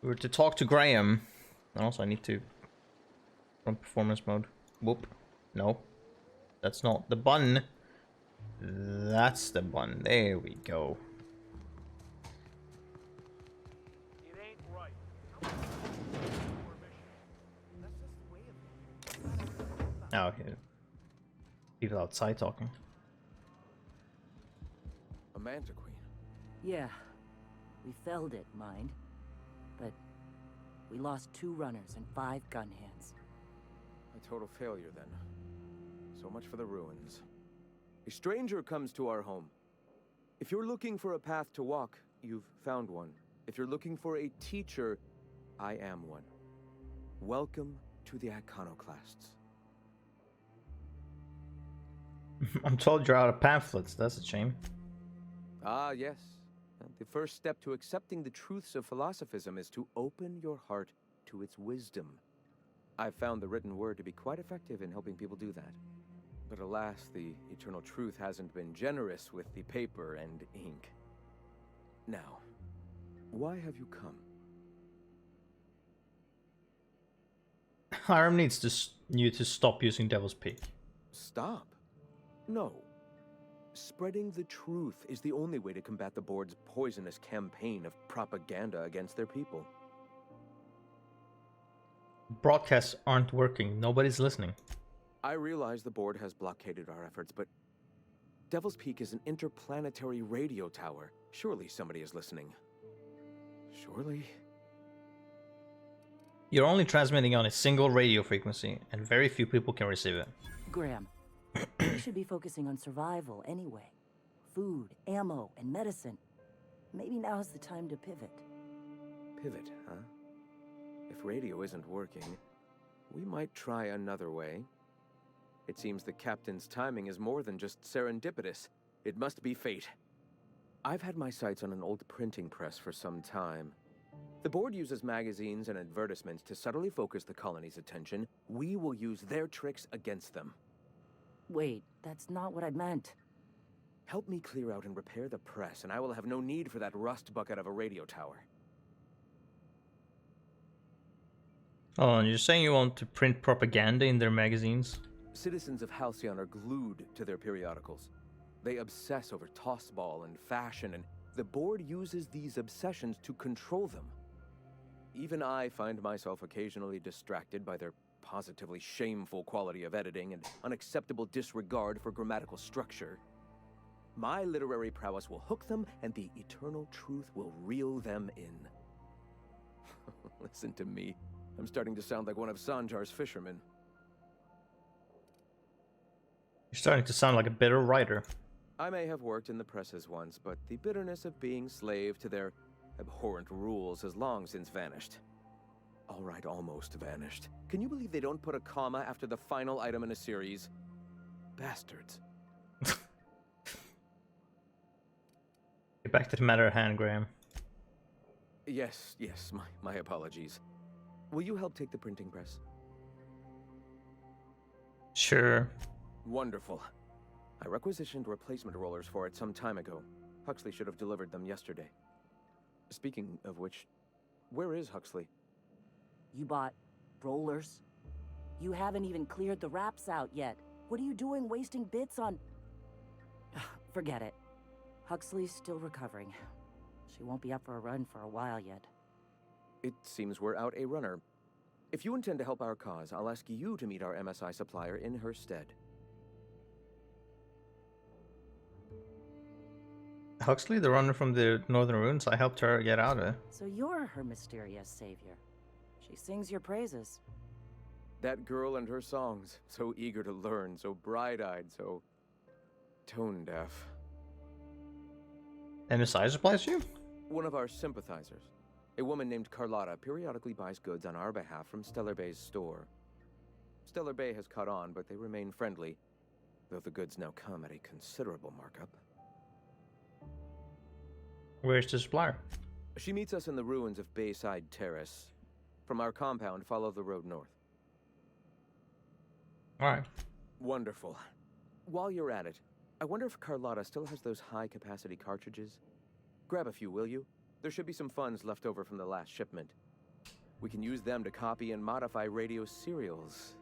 We were to talk to Graham. Also, I need to run performance mode. Whoop. No. That's not the button. That's the button. There we go. It ain't right. That's just the way of it. Oh, okay. People outside talking. A Manta Queen. Yeah, we felled it, mind. But we lost 2 runners and 5 gun hands. A total failure, then. So much for the ruins. A stranger comes to our home. If you're looking for a path to walk, you've found one. If you're looking for a teacher, I am one. Welcome to the Iconoclasts. I'm told you're out of pamphlets. That's a shame. Ah, yes. The first step to accepting the truths of philosophism is to open your heart to its wisdom. I've found the written word to be quite effective in helping people do that. But alas, the eternal truth hasn't been generous with the paper and ink. Now, why have you come? Hiram needs you to stop using Devil's Peak. Stop? No. Spreading the truth is the only way to combat the board's poisonous campaign of propaganda against their people. Broadcasts aren't working. Nobody's listening. I realize the board has blockaded our efforts, but Devil's Peak is an interplanetary radio tower. Surely somebody is listening. Surely? You're only transmitting on a single radio frequency, and very few people can receive it. Graham, we should be focusing on survival anyway. Food, ammo, and medicine. Maybe now's the time to pivot. Pivot, huh? If radio isn't working, we might try another way. It seems the captain's timing is more than just serendipitous. It must be fate. I've had my sights on an old printing press for some time. The board uses magazines and advertisements to subtly focus the colony's attention. We will use their tricks against them. Wait, that's not what I meant. Help me clear out and repair the press, and I will have no need for that rust bucket of a radio tower. Oh, and you're saying you want to print propaganda in their magazines? Citizens of Halcyon are glued to their periodicals. They obsess over tossball and fashion, and the board uses these obsessions to control them. Even I find myself occasionally distracted by their positively shameful quality of editing and unacceptable disregard for grammatical structure. My literary prowess will hook them, and the eternal truth will reel them in. Listen to me. I'm starting to sound like one of Sanjar's fishermen. You're starting to sound like a bitter writer. I may have worked in the presses once, but the bitterness of being slave to their abhorrent rules has long since vanished. All right, almost vanished. Can you believe they don't put a comma after the final item in a series? Bastards. Get back to the matter at hand, Graham. Yes, my apologies. Will you help take the printing press? Sure. Wonderful. I requisitioned replacement rollers for it some time ago. Huxley should have delivered them yesterday. Speaking of which, where is Huxley? You bought rollers? You haven't even cleared the wraps out yet. What are you doing wasting bits on... Forget it. Huxley's still recovering. She won't be up for a run for a while yet. It seems we're out a runner. If you intend to help our cause, I'll ask you to meet our MSI supplier in her stead. Huxley, the runner from the Northern Ruins, I helped her get out of it. So you're her mysterious savior. She sings your praises. That girl and her songs, so eager to learn, so bright-eyed, so tone-deaf. MSI supplies you? One of our sympathizers. A woman named Carlotta periodically buys goods on our behalf from Stellar Bay's store. Stellar Bay has caught on, but they remain friendly, though the goods now come at a considerable markup. Where's the supplier? She meets us in the ruins of Bayside Terrace. From our compound, follow the road north. Alright. Wonderful. While you're at it, I wonder if Carlotta still has those high-capacity cartridges? Grab a few, will you? There should be some funds left over from the last shipment. We can use them to copy and modify radio serials.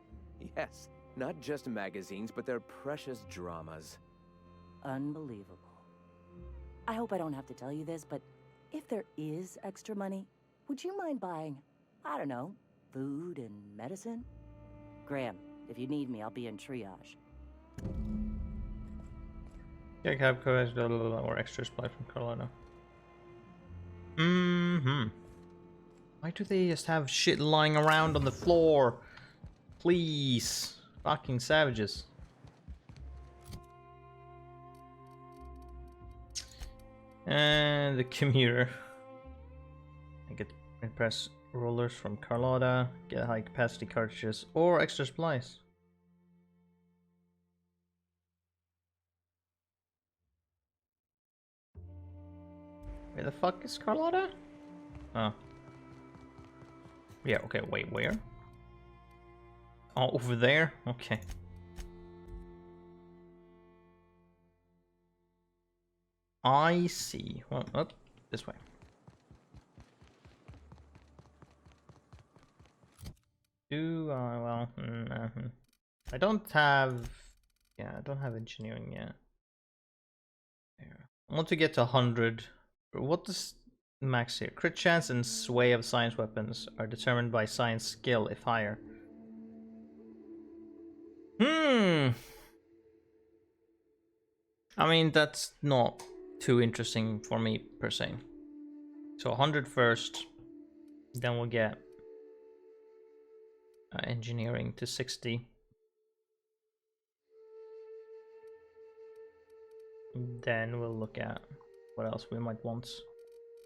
Yes, not just magazines, but their precious dramas. Unbelievable. I hope I don't have to tell you this, but if there is extra money, would you mind buying, I don't know, food and medicine? Graham, if you need me, I'll be in triage. Yeah, cab codes, or extra supply from Carolina. Mm-hmm. Why do they just have shit lying around on the floor? Please. Fucking savages. And the commuter. I get to press rollers from Carlotta, get high capacity cartridges, or extra supplies. Where the fuck is Carlotta? Oh. Yeah, okay, wait, where? Oh, over there? Okay. I see. Well, up this way. Well, I don't have... Yeah, I don't have engineering yet. There. I want to get to 100. What does max here? Crit chance and sway of science weapons are determined by science skill, if higher. I mean, that's not too interesting for me, per se. So 100 first, then we'll get engineering to 60. Then we'll look at what else we might want.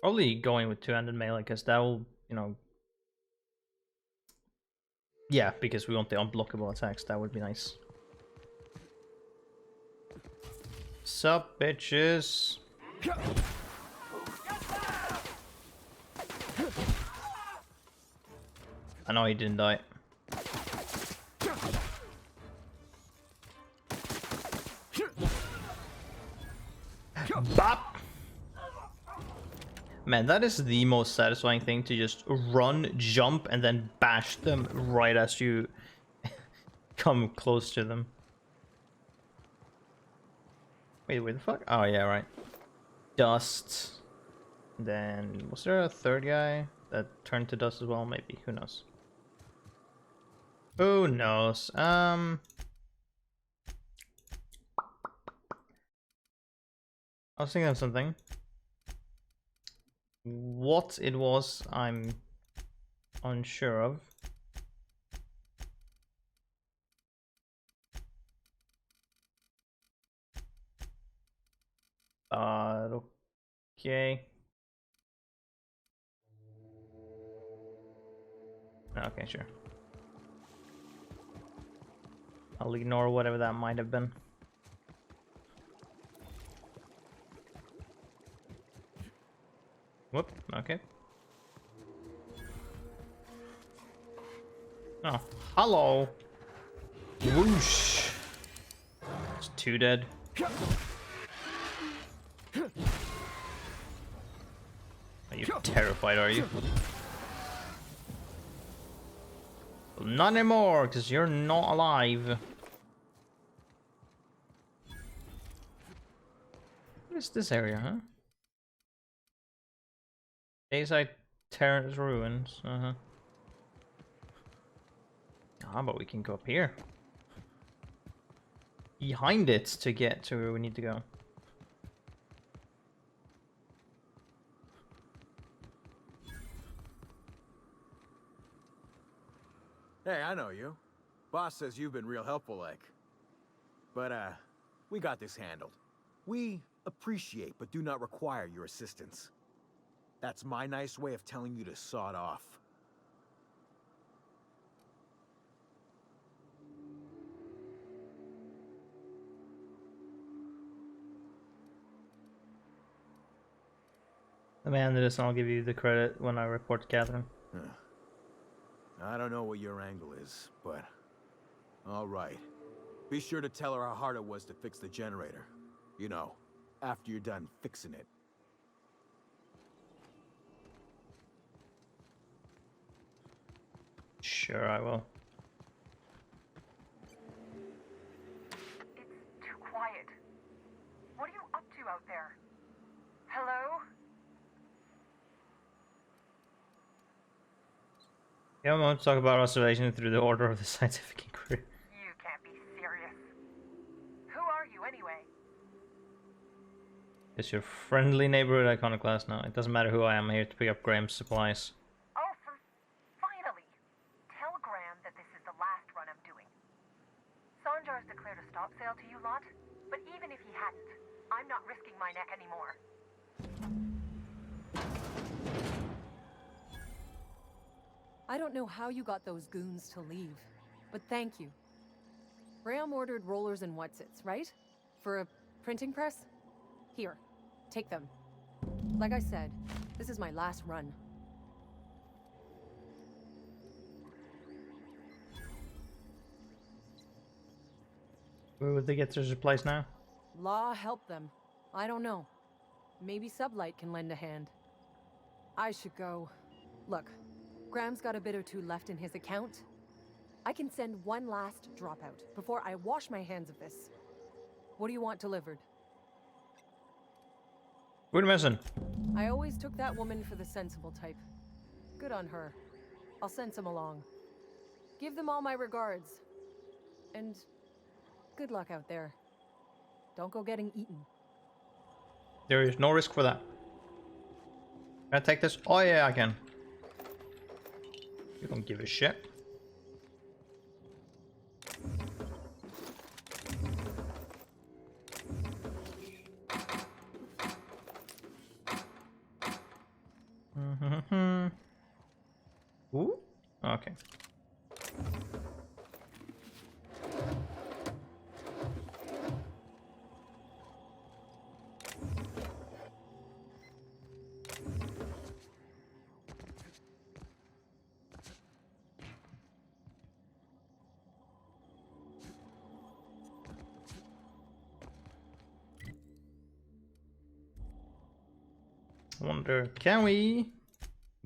Probably going with 200 melee, because that will, you know... Yeah, because we want the unblockable attacks, that would be nice. Sup, bitches? I know he didn't die. Bop! Man, that is the most satisfying thing, to just run, jump, and then bash them right as you come close to them. Wait, where the fuck? Oh, yeah, right. Dust. Then, was there a third guy that turned to dust as well? Maybe, who knows? Who knows? I was thinking of something. What it was, I'm unsure of. Okay. Okay, sure. I'll ignore whatever that might have been. Whoop, okay. Oh, hello. Whoosh. It's 2 dead. Are you terrified, are you? Well, not anymore, because you're not alive. What is this area, huh? Bayside Terrace Ruins, Ah, but we can go up here. Behind it to get to where we need to go. Hey, I know you. Boss says you've been real helpful, like. But, we got this handled. We appreciate but do not require your assistance. That's my nice way of telling you to sod off. Amanda does not give you the credit when I report Catherine. I don't know what your angle is, but... Alright. Be sure to tell her how hard it was to fix the generator. You know, after you're done fixing it. Sure, I will. It's too quiet. What are you up to out there? Hello? Yeah, I want to talk about observation through the order of the scientific inquiry. You can't be serious. Who are you anyway? It's your friendly neighborhood iconoclast now. It doesn't matter who I am, I'm here to pick up Graham's supplies. Oh, finally! Tell Graham that this is the last run I'm doing. Sanjar's declared a stop sale to you lot, but even if he hadn't, I'm not risking my neck anymore. I don't know how you got those goons to leave, but thank you. Graham ordered rollers and whatsits, right? For a printing press? Here, take them. Like I said, this is my last run. Where would they get their supplies now? Law help them. I don't know. Maybe Sublight can lend a hand. I should go. Look, Graham's got a bit or two left in his account. I can send one last dropout before I wash my hands of this. What do you want delivered? Good missing. I always took that woman for the sensible type. Good on her. I'll send some along. Give them all my regards. And good luck out there. Don't go getting eaten. There is no risk for that. Can I take this? Oh yeah, I can. You don't give a shit. Ooh, okay. Wonder, can we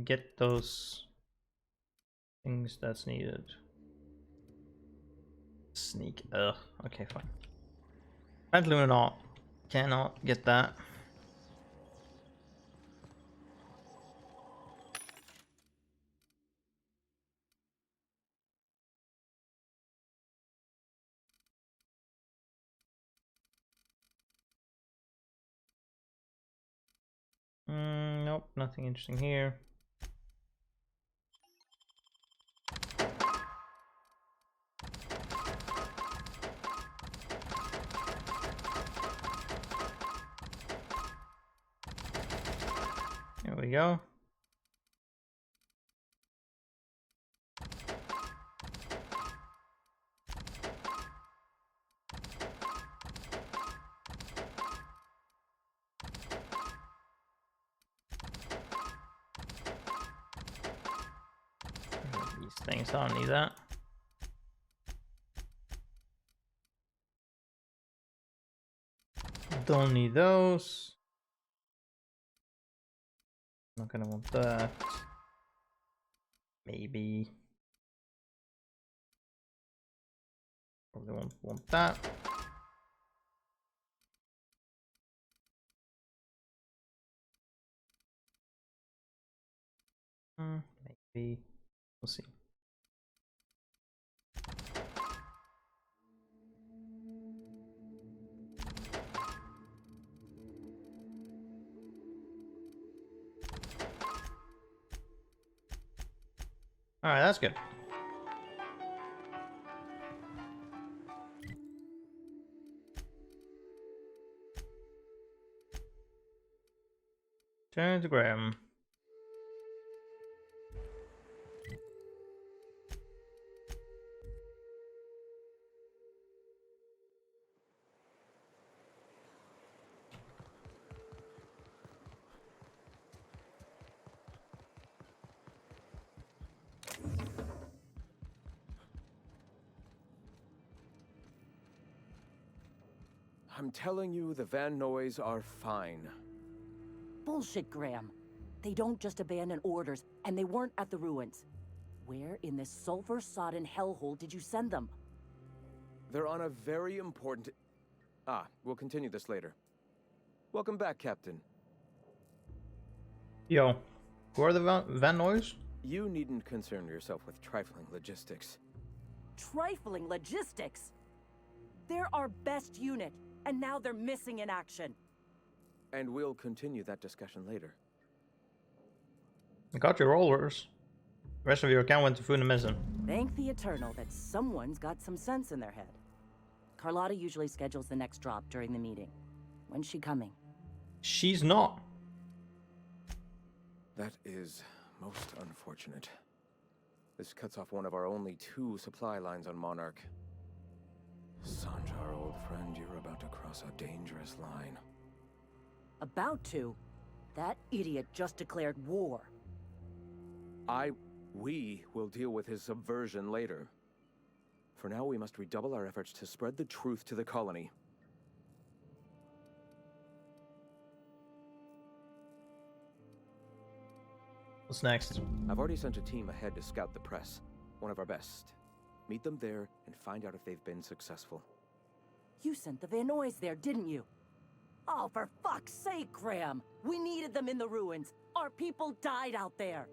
get those things that's needed? Sneak. Ugh. Okay, fine. Apparently we're not. Cannot get that. Nope, nothing interesting here. There we go. These things, I don't need that. Don't need those. Not gonna want that. Maybe. Probably won't want that. Maybe. We'll see. Alright, that's good. Turn to Graham. I'm telling you, the Van Noys are fine. Bullshit, Graham. They don't just abandon orders, and they weren't at the ruins. Where in this sulfur-sodden hellhole did you send them? They're on a very important... Ah, we'll continue this later. Welcome back, Captain. Yo, who are the Van Noys? You needn't concern yourself with trifling logistics. Trifling logistics? They're our best unit, and now they're missing in action. And we'll continue that discussion later. I got your rollers. The rest of your account went to Funimation. Thank the Eternal that someone's got some sense in their head. Carlotta usually schedules the next drop during the meeting. When's she coming? She's not. That is most unfortunate. This cuts off one of our only 2 supply lines on Monarch. Sanjar, old friend, you're about to cross a dangerous line. About to? That idiot just declared war. We will deal with his subversion later. For now, we must redouble our efforts to spread the truth to the colony. What's next? I've already sent a team ahead to scout the press. One of our best. Meet them there and find out if they've been successful. You sent the Van Noys there, didn't you? Oh, for fuck's sake, Graham! We needed them in the ruins. Our people died out there.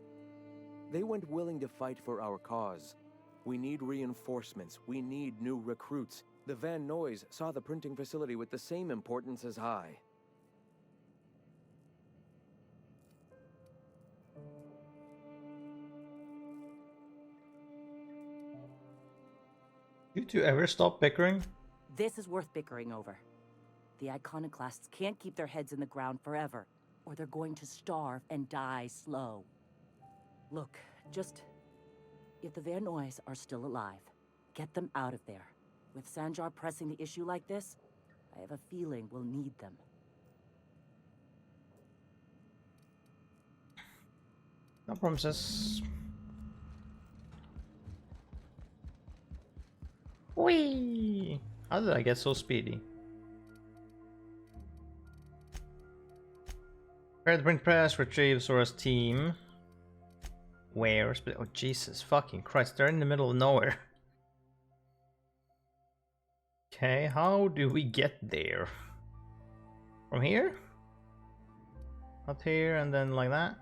They went willing to fight for our cause. We need reinforcements. We need new recruits. The Van Noys saw the printing facility with the same importance as I. You two ever stop bickering? This is worth bickering over. The iconoclasts can't keep their heads in the ground forever, or they're going to starve and die slow. Look, if the Van Noys are still alive, get them out of there. With Sanjar pressing the issue like this, I have a feeling we'll need them. No promises. Whee! How did I get so speedy? Prepare the print press, retrieve Sora's team. Where? Oh, Jesus fucking Christ, they're in the middle of nowhere. Okay, how do we get there? From here? Up here and then like that?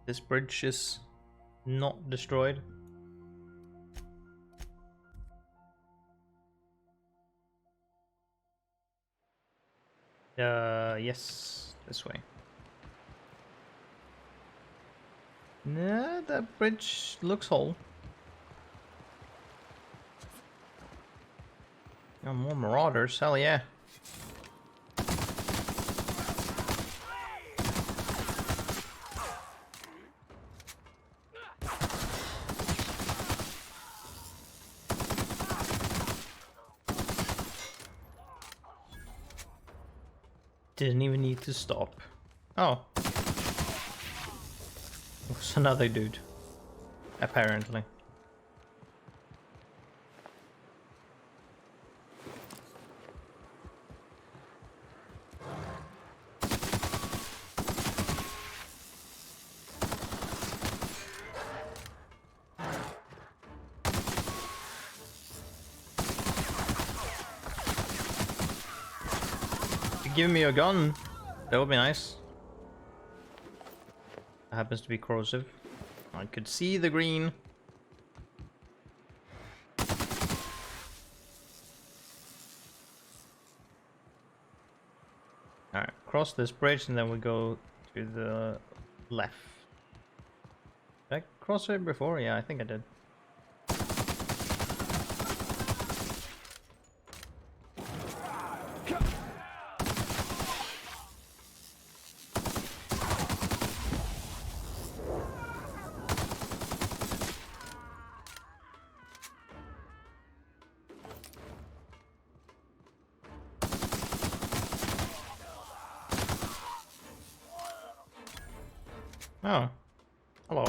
This bridge is not destroyed. Yes, this way. Nah, that bridge looks whole. Oh, more marauders, hell yeah. Didn't even need to stop. Oh. It was another dude. Apparently. Give me a gun. That would be nice. It happens to be corrosive. I could see the green. Alright, cross this bridge and then we go to the left. Did I cross it before? Yeah, I think I did. Oh. Hello.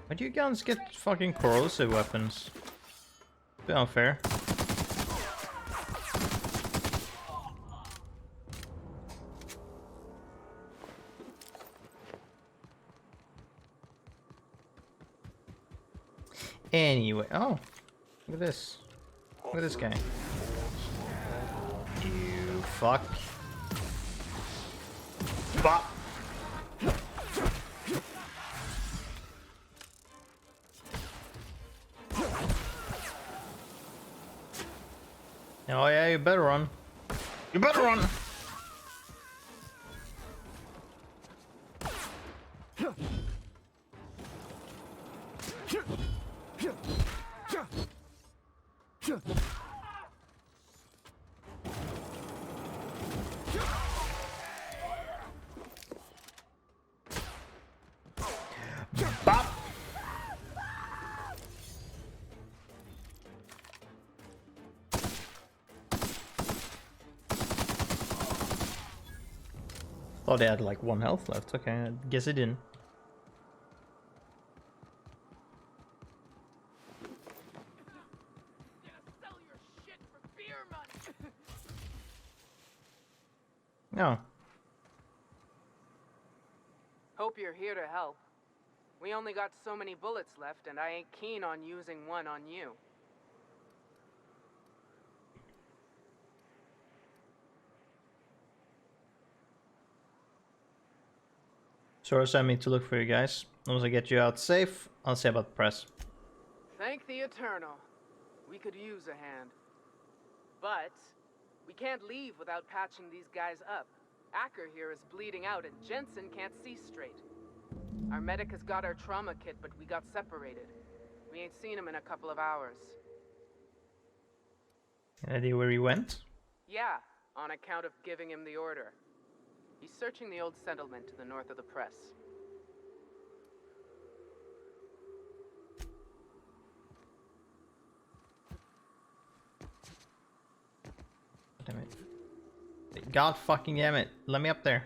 Why do you guns get fucking corrosive weapons? A bit unfair. Anyway, oh, look at this. Look at this guy. You fuck. Bop. Oh yeah, you better run. You better run. Bop. Thought they had like 1 health left. Okay, I guess it didn't. No. Hope you're here to help. We only got so many bullets left, and I ain't keen on using one on you. Sora sent me to look for you guys. Once I get you out safe, I'll see about the press. Thank the Eternal. We could use a hand. But we can't leave without patching these guys up. Acker here is bleeding out, and Jensen can't see straight. Our medic has got our trauma kit, but we got separated. We ain't seen him in a couple of hours. Any idea where he went? Yeah, on account of giving him the order. He's searching the old settlement to the north of the press. Damn it. God fucking damn it. Let me up there.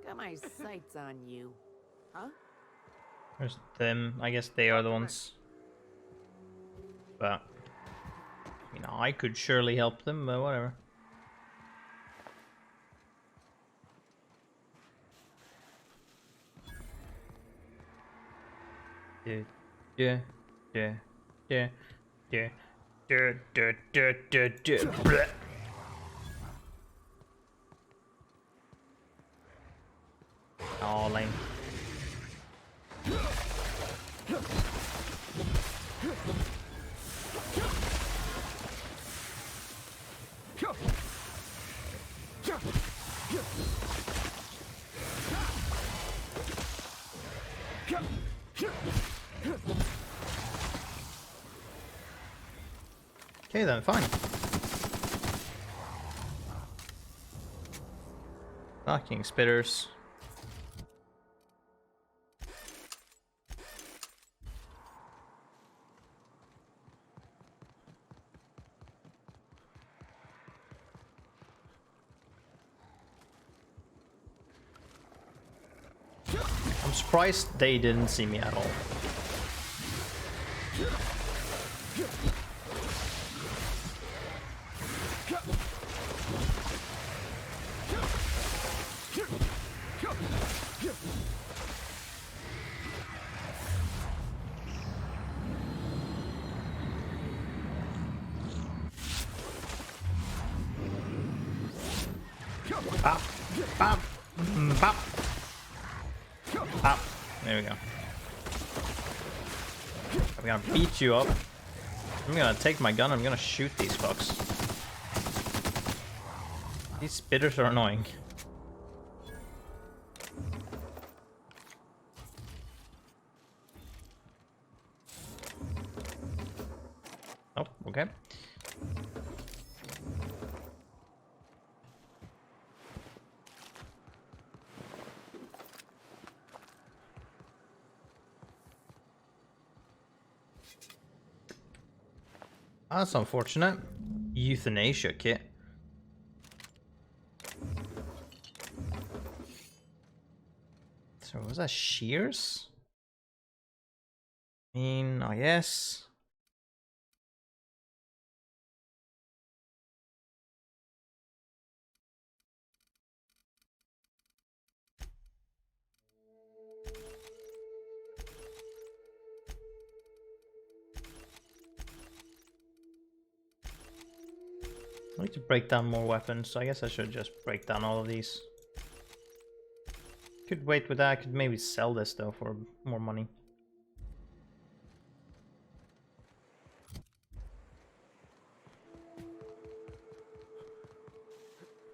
Got my sights on you. Huh? There's them. I guess they are the ones. But, you know, I could surely help them, but whatever. Yeah, yeah, yeah, yeah, yeah, yeah, yeah, yeah, yeah, yeah. Blech. Oh, lame. Okay then, fine. Fucking spitters. I'm surprised they didn't see me at all. Pop, pop, pop, pop. There we go. I'm gonna beat you up. I'm gonna take my gun. I'm gonna shoot these fucks. These spitters are annoying. Oh, okay. That's unfortunate. Euthanasia kit. So was that shears? I mean, I guess. I need to break down more weapons, so I guess I should just break down all of these. Could wait with that, I could maybe sell this though for more money.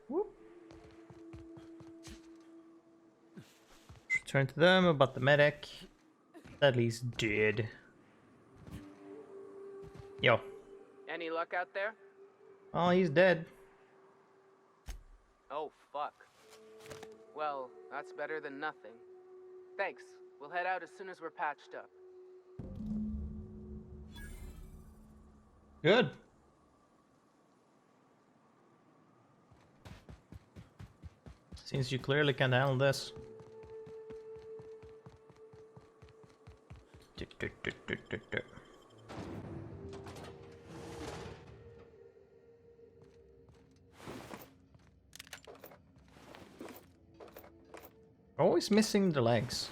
Whoop. Return to them about the medic. At least dead. Yo. Any luck out there? Oh, he's dead. Oh, fuck. Well, that's better than nothing. Thanks. We'll head out as soon as we're patched up. Good. Seems you clearly can handle this. Always missing the legs.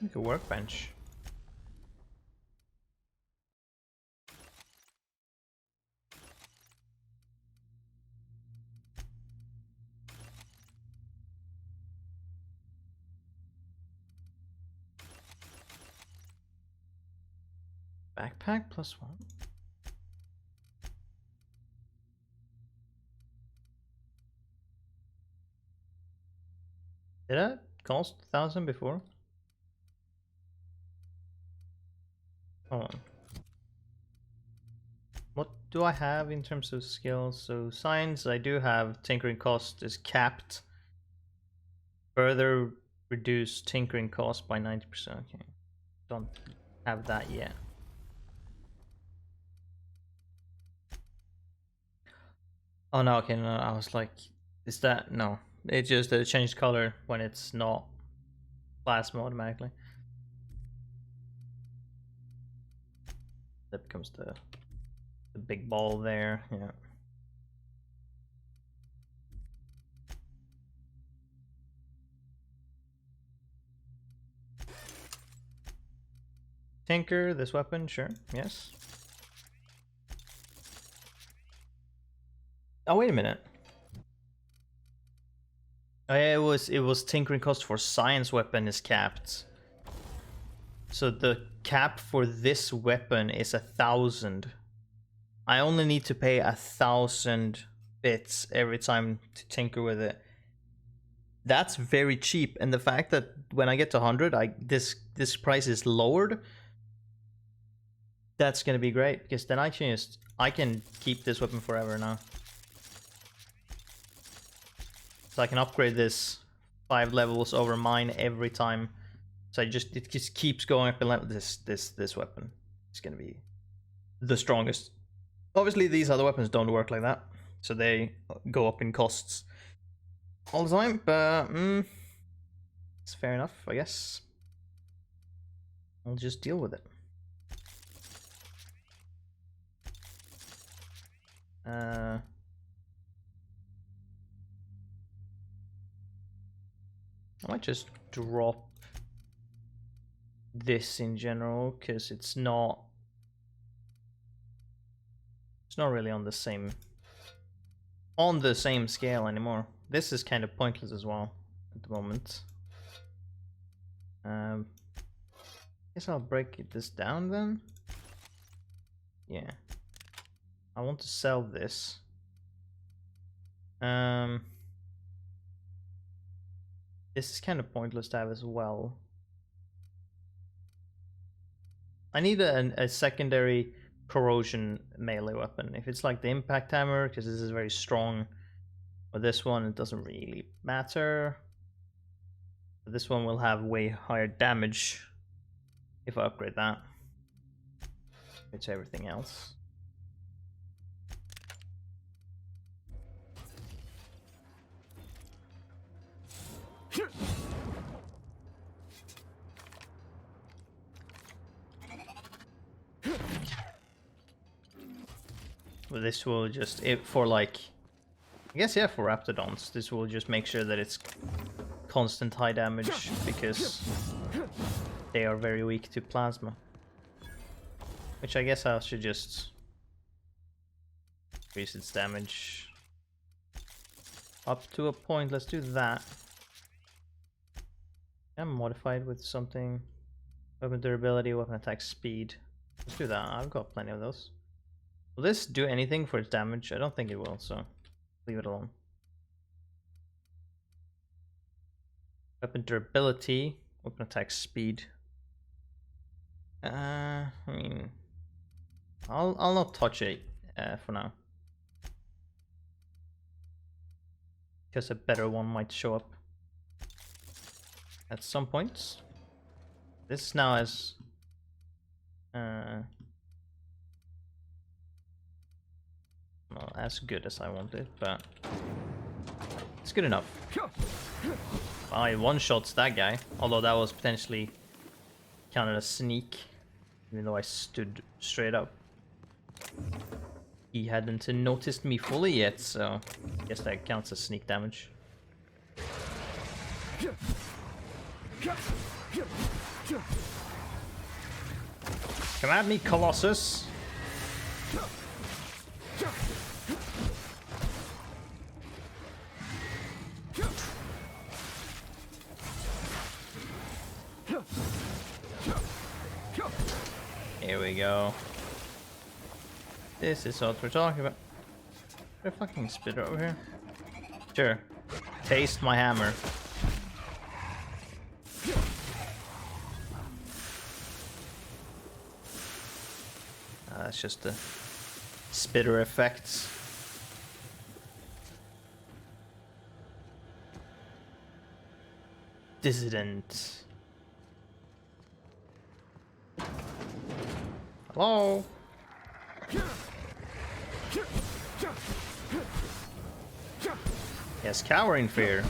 Like a workbench. Backpack +1. Did that cost 1,000 before? Hold on. What do I have in terms of skills? So science, I do have tinkering cost is capped. Further reduce tinkering cost by 90%. Okay. Don't have that yet. Oh no, okay, no, I was like, is that, no. It just changed color when it's not plasma automatically. That becomes the big ball there, yeah. Tinker, this weapon, sure, yes. Oh, wait a minute. Oh, yeah, it was tinkering cost for science weapon is capped. So the cap for this weapon is 1,000. I only need to pay 1,000 bits every time to tinker with it. That's very cheap, and the fact that when I get to 100, this price is lowered. That's gonna be great because then I can keep this weapon forever now. So I can upgrade this 5 levels over mine every time. So it just keeps going up in level. This weapon is gonna be the strongest. Obviously these other weapons don't work like that, so they go up in costs all the time. But it's fair enough, I guess. I'll just deal with it. I might just drop this in general because it's not really on the same scale anymore. This is kind of pointless as well at the moment. Guess I'll break this down then. Yeah, I want to sell this. This is kind of pointless to have as well. I need a secondary corrosion melee weapon. If it's like the impact hammer, because this is very strong. But this one, it doesn't really matter. But this one will have way higher damage if I upgrade that. It's everything else. But this will just, for like, I guess yeah, for Raptidons, this will just make sure that it's constant high damage because they are very weak to plasma. Which I guess I should just increase its damage up to a point. Let's do that. I'm modified with something. Weapon durability, weapon attack speed. Let's do that. I've got plenty of those. Will this do anything for its damage? I don't think it will, so leave it alone. Weapon durability, weapon attack speed. I mean, I'll not touch it for now, because a better one might show up at some point. This now is not as good as I wanted, but it's good enough. I one-shots that guy, although that was potentially counted as sneak, even though I stood straight up. He hadn't noticed me fully yet, so I guess that counts as sneak damage. Come at me, Colossus! Here we go. This is what we're talking about. Is there a fucking spitter over here? Sure. Taste my hammer. That's just the spitter effects. Dissident. Hello? Yes, cowering fear.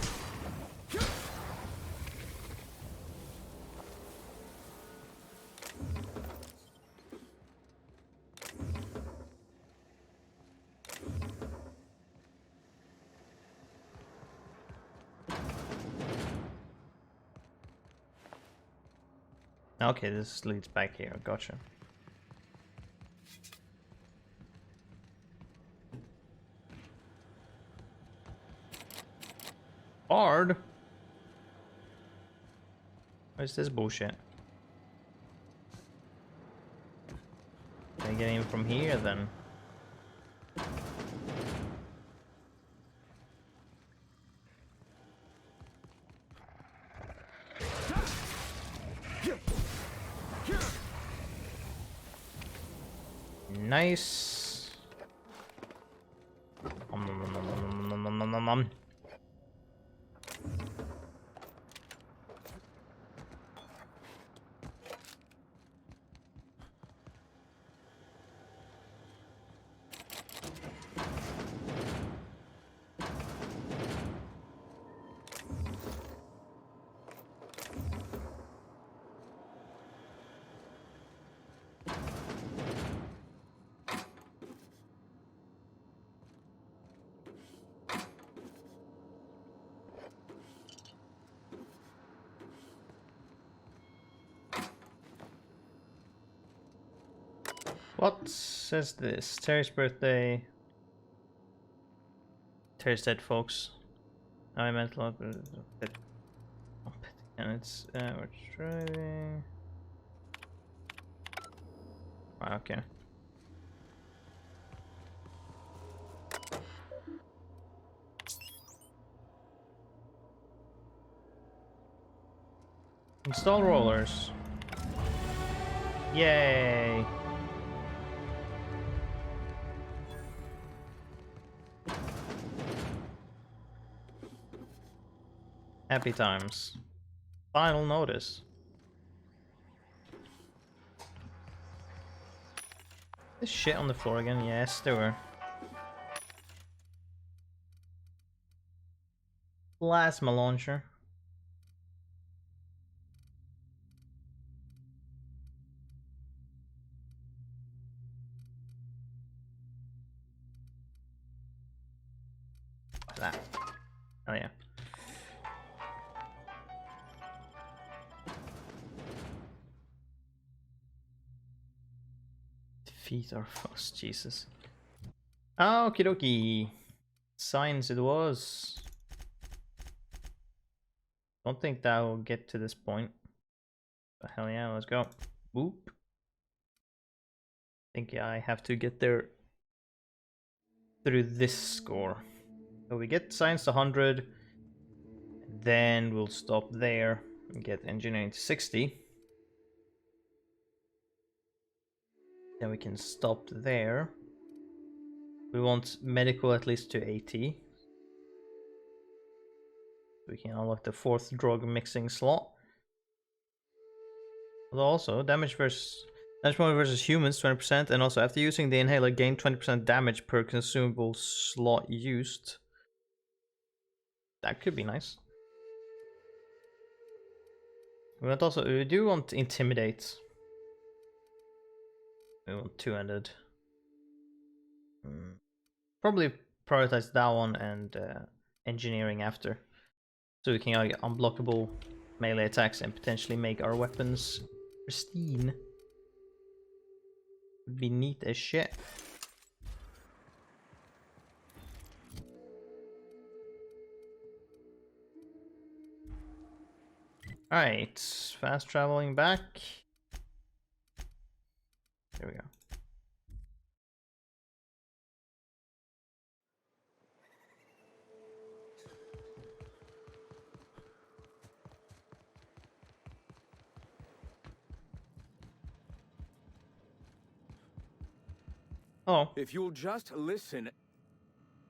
Okay, this leads back here. Gotcha. Bard? Where's this bullshit? Can I get in from here then? Nice. What says this? Terry's birthday. Terry's dead, folks. I meant a lot, but and it's we're driving. Wow, okay. Install rollers. Yay! Happy times. Final notice. This shit on the floor again? Yes, there were. Plasma launcher. What's that? Oh yeah. Defeat our foes, Jesus. Okie dokie. Science it was. Don't think that will get to this point. But hell yeah, let's go. Whoop. Think I have to get there through this score. So we get science to 100. Then we'll stop there and get engineering to 60. Then we can stop there. We want medical at least to 80. We can unlock the 4th drug mixing slot. But also, damage bonus versus humans 20%, and also after using the inhaler, gain 20% damage per consumable slot used. That could be nice. We do want intimidate. We want 2-handed. Probably prioritize that one and engineering after. So we can get unblockable melee attacks and potentially make our weapons pristine. Would be neat as shit. Alright, fast traveling back. There we go. Oh. If you'll just listen.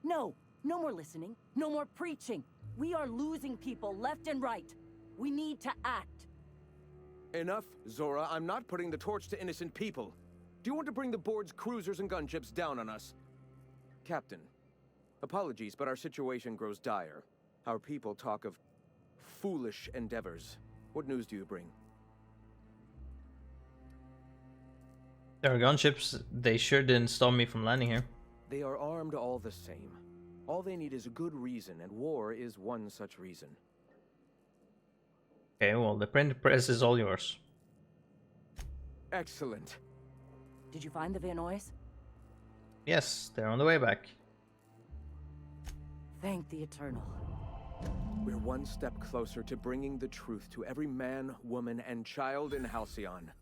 No, no more listening, no more preaching. We are losing people left and right. We need to act. Enough, Zora. I'm not putting the torch to innocent people. Do you want to bring the board's cruisers and gunships down on us? Captain, apologies, but our situation grows dire. Our people talk of foolish endeavors. What news do you bring? There are gunships. They sure didn't stop me from landing here. They are armed all the same. All they need is a good reason, and war is one such reason. Okay, well, the printing press is all yours. Excellent. Did you find the Vanoys? Yes, they're on the way back. Thank the Eternal. We're one step closer to bringing the truth to every man, woman, and child in Halcyon.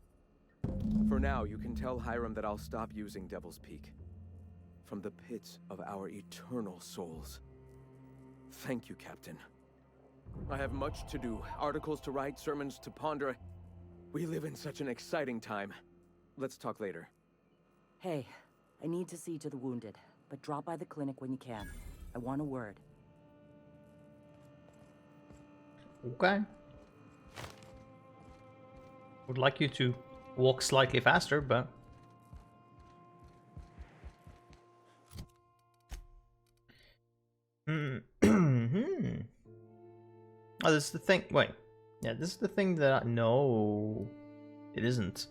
For now, you can tell Hiram that I'll stop using Devil's Peak. From the pits of our eternal souls. Thank you, Captain. I have much to do, articles to write, sermons to ponder. We live in such an exciting time. Let's talk later. Hey, I need to see to the wounded, but drop by the clinic when you can. I want a word. Okay. Would like you to walk slightly faster, but... Oh, this is the thing. Wait. Yeah, this is the thing that I... No. It isn't.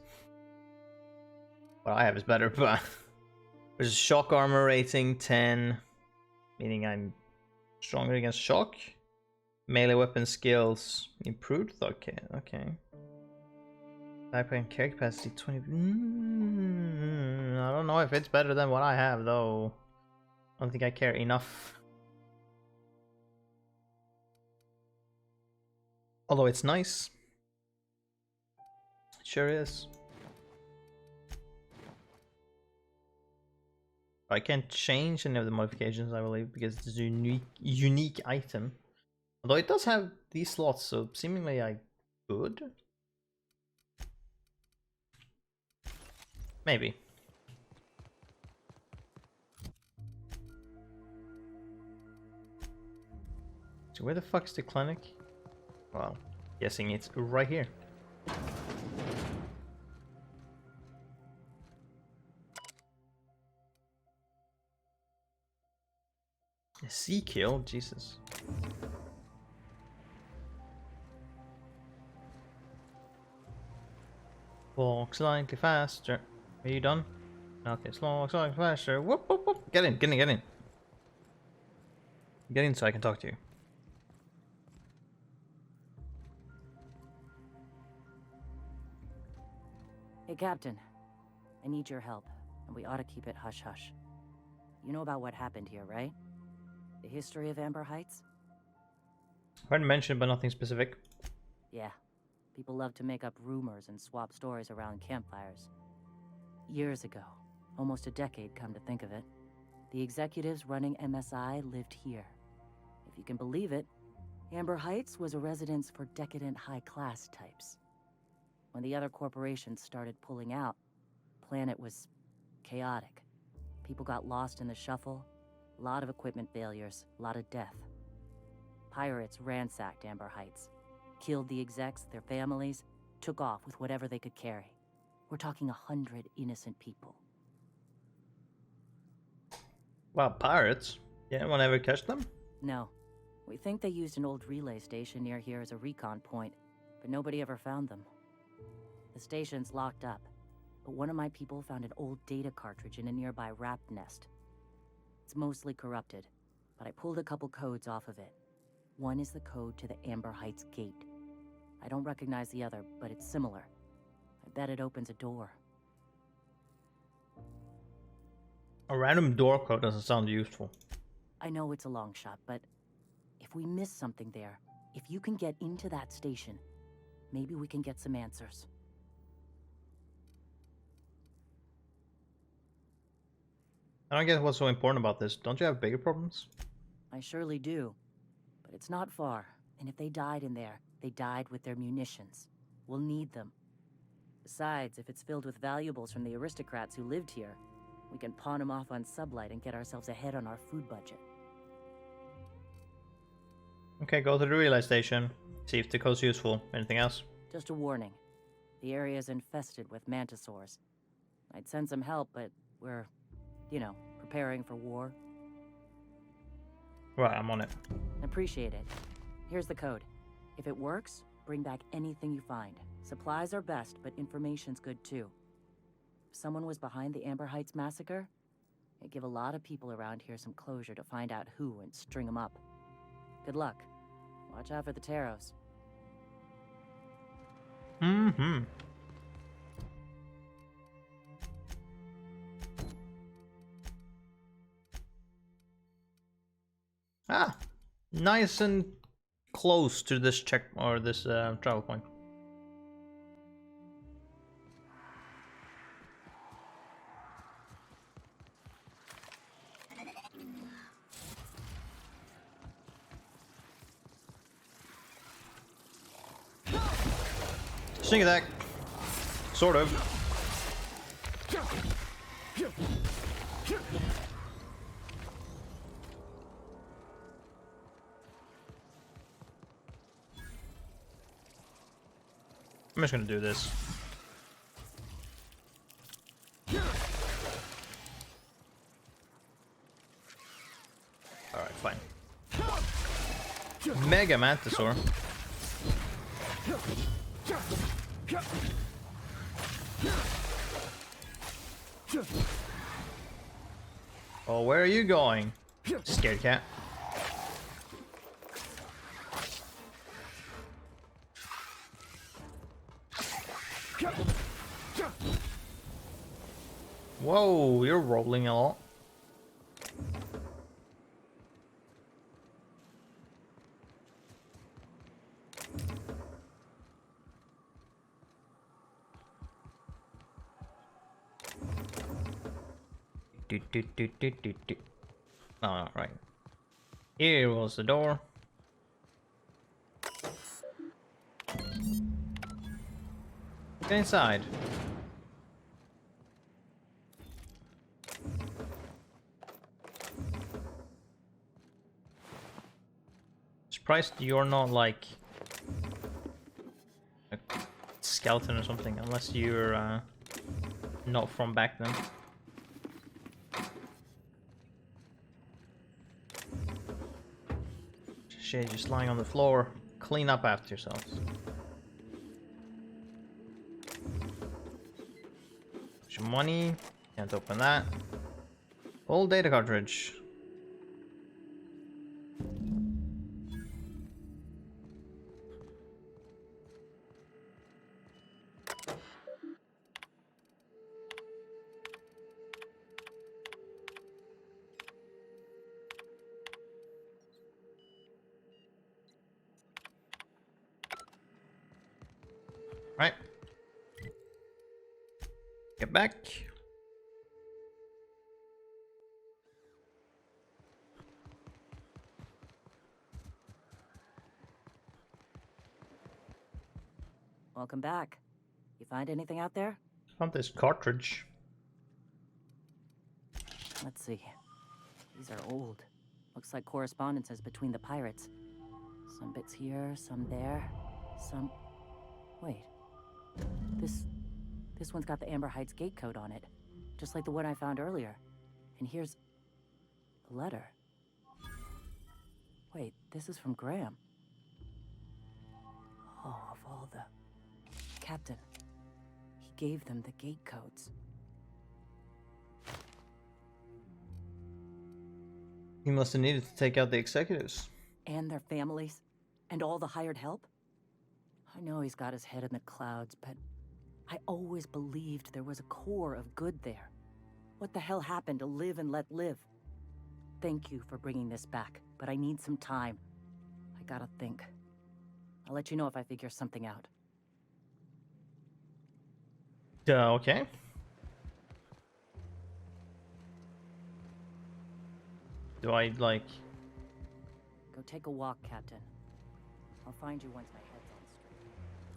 What I have is better, but... There's shock armor rating 10. Meaning I'm stronger against shock. Melee weapon skills improved? Okay, okay. Type and carry capacity 20. I don't know if it's better than what I have, though. I don't think I care enough. Although it's nice. It sure is. I can't change any of the modifications, I believe, because it's a unique item. Although it does have these slots, so seemingly I could. Maybe. So where the fuck's the clinic? Well, guessing it's right here. A sea kill? Jesus. Walk slightly faster. Are you done? Okay, slow, slightly faster. Whoop, whoop, whoop. Get in, get in, get in. Get in so I can talk to you. Hey, Captain. I need your help. and we ought to keep it hush-hush. You know about what happened here, right? The history of Amber Heights? Heard mentioned, but nothing specific. Yeah. People love to make up rumors and swap stories around campfires. Years ago, almost a decade come to think of it, the executives running MSI lived here. If you can believe it, Amber Heights was a residence for decadent high-class types. When the other corporations started pulling out, the planet was chaotic. People got lost in the shuffle, a lot of equipment failures, a lot of death. Pirates ransacked Amber Heights, killed the execs, their families, took off with whatever they could carry. We're talking 100 innocent people. Wow, pirates? Yeah, anyone ever catch them? No. We think they used an old relay station near here as a recon point, but nobody ever found them. The station's locked up, but one of my people found an old data cartridge in a nearby rat nest. It's mostly corrupted, but I pulled a couple codes off of it. One is the code to the Amber Heights gate. I don't recognize the other, but it's similar. I bet it opens a door. A random door code doesn't sound useful. I know it's a long shot, but if we miss something there, if you can get into that station, maybe we can get some answers. I don't get what's so important about this. Don't you have bigger problems? I surely do. But it's not far, and if they died in there, they died with their munitions. We'll need them. Besides, if it's filled with valuables from the aristocrats who lived here, we can pawn them off on Sublight and get ourselves ahead on our food budget. Okay, go to the relay station. See if the code's useful. Anything else? Just a warning. The area's infested with mantisaurs. I'd send some help, but we're, preparing for war. Right, I'm on it. Appreciate it. Here's the code. If it works, bring back anything you find. Supplies are best, but information's good too. If someone was behind the Amber Heights massacre, it'd give a lot of people around here some closure to find out who and string them up. Good luck. Watch out for the Taros. Mm-hmm. Ah, nice and close to this check or this travel point. Sneak attack. Sort of. I'm just gonna do this. Alright, fine. Mega Mantisaur. Oh, where are you going? Scared cat. Whoa, you're rolling a lot. Oh, no, right. Here was the door. Get inside. Surprised you're not like a skeleton or something, unless you're not from back then. Shit, just lying on the floor. Clean up after yourselves. Some money. Can't open that. Old data cartridge. Get back. Welcome back. You find anything out there? Found this cartridge. Let's see. These are old. Looks like correspondences between the pirates. Some bits here, some there, some... Wait. This one's got the Amber Heights gate code on it. Just like the one I found earlier. And here's... a letter. Wait, this is from Graham. Oh, of all the... Captain. He gave them the gate codes. He must have needed to take out the executives. And their families. And all the hired help. I know he's got his head in the clouds, but I always believed there was a core of good there. What the hell happened to live and let live? Thank you for bringing this back, but I need some time. I gotta think. I'll let you know if I figure something out. Okay. Do I, like... Go take a walk, Captain. I'll find you once my head's on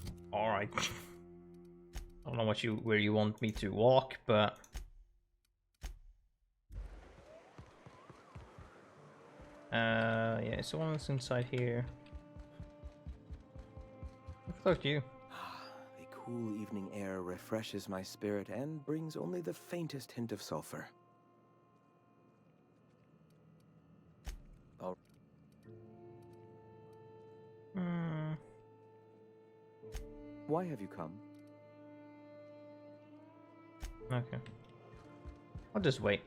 straight. Alright. I don't know where you want me to walk, but... yeah, someone that's inside here. I've talked to you. The cool evening air refreshes my spirit and brings only the faintest hint of sulfur. Oh. Why have you come? Okay. I'll just wait.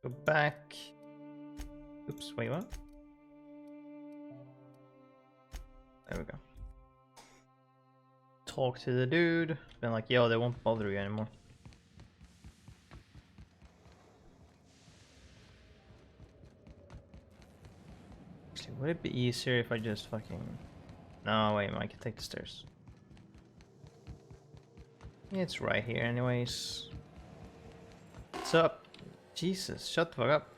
Go back. Oops, wait, what? There we go. Talk to the dude. Been like, yo, they won't bother you anymore. Actually, would it be easier if I just fucking... No, wait, I can take the stairs. It's right here anyways. What's up? Jesus, shut the fuck up.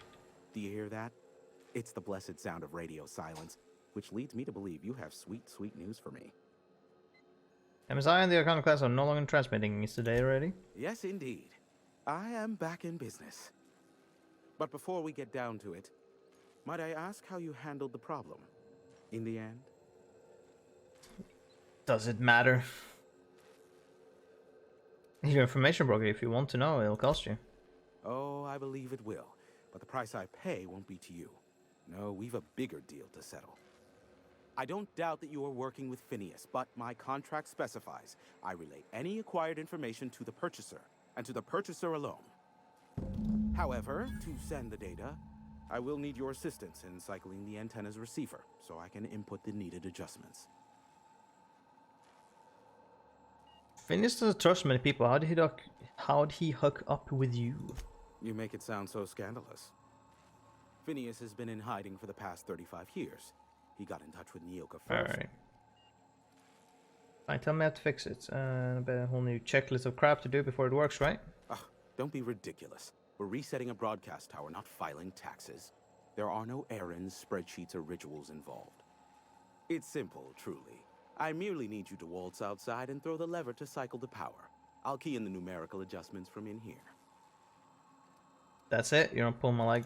Do you hear that? It's the blessed sound of radio silence, which leads me to believe you have sweet, sweet news for me. MSI and the Iconoclast are no longer transmitting. Is today ready? Yes, indeed. I am back in business. But before we get down to it, might I ask how you handled the problem? In the end? Does it matter? Your information broker, if you want to know, it'll cost you. Oh, I believe it will. But the price I pay won't be to you. No, we've a bigger deal to settle. I don't doubt that you are working with Phineas, but my contract specifies I relay any acquired information to the purchaser, and to the purchaser alone. However, to send the data, I will need your assistance in cycling the antenna's receiver, so I can input the needed adjustments. Phineas doesn't trust many people. How'd he hook up with you? You make it sound so scandalous. Phineas has been in hiding for the past 35 years. He got in touch with Nyoka first. Alright. Fine, tell me how to fix it. I bet a whole new checklist of crap to do before it works, right? Ugh, don't be ridiculous. We're resetting a broadcast tower, not filing taxes. There are no errands, spreadsheets, or rituals involved. It's simple, truly. I merely need you to waltz outside and throw the lever to cycle the power. I'll key in the numerical adjustments from in here. That's it? You don't pull my leg?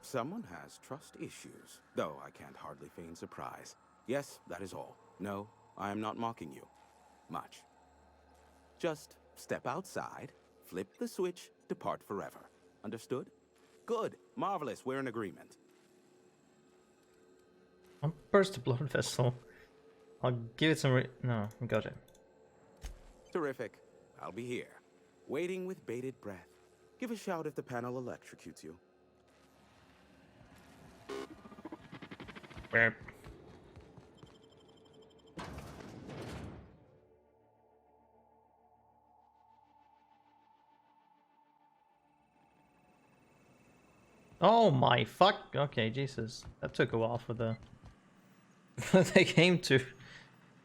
Someone has trust issues, though I can't hardly feign surprise. Yes, that is all. No, I am not mocking you. Much. Just step outside, flip the switch, depart forever. Understood? Good. Marvelous. We're in agreement. I'll burst the blood vessel. I'll give it some no, got it. Terrific. I'll be here, waiting with bated breath. Give a shout if the panel electrocutes you. Burp. Oh my fuck. Okay, Jesus. That took a while for the They came to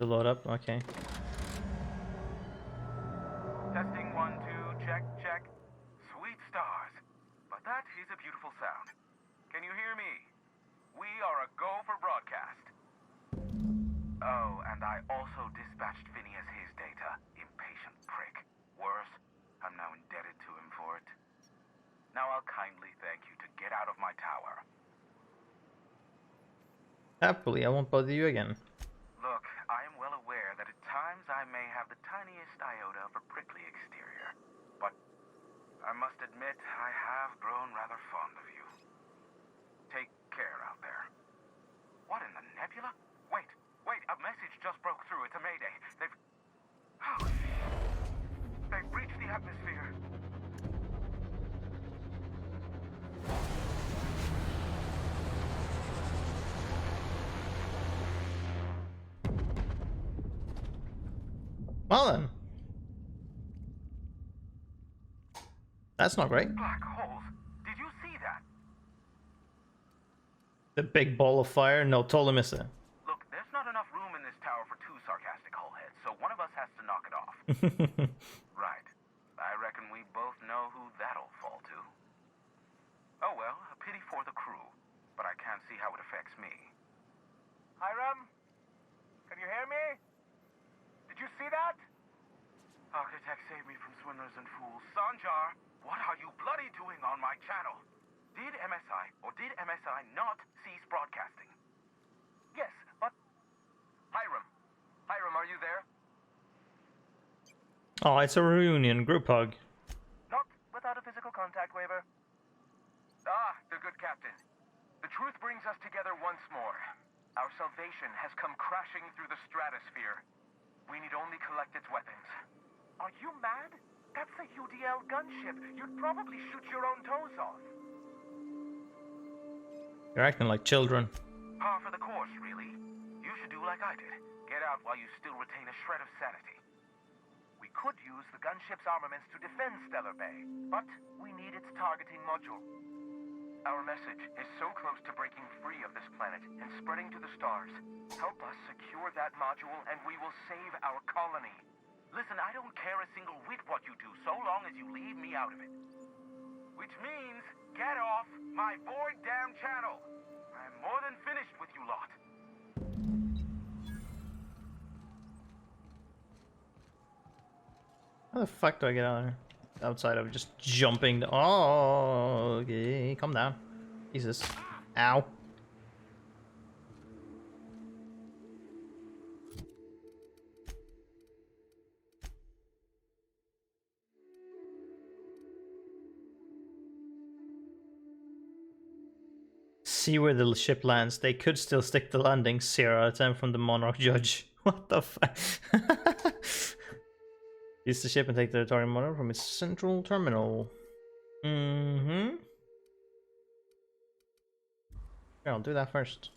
load up. Okay. Testing 1, 2, check, check. Sweet stars. But that is a beautiful sound. Can you hear me? We are a go for broadcast. Oh, and I also dispatched Phineas his data. Impatient prick. Worse, I'm now indebted to him for it. Now I'll kindly thank you to get out of my tower. Happily, I won't bother you again. Look, I am well aware that at times I may have the tiniest iota of a prickly exterior, but I must admit I have grown rather fond of you. Take care out there. What in the nebula? Wait, a message just broke through. It's a mayday. They've breached the atmosphere. Well then. That's not great. Black holes. Did you see that? The big ball of fire? No, totally miss it. Look, there's not enough room in this tower for 2 sarcastic hullheads, so one of us has to knock it off. Right. I reckon we both know who that'll fall to. Oh well, a pity for the crew, but I can't see how it affects me. Hiram? Can you hear me? Did you see that? Architect, save me from swindlers and fools. Sanjar, what are you bloody doing on my channel? Did MSI or did MSI not cease broadcasting? Yes, but... Hiram, are you there? Oh, it's a reunion group hug. Not without a physical contact waiver. Ah, the good captain. The truth brings us together once more. Our salvation has come crashing through the stratosphere. We need only collect its weapons. Are you mad? That's a UDL gunship. You'd probably shoot your own toes off. You're acting like children. Par for the course, really. You should do like I did. Get out while you still retain a shred of sanity. We could use the gunship's armaments to defend Stellar Bay, but we need its targeting module. Our message is so close to breaking free of this planet and spreading to the stars. Help us secure that module and we will save our colony. Listen, I don't care a single whit what you do, so long as you leave me out of it. Which means, get off my bored damn channel. I'm more than finished with you lot. How the fuck do I get out of here? Outside of just jumping. Oh, okay. Calm down. Jesus. Ow. See where the ship lands. They could still stick the landing. 0 out of 10 from the Monarch Judge. What the fuck? Use the ship and take the target model from its central terminal. Mm-hmm. Here, I'll do that first.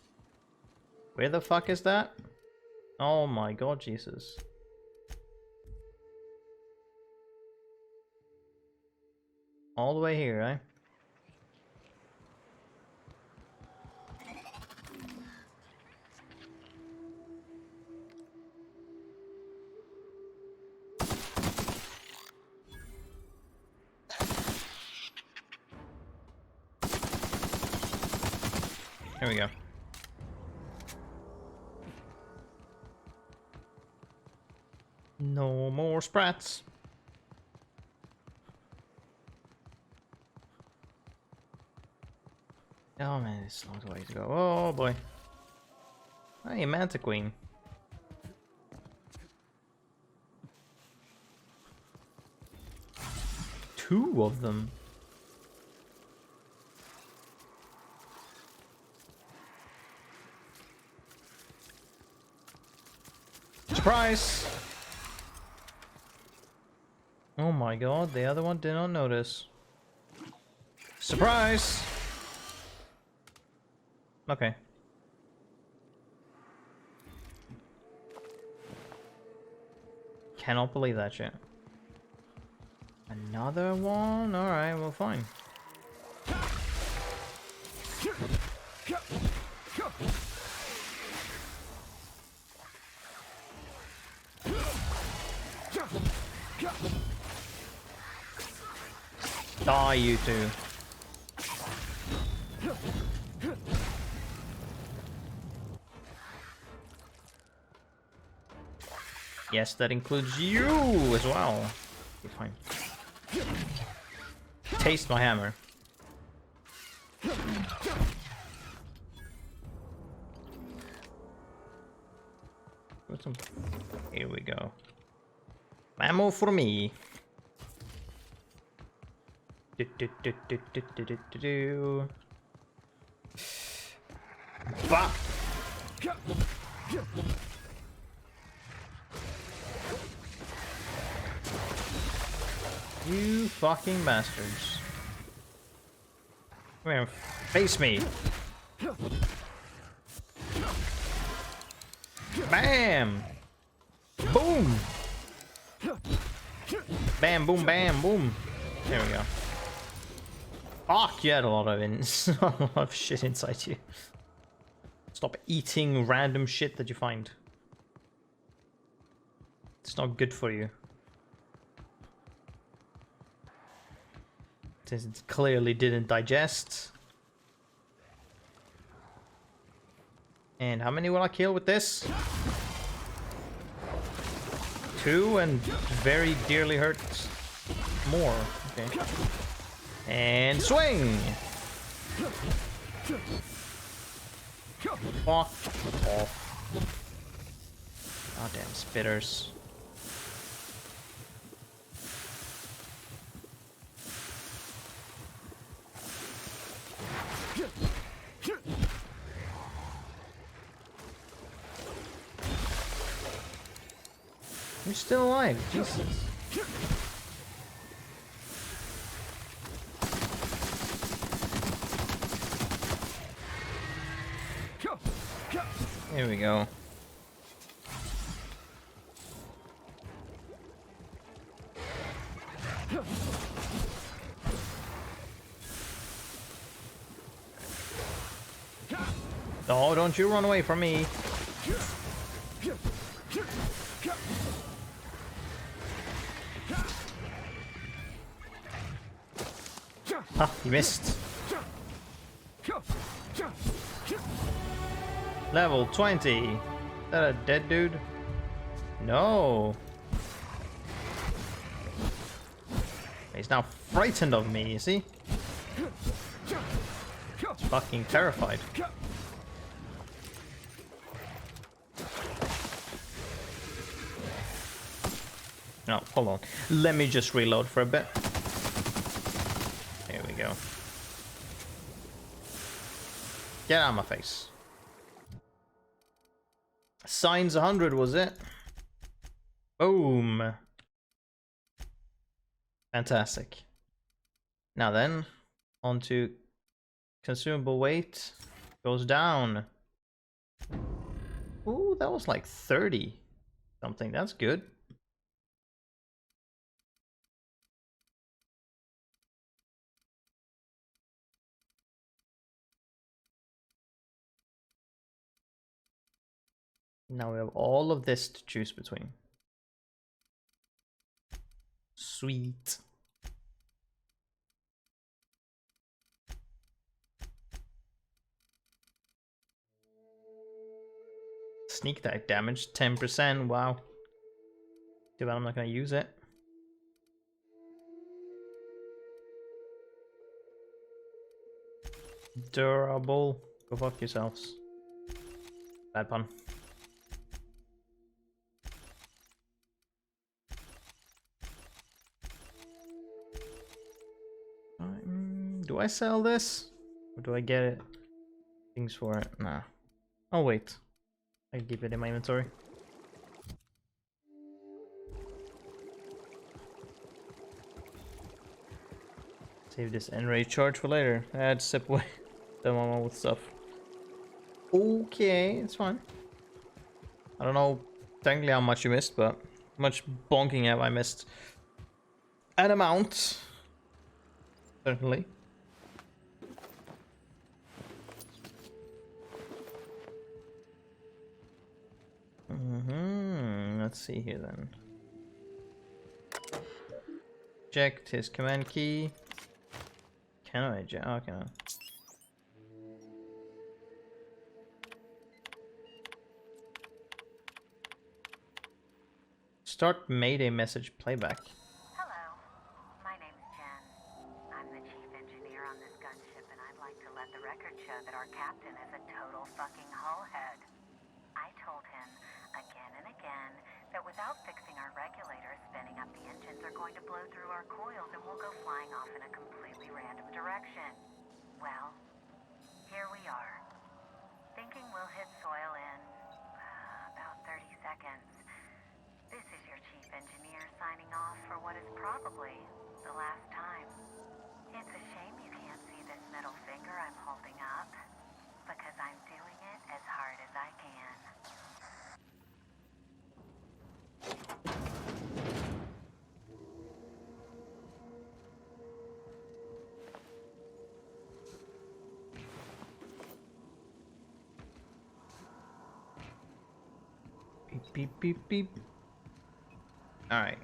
Where the fuck is that? Oh my god, Jesus. All the way here, eh? Here we go. No more sprats. Oh man, it's a long way to go. Oh boy. Hey, Manta Queen. Two of them. Surprise! Oh my god, the other one did not notice. Surprise! Okay. Cannot believe that shit. Another one? Alright, well fine. Die, you two. Yes, that includes you as well. Okay, fine. Taste my hammer. Put some... Here we go. Ammo for me. Bah! You fucking bastards. Come here, face me. Bam! Boom! Bam, boom, bam, boom. There we go. Fuck, you had a lot of a lot of shit inside you. Stop eating random shit that you find. It's not good for you. Since it clearly didn't digest. And how many will I kill with this? 2 and very dearly hurts more. Okay. And swing! Fuck off. Goddamn spitters. You're still alive, Jesus. Here we go. Oh, don't you run away from me. Ah, you missed. Level 20. Is that a dead dude? No. He's now frightened of me, you see? He's fucking terrified. No, hold on. Let me just reload for a bit. There we go. Get out of my face. Signs 100, was it? Boom. Fantastic. Now then, on to consumable weight. Goes down. Ooh, that was like 30 something. That's good. Now we have all of this to choose between. Sweet. Sneak attack damage, 10%. Wow. Too bad I'm not going to use it. Durable. Go fuck yourselves. Bad pun. Do I sell this? Or do I get it? Things for it? Nah. Oh wait. I can keep it in my inventory. Save this enrage charge for later. Add step away the mama with stuff. Okay, it's fine. I don't know technically how much you missed, but how much bonking have I missed? An amount. Certainly. Let's see here then. Checked his command key. Can I? Oh, can I? Start Mayday message playback. Hello, my name's Jen. I'm the chief engineer on this gunship, and I'd like to let the record show that our captain is a total fucking hullhead. I told him again and again that without fixing our regulators, spinning up the engines are going to blow through our coils and we'll go flying off in a completely random direction. Well, here we are. Thinking we'll hit soil in about 30 seconds. This is your chief engineer signing off for what is probably the last time. It's a shame you can't see this middle finger I'm holding up, because I'm doing it as hard as I can. Beep, beep, beep, beep. Alright.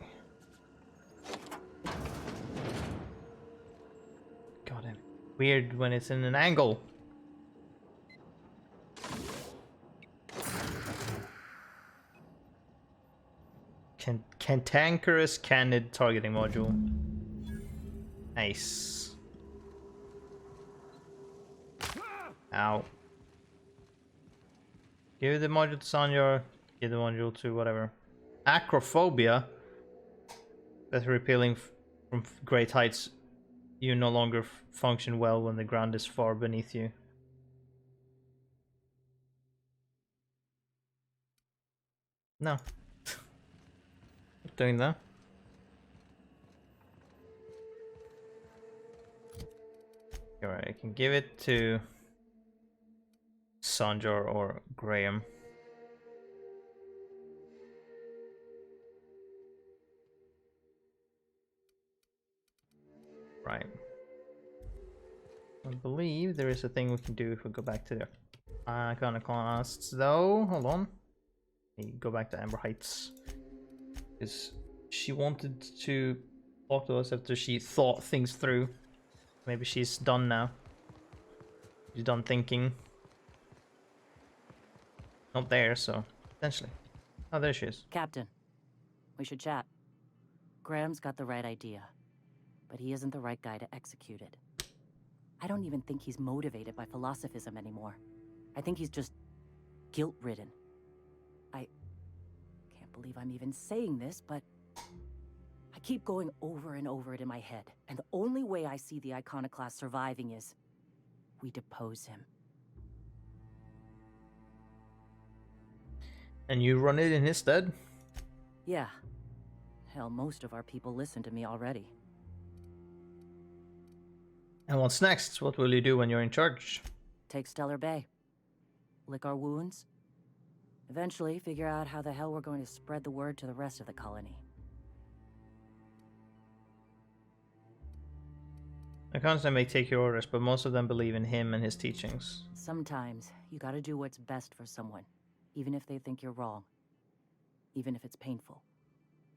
God, it's weird when it's in an angle. Cantankerous candid targeting module. Nice. Ow. Give the module to Sanjar. Give the module to whatever. Acrophobia. Better repelling from great heights. You no longer function well when the ground is far beneath you. No. Not doing that. Alright, I can give it to Sanjar or Graham. Right. I believe there is a thing we can do if we go back to the Iconoclasts, though. Hold on. Let me go back to Amber Heights. Because she wanted to talk to us after she thought things through. Maybe she's done now. She's done thinking. Not there, so potentially. Oh, there she is. Captain, we should chat. Graham's got the right idea, but he isn't the right guy to execute it. I don't even think he's motivated by philosophism anymore. I think he's just guilt-ridden. I can't believe I'm even saying this, but I keep going over and over it in my head, and the only way I see the Iconoclast surviving is we depose him. And you run it in his stead? Yeah. Hell, most of our people listen to me already. And what's next? What will you do when you're in charge? Take Stellar Bay. Lick our wounds. Eventually, figure out how the hell we're going to spread the word to the rest of the colony. I constantly may take your orders, but most of them believe in him and his teachings. Sometimes, you gotta do what's best for someone, even if they think you're wrong. Even if it's painful.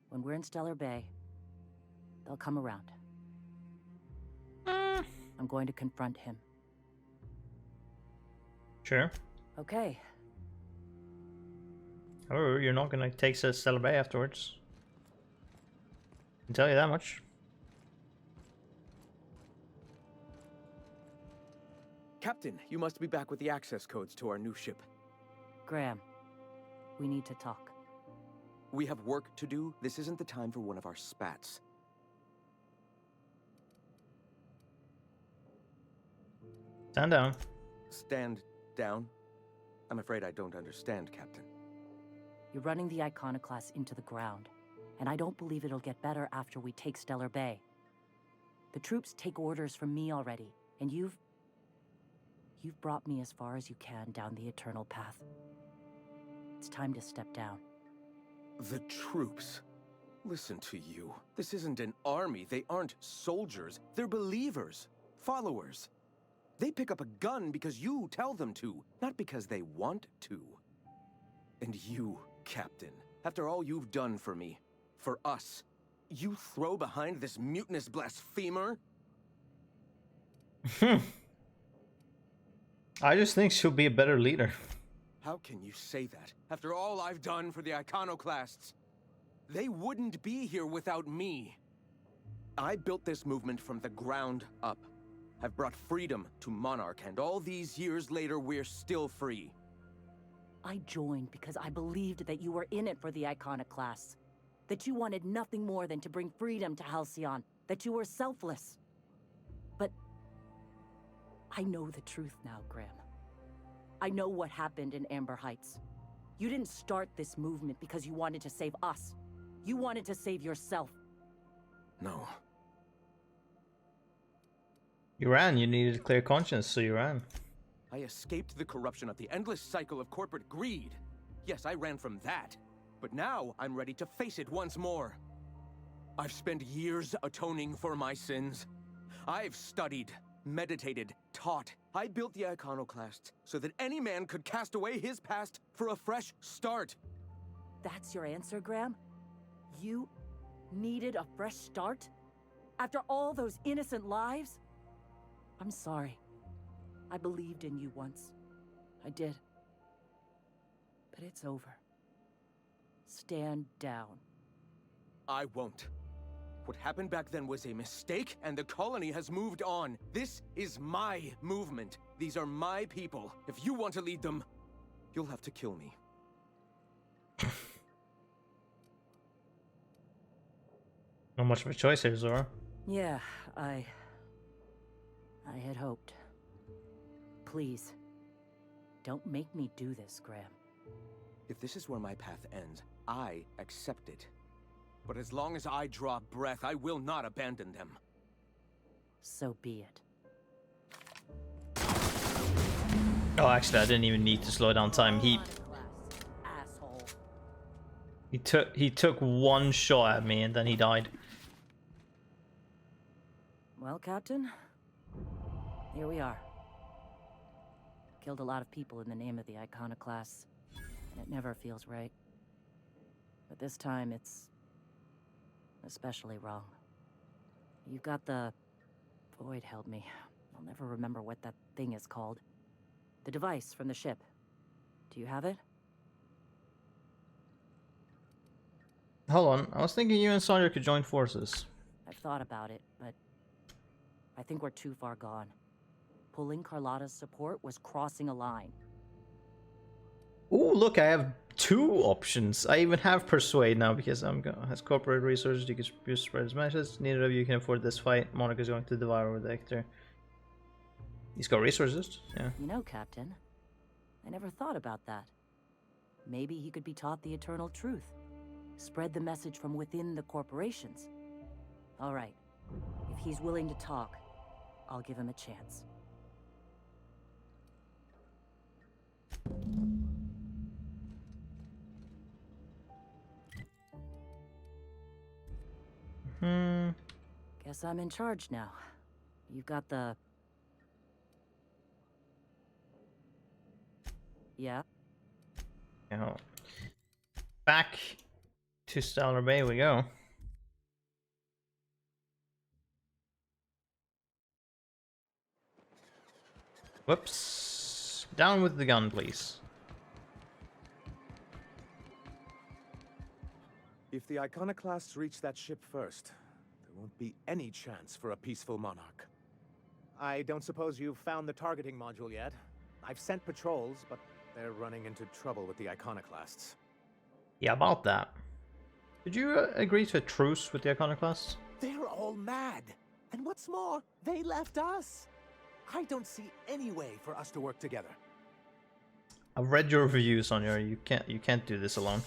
When we're in Stellar Bay, they'll come around. I'm going to confront him. Sure. Okay. Or you're not gonna take Stellar Bay afterwards. I can tell you that much. Captain, you must be back with the access codes to our new ship. Graham, we need to talk. We have work to do. This isn't the time for one of our spats. Stand down. Stand down? I'm afraid I don't understand, Captain. You're running the Iconoclast into the ground, and I don't believe it'll get better after we take Stellar Bay. The troops take orders from me already, and you've brought me as far as you can down the eternal path. It's time to step down. The troops? Listen to you. This isn't an army. They aren't soldiers. They're believers. Followers. They pick up a gun because you tell them to, not because they want to. And you, Captain, after all you've done for me, for us, you throw behind this mutinous blasphemer? I just think she'll be a better leader. How can you say that, after all I've done for the Iconoclasts? They wouldn't be here without me. I built this movement from the ground up. I've brought freedom to Monarch, and all these years later, we're still free. I joined because I believed that you were in it for the Iconoclasts. That you wanted nothing more than to bring freedom to Halcyon. That you were selfless. But I know the truth now, Graham. I know what happened in Amber Heights. You didn't start this movement because you wanted to save us. You wanted to save yourself. No. You ran. You needed a clear conscience, so you ran. I escaped the corruption of the endless cycle of corporate greed. Yes, I ran from that. But now I'm ready to face it once more. I've spent years atoning for my sins. I've studied, meditated, taught. I built the Iconoclasts so that any man could cast away his past for a fresh start. That's your answer, Graham? You needed a fresh start? After all those innocent lives? I'm sorry. I believed in you once. I did. But it's over. Stand down. I won't. What happened back then was a mistake, and the colony has moved on. This is my movement. These are my people. If you want to lead them, you'll have to kill me. Not much of a choice here, Zora. Yeah, I had hoped. Please, don't make me do this, Graham. If this is where my path ends, I accept it. But as long as I draw breath, I will not abandon them. So be it. Oh, actually, I didn't even need to slow down time. Asshole. He took one shot at me and then he died. Well, Captain, here we are. Killed a lot of people in the name of the Iconoclasts, and it never feels right. But this time, it's especially wrong. You've got the... Void held me. I'll never remember what that thing is called. The device from the ship. Do you have it? Hold on, I was thinking you and Sawyer could join forces. I've thought about it, but I think we're too far gone. Pulling Carlotta's support was crossing a line. Ooh, look, I have two options. I even have Persuade now because has corporate resources. You can use spread his matches. Neither of you can afford this fight. Monarch is going to devour the Hector. He's got resources, yeah. You know, Captain, I never thought about that. Maybe he could be taught the eternal truth. Spread the message from within the corporations. All right. If he's willing to talk, I'll give him a chance. Guess I'm in charge now. You've got the... Yeah? Yeah. Back to Stellar Bay we go. Whoops. Down with the gun, please. If the Iconoclasts reach that ship first, there won't be any chance for a peaceful monarch. I don't suppose you've found the targeting module yet. I've sent patrols, but they're running into trouble with the Iconoclasts. Yeah, about that. Did you agree to a truce with the Iconoclasts? They're all mad. And what's more, they left us. I don't see any way for us to work together. I've read your reviews on your. You can't do this alone.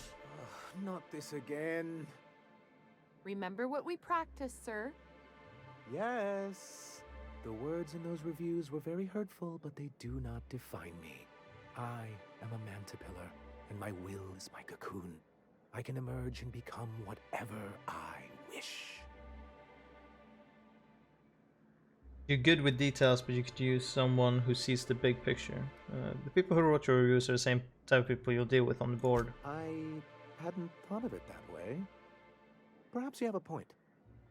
Not this again. Remember what we practiced, sir? Yes. The words in those reviews were very hurtful, but they do not define me. I am a mantipillar, and my will is my cocoon. I can emerge and become whatever I wish. You're good with details, but you could use someone who sees the big picture. The people who wrote your reviews are the same type of people you'll deal with on the board. I hadn't thought of it that way. Perhaps you have a point.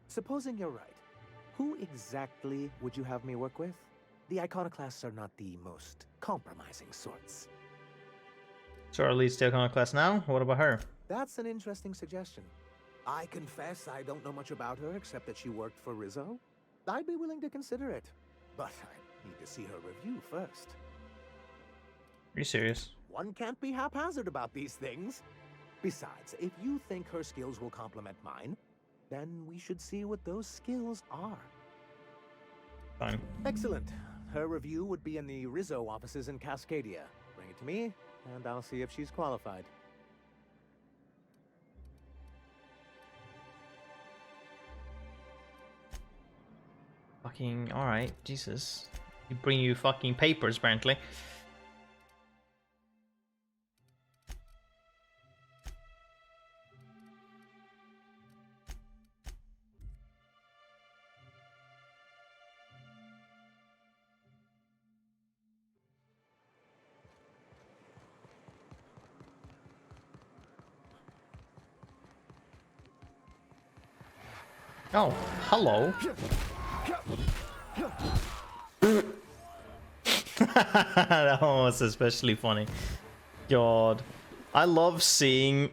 Supposing you're right, who exactly would you have me work with? the iconoclasts are not the most compromising sorts. So our lead's the iconoclast now? What about her? That's an interesting suggestion. I confess I don't know much about her except that she worked for Rizzo. I'd be willing to consider it, but I need to see her review first. Are you serious? One can't be haphazard about these things. Besides, if you think her skills will complement mine, then we should see what those skills are. Fine. Excellent. Her review would be in the Rizzo offices in Cascadia. Bring it to me, and I'll see if she's qualified. Fucking alright, Jesus. You bring you fucking papers, apparently. Oh, hello. That one was especially funny. God. I love seeing...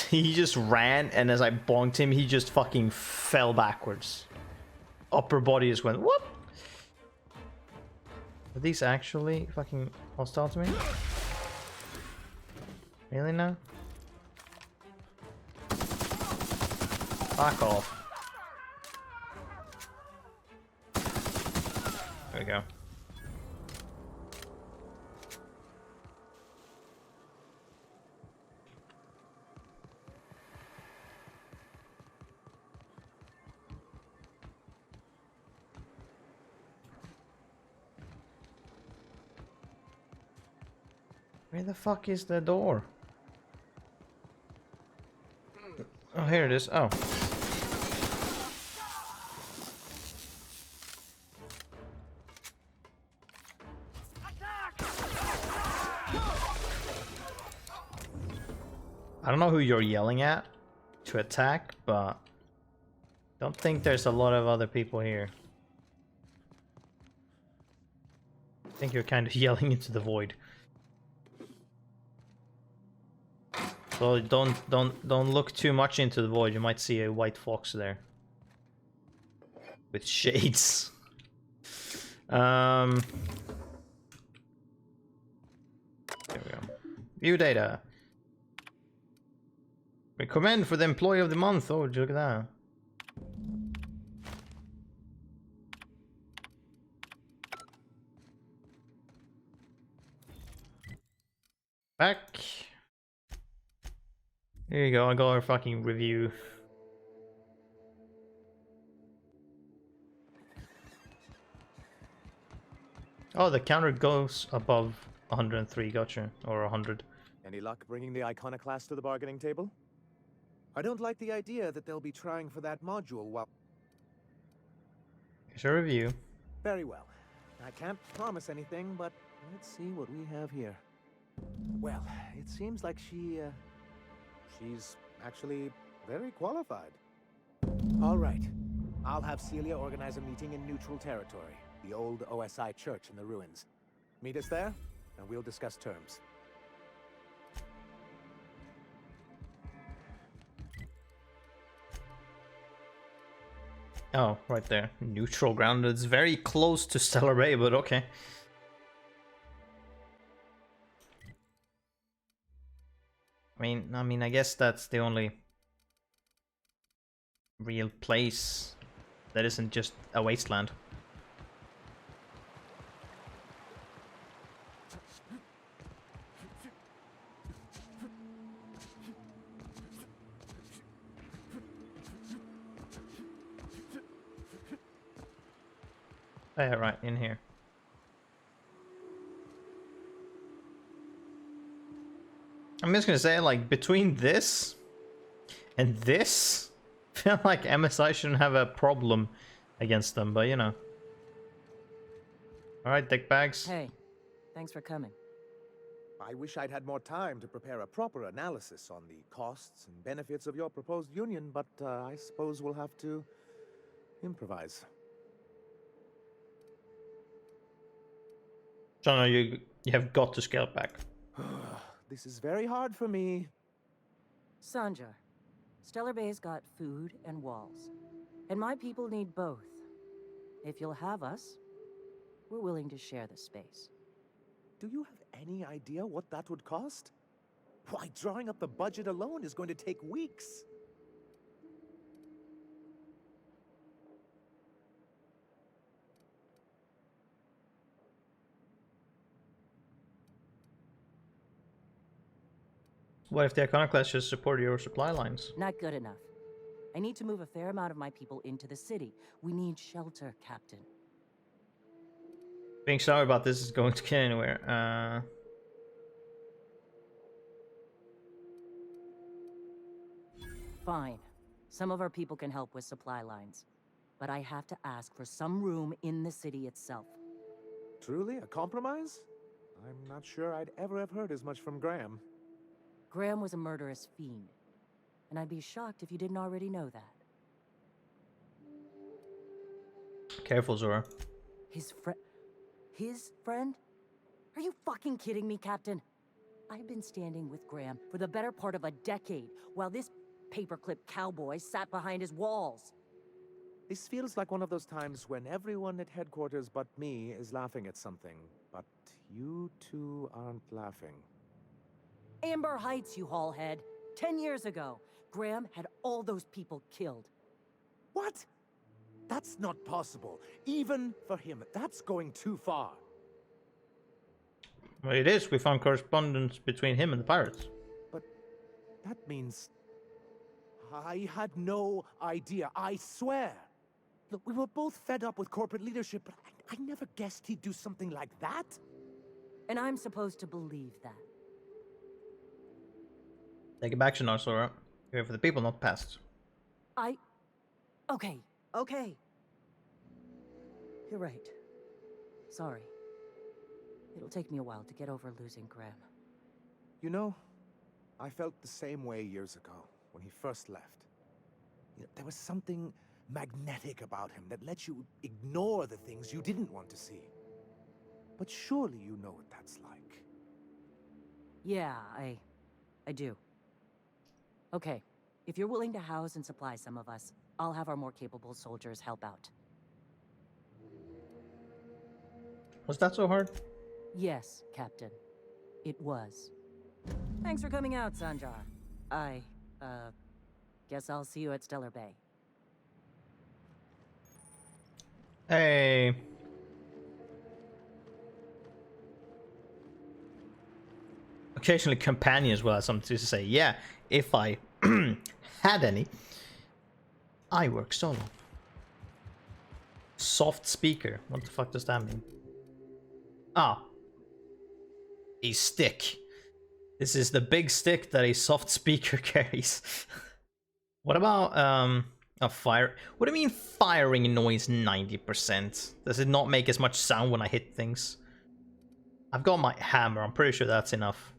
he just ran, and as I bonked him, he just fucking fell backwards. Upper body just went, whoop! Are these actually fucking hostile to me? Really now? Fuck off. There we go. Where the fuck is the door? Oh, here it is. Oh. I don't know who you're yelling at to attack, but don't think there's a lot of other people here. I think you're kind of yelling into the void. So don't look too much into the void. You might see a white fox there with shades. There we go. View data. Recommend for the employee of the month. Oh, look at that. Back. There you go. I got our fucking review. Oh, the counter goes above 103. Gotcha. Or 100. Any luck bringing the iconoclast to the bargaining table? I don't like the idea that they'll be trying for that module while... Here's a review. Very well. I can't promise anything, but let's see what we have here. Well, it seems like she's actually very qualified. All right. I'll have Celia organize a meeting in neutral territory, the old OSI church in the ruins. Meet us there, and we'll discuss terms. Oh, right there. Neutral ground. It's very close to Stellar Bay, but okay. I mean, I guess that's the only real place that isn't just a wasteland. Oh, yeah, right, in here. I'm just gonna say, like, between this and this, I feel like MSI shouldn't have a problem against them, but you know. Alright, dickbags. Hey, thanks for coming. I wish I'd had more time to prepare a proper analysis on the costs and benefits of your proposed union, but I suppose we'll have to improvise. John, you have got to scale back. This is very hard for me. Sanjar, Stellar Bay's got food and walls. And my people need both. If you'll have us, we're willing to share the space. Do you have any idea what that would cost? Why, drawing up the budget alone is going to take weeks. What if the Iconoclast just support your supply lines? Not good enough. I need to move a fair amount of my people into the city. We need shelter, Captain. Being sorry about this is going to get anywhere. Fine. Some of our people can help with supply lines. But I have to ask for some room in the city itself. Truly, a compromise? I'm not sure I'd ever have heard as much from Graham. Graham was a murderous fiend. And I'd be shocked if you didn't already know that. Careful, Zora. His friend? Are you fucking kidding me, Captain? I've been standing with Graham for the better part of a decade, while this paperclip cowboy sat behind his walls. This feels like one of those times when everyone at headquarters but me is laughing at something, but you two aren't laughing. Amber Heights, you haulhead. 10 years ago, Graham had all those people killed. What? That's not possible. Even for him, that's going too far. Well, it is. We found correspondence between him and the pirates. But that means... I had no idea, I swear. Look, we were both fed up with corporate leadership, but I never guessed he'd do something like that. And I'm supposed to believe that. Take it back, Shinar, Zora. You're here for the people, not the past. Okay. You're right. Sorry. It'll take me a while to get over losing Graham. You know, I felt the same way years ago, when he first left. You know, there was something magnetic about him that let you ignore the things you didn't want to see. But surely you know what that's like. Yeah, I do. Okay, if you're willing to house and supply some of us, I'll have our more capable soldiers help out. Was that so hard? Yes, Captain. It was. Thanks for coming out, Sanjar. I, guess I'll see you at Stellar Bay. Hey. Occasionally companions will have something to say. Yeah, if I had any. I work solo. Soft speaker. What the fuck does that mean? Ah. A stick. This is the big stick that a soft speaker carries. What about a fire? What do you mean firing noise 90%? Does it not make as much sound when I hit things? I've got my hammer. I'm pretty sure that's enough.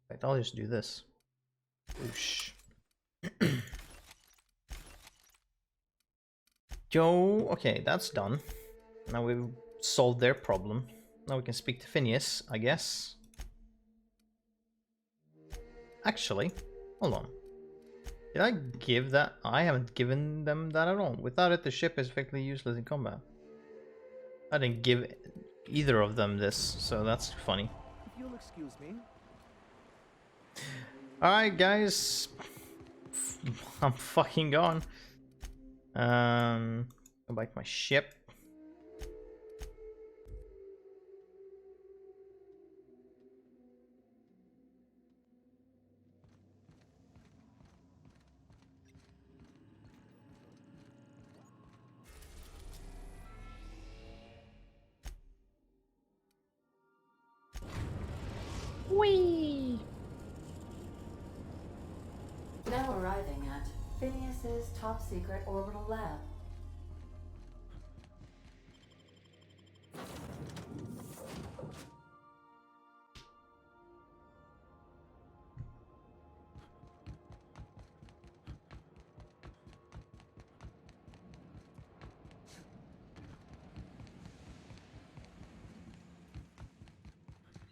Wait, I'll just do this. Whoosh. Yo, okay, that's done. Now we've solved their problem. Now we can speak to Phineas, I guess. Actually, hold on. Did I give that? I haven't given them that at all. Without it, the ship is effectively useless in combat. I didn't give either of them this, so that's funny. If you'll excuse me. Alright, guys. I'm fucking gone. Go back to my ship. Whee! Now arriving at Phineas's top secret orbital lab.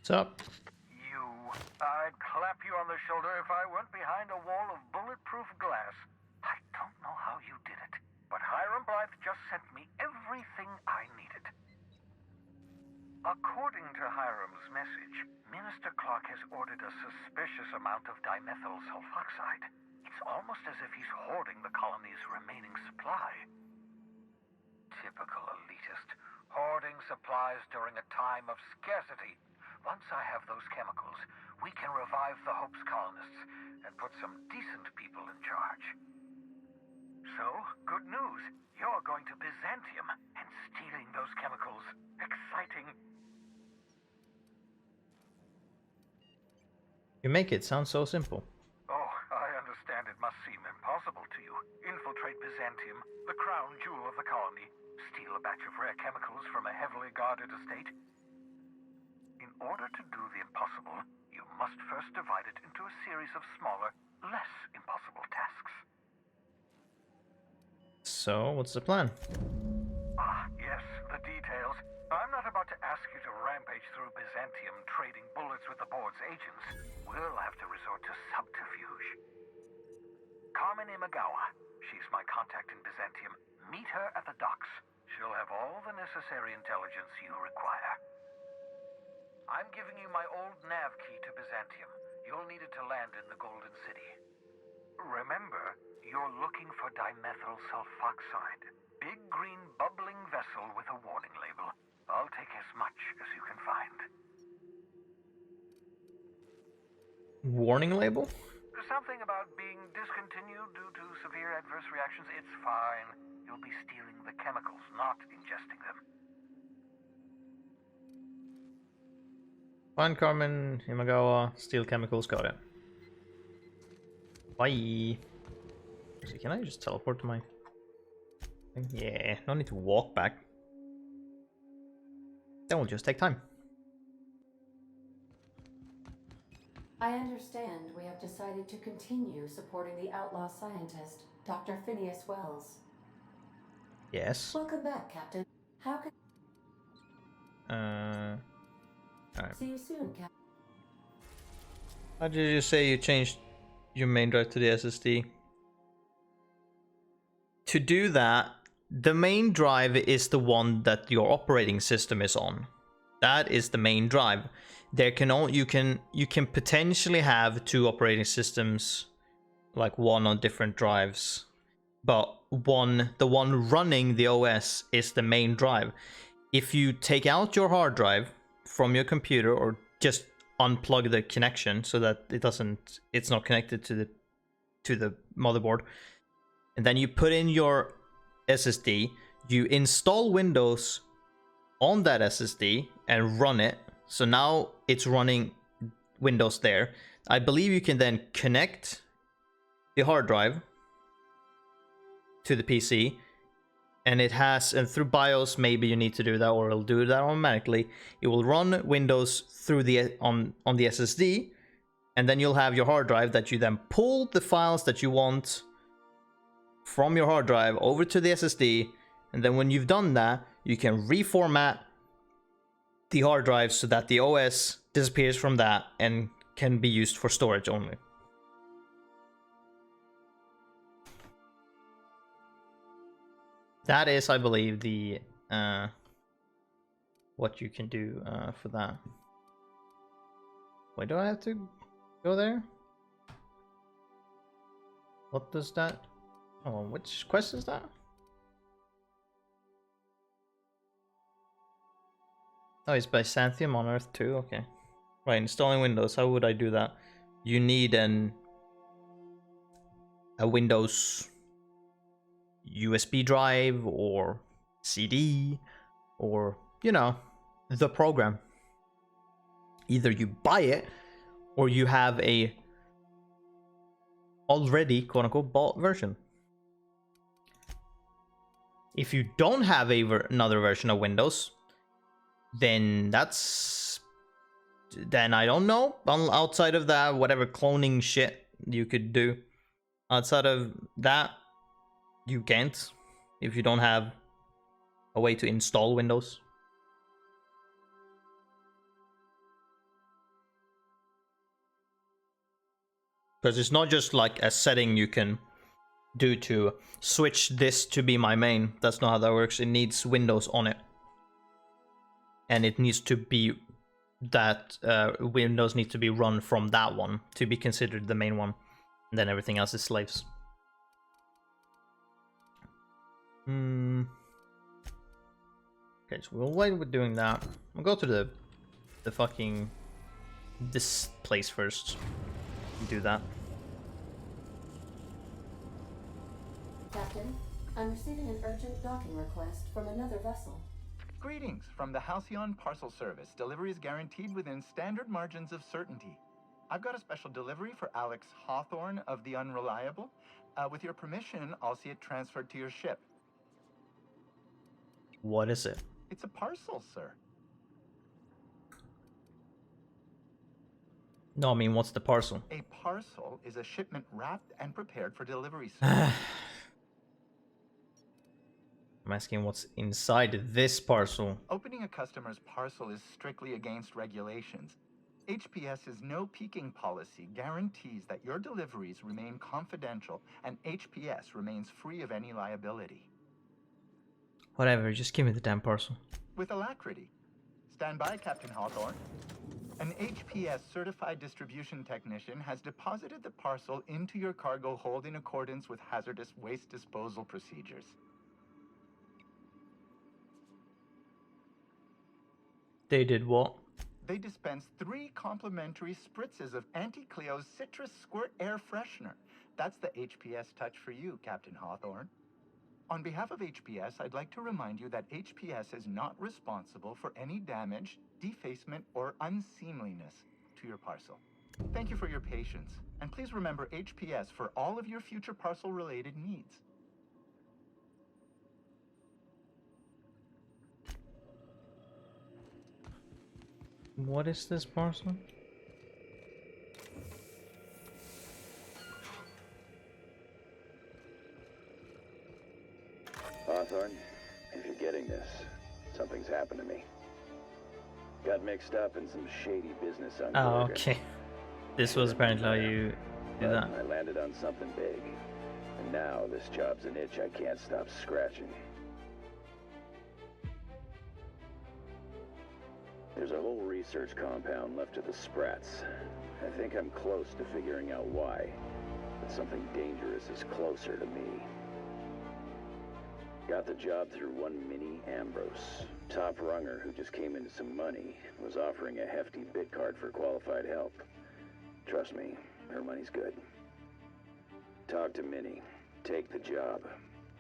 What's up? I'd clap you on the shoulder if I weren't behind a wall of bulletproof glass. I don't know how you did it, but Hiram Blythe just sent me everything I needed. According to Hiram's message, Minister Clark has ordered a suspicious amount of dimethyl sulfoxide. It's almost as if he's hoarding the colony's remaining supply. Typical elitist, hoarding supplies during a time of scarcity. Once I have those chemicals, we can revive the Hope's colonists and put some decent people in charge. So, good news. You're going to Byzantium and stealing those chemicals. Exciting. You make it sound so simple. Oh, I understand it must seem impossible to you. Infiltrate Byzantium, the crown jewel of the colony. Steal a batch of rare chemicals from a heavily guarded estate. In order to do the impossible, you must first divide it into a series of smaller, less impossible tasks. So, what's the plan? Ah, yes, the details. I'm not about to ask you to rampage through Byzantium trading bullets with the board's agents. We'll have to resort to subterfuge. Carmen Imagawa. She's my contact in Byzantium. Meet her at the docks. She'll have all the necessary intelligence you require. I'm giving you my old nav key to Byzantium. You'll need it to land in the Golden City. Remember, you're looking for dimethyl sulfoxide. Big green bubbling vessel with a warning label. I'll take as much as you can find. Warning label? Something about being discontinued due to severe adverse reactions. It's fine. You'll be stealing the chemicals, not ingesting them. Find Carmen Imagawa, steal chemicals, got it. Bye. So can I just teleport to my thing? Yeah, no need to walk back. That will just take time. I understand we have decided to continue supporting the outlaw scientist, Dr. Phineas Wells. Yes. Welcome back, Captain. How can... Alright. See you soon, Captain. How did you say you changed your main drive to the SSD? To do that, the main drive is the one that your operating system is on. That is the main drive. There can you can potentially have two operating systems, like one on different drives, but the one running the OS is the main drive. If you take out your hard drive from your computer or just unplug the connection so that it's not connected to the motherboard, and then you put in your SSD, you install Windows on that SSD and run it. So now it's running Windows there. I believe you can then connect the hard drive to the PC, and and through BIOS maybe you need to do that, or it'll do that automatically. It will run Windows through on the SSD, and then you'll have your hard drive that you then pull the files that you want from your hard drive over to the SSD, and then when you've done that, you can reformat the hard drive so that the OS disappears from that and can be used for storage only. That is, I believe, the what you can do for that. Wait, do I have to go there? What does that? Oh, which quest is that? Oh, it's Byzantium on Earth too. Okay. Right, installing Windows. How would I do that? You need a Windows USB drive or CD or, you know, the program. Either you buy it or you have a already quote-unquote bought version. If you don't have another version of Windows, then I don't know. Outside of that, whatever cloning shit you could do, outside of that, you can't if you don't have a way to install Windows. Because it's not just like a setting you can do to switch this to be my main. That's not how that works. It needs Windows on it. And it needs to be that Windows needs to be run from that one to be considered the main one. And then everything else is slaves. Okay, so we'll wait with doing that. We'll go to the fucking this place first. Do that. Captain, I'm receiving an urgent docking request from another vessel. Greetings from the Halcyon Parcel Service. Delivery is guaranteed within standard margins of certainty. I've got a special delivery for Alex Hawthorne of the Unreliable. With your permission, I'll see it transferred to your ship. What is it? It's a parcel, sir. No, I mean, what's the parcel? A parcel is a shipment wrapped and prepared for delivery, sir. I'm asking what's inside this parcel. Opening a customer's parcel is strictly against regulations. HPS's no peeking policy guarantees that your deliveries remain confidential and HPS remains free of any liability. Whatever, just give me the damn parcel. With alacrity. Stand by, Captain Hawthorne. An HPS certified distribution technician has deposited the parcel into your cargo hold in accordance with hazardous waste disposal procedures. They did what? They dispensed 3 complimentary spritzes of Anti-Cleo's Citrus Squirt Air Freshener. That's the HPS touch for you, Captain Hawthorne. On behalf of HPS, I'd like to remind you that HPS is not responsible for any damage, defacement, or unseemliness to your parcel. Thank you for your patience, and please remember HPS for all of your future parcel-related needs. What is this parcel? Hawthorne, if you're getting this, something's happened to me. Got mixed up in some shady business on Oh, Gorgon. okay. This was apparently how you do that. I landed on something big. And now this job's an itch I can't stop scratching. There's a whole research compound left of the Sprats. I think I'm close to figuring out why. But something dangerous is closer to me. Got the job through one Minnie Ambrose. Top runger who just came into some money, was offering a hefty bid card for qualified help. Trust me, her money's good. Talk to Minnie. Take the job.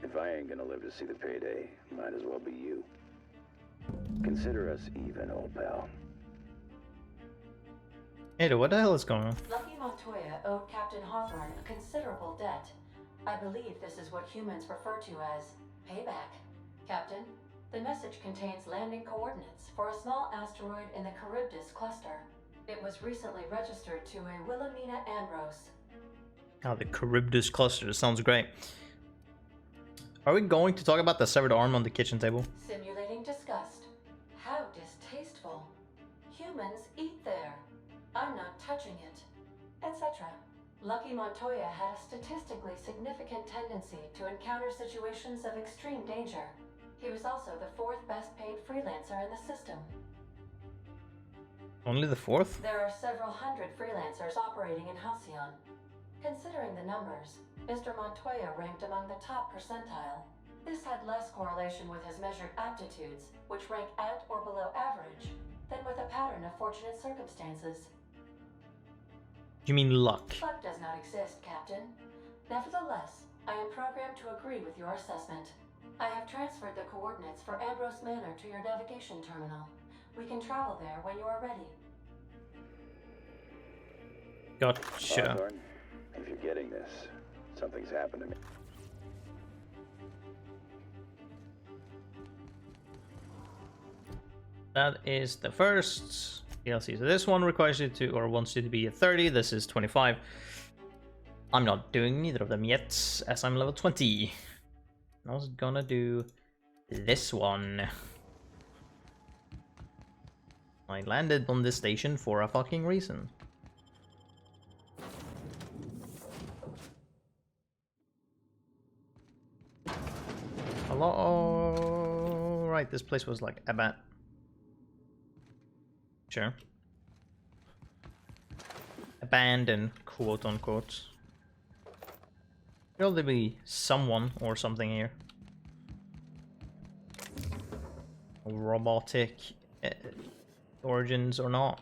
If I ain't gonna live to see the payday, might as well be you. Consider us even, old pal. Hey, what the hell is going on? Lucky Montoya owed Captain Hawthorne a considerable debt. I believe this is what humans refer to as payback. Captain, the message contains landing coordinates for a small asteroid in the Charybdis cluster. It was recently registered to a Wilhelmina Ambrose. Oh, the Charybdis cluster. Sounds great. Are we going to talk about the severed arm on the kitchen table? Simulating disgust. How distasteful. Humans eat there. I'm not touching it. Etc. Lucky Montoya had a statistically significant tendency to encounter situations of extreme danger. He was also the 4th best paid freelancer in the system. Only the 4th? There are several hundred freelancers operating in Halcyon. Considering the numbers, Mr. Montoya ranked among the top percentile. This had less correlation with his measured aptitudes, which rank at or below average, than with a pattern of fortunate circumstances. You mean luck? Luck does not exist, Captain. Nevertheless, I am programmed to agree with your assessment. I have transferred the coordinates for Ambrose Manor to your navigation terminal. We can travel there when you are ready. Gotcha. Hawthorne, if you're getting this, something's happened to me. That is the first DLC. So this one requires you to, or wants you to be at 30. This is 25. I'm not doing neither of them yet, as I'm level 20. I was gonna do this one. I landed on this station for a fucking reason. Hello. Right, this place was like abandoned. Sure. Abandoned, quote unquote. Will there be someone or something here? Robotic origins or not?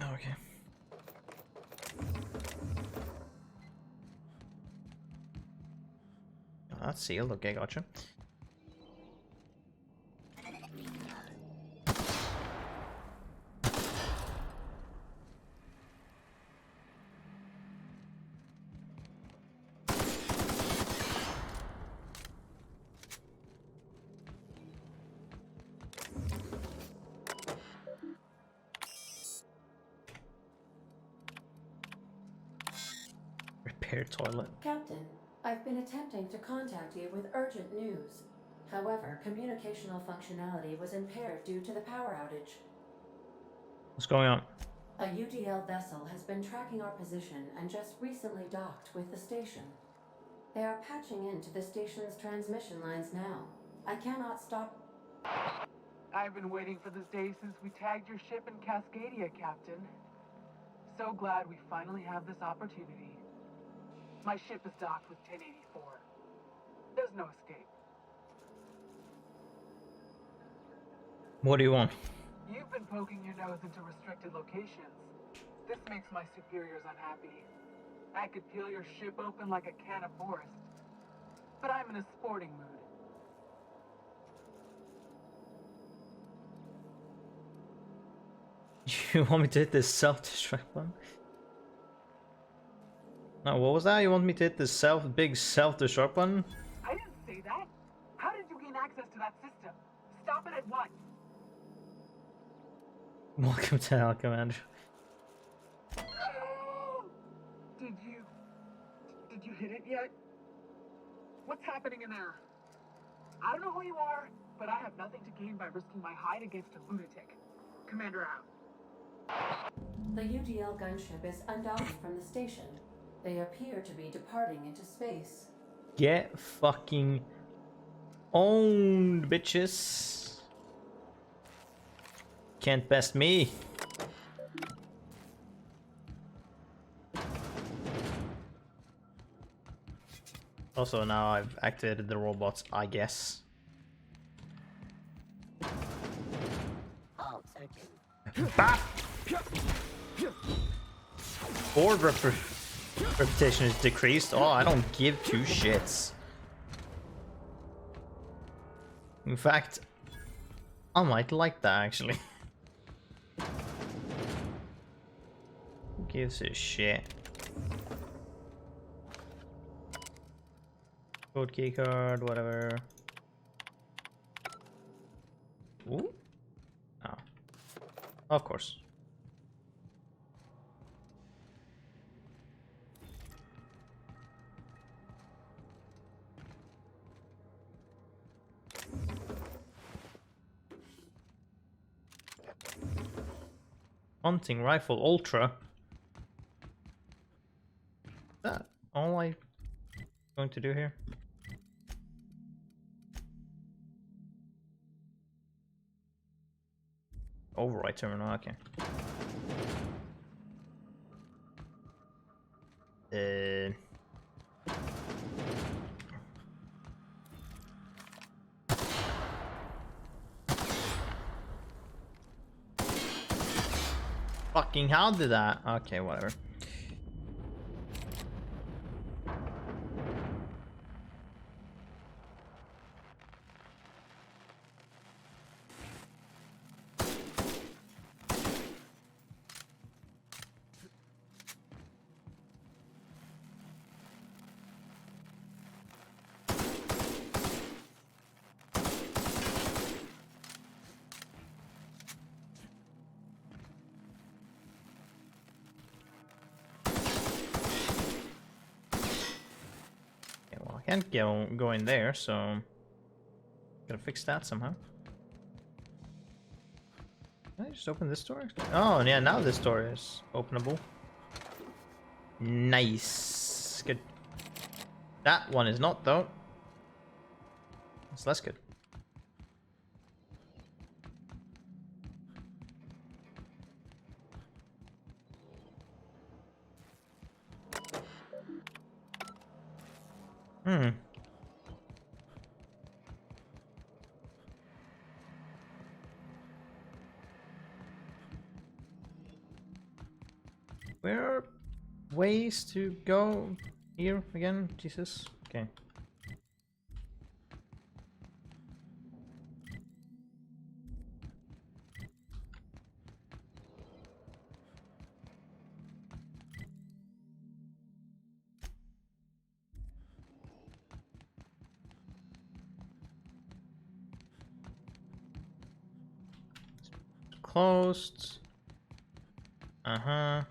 Okay. Oh, that's sealed. Okay, gotcha. Repair toilet. Captain, I've been attempting to contact you with urgent news. However, communicational functionality was impaired due to the power outage. What's going on? A UDL vessel has been tracking our position and just recently docked with the station. They are patching into the station's transmission lines now. I cannot stop. I've been waiting for this day since we tagged your ship in Cascadia, Captain. So glad we finally have this opportunity. My ship is docked with 1084. There's no escape. What do you want? You've been poking your nose into restricted locations. This makes my superiors unhappy. I could peel your ship open like a can of forest. But I'm in a sporting mood. You want me to hit this self-destruct one? No, what was that? You want me to hit this big self-destruct button? I didn't say that. How did you gain access to that system? Stop it at once. Welcome to Hell, Commander. Did you hit it yet? What's happening in there? I don't know who you are, but I have nothing to gain by risking my hide against a lunatic. Commander out. The UDL gunship is undocking from the station. They appear to be departing into space. Get fucking owned, bitches. Can't best me. Also, now I've activated the robots, I guess. Bap! Board reputation is decreased. Oh, I don't give two shits. In fact, I might like that actually. Who gives a shit? Code key card, whatever. Ooh. Oh. Of course. Hunting rifle ultra. Is that all I'm going to do here? Override terminal, okay. Fucking how did that? Okay, whatever. Can't go in there, so gotta fix that somehow. Can I just open this door? Oh yeah, now this door is openable. Nice. Good. That one is not, though. It's less good. Hmm. Where are ways to go here again? Jesus. Okay. Closed. Uh-huh.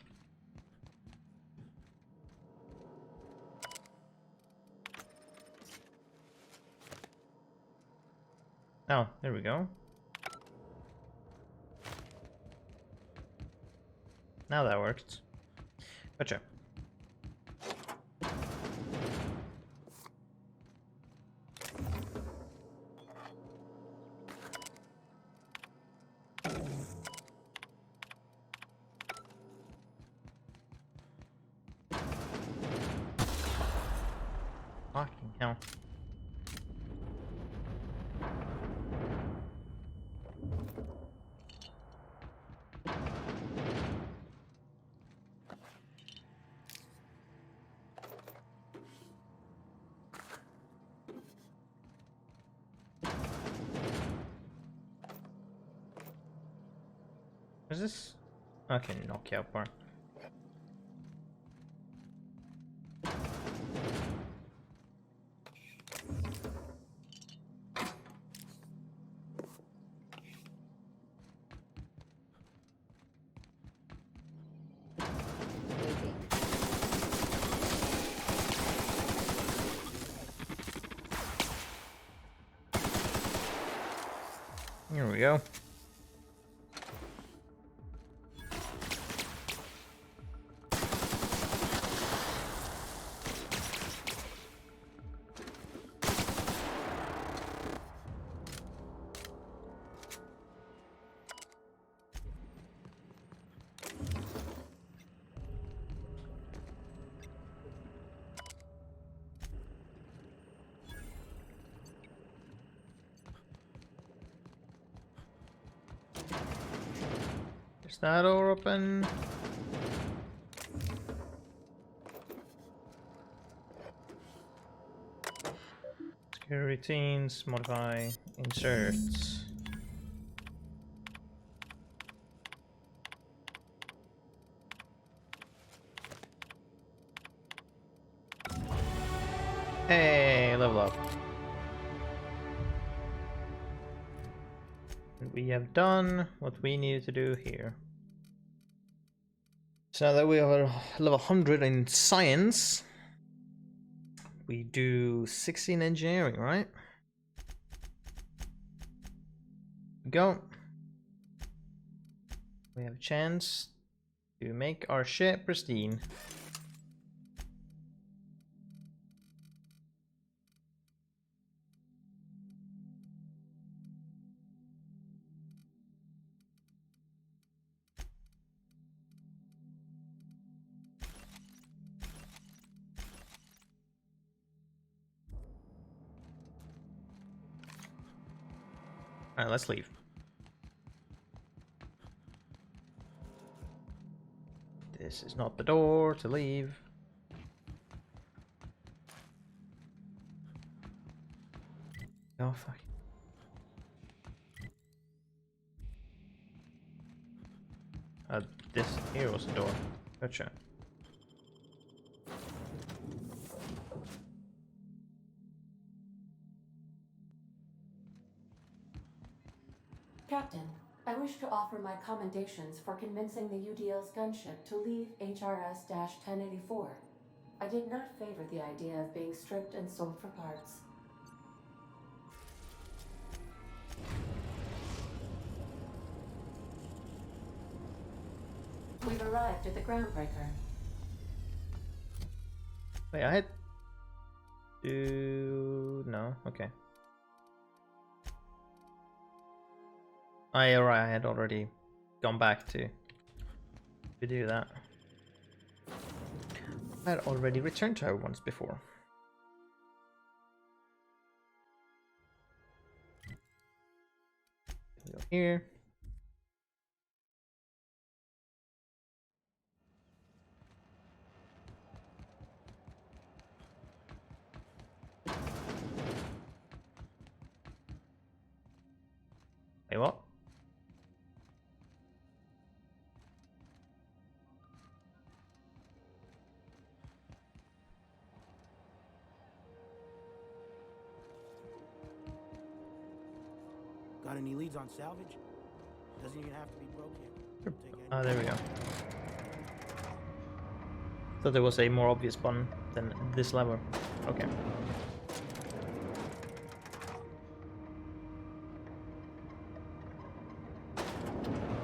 Oh, there we go. Now that worked. Gotcha. Fucking hell. Is this? Okay, knockout bar. Here we go. Is that door open? Security routines, modify, inserts. Hey, level up. We have done what we needed to do here. So now that we are level 100 in science, we do 60 in engineering, right? Go. We have a chance to make our ship pristine. Alright, let's leave. This is not the door to leave. Oh, fuck. This here was the door. Gotcha. Captain, I wish to offer my commendations for convincing the UDL's gunship to leave HRS-1084. I did not favor the idea of being stripped and sold for parts. We've arrived at the groundbreaker. Wait, I had No, okay. Right, I had already gone back to do that. I had already returned to her once before. Go here. Hey, what? Got any leads on salvage? Doesn't even have to be broke yet. Ah, there we go. Thought there was a more obvious button than this lever. Okay.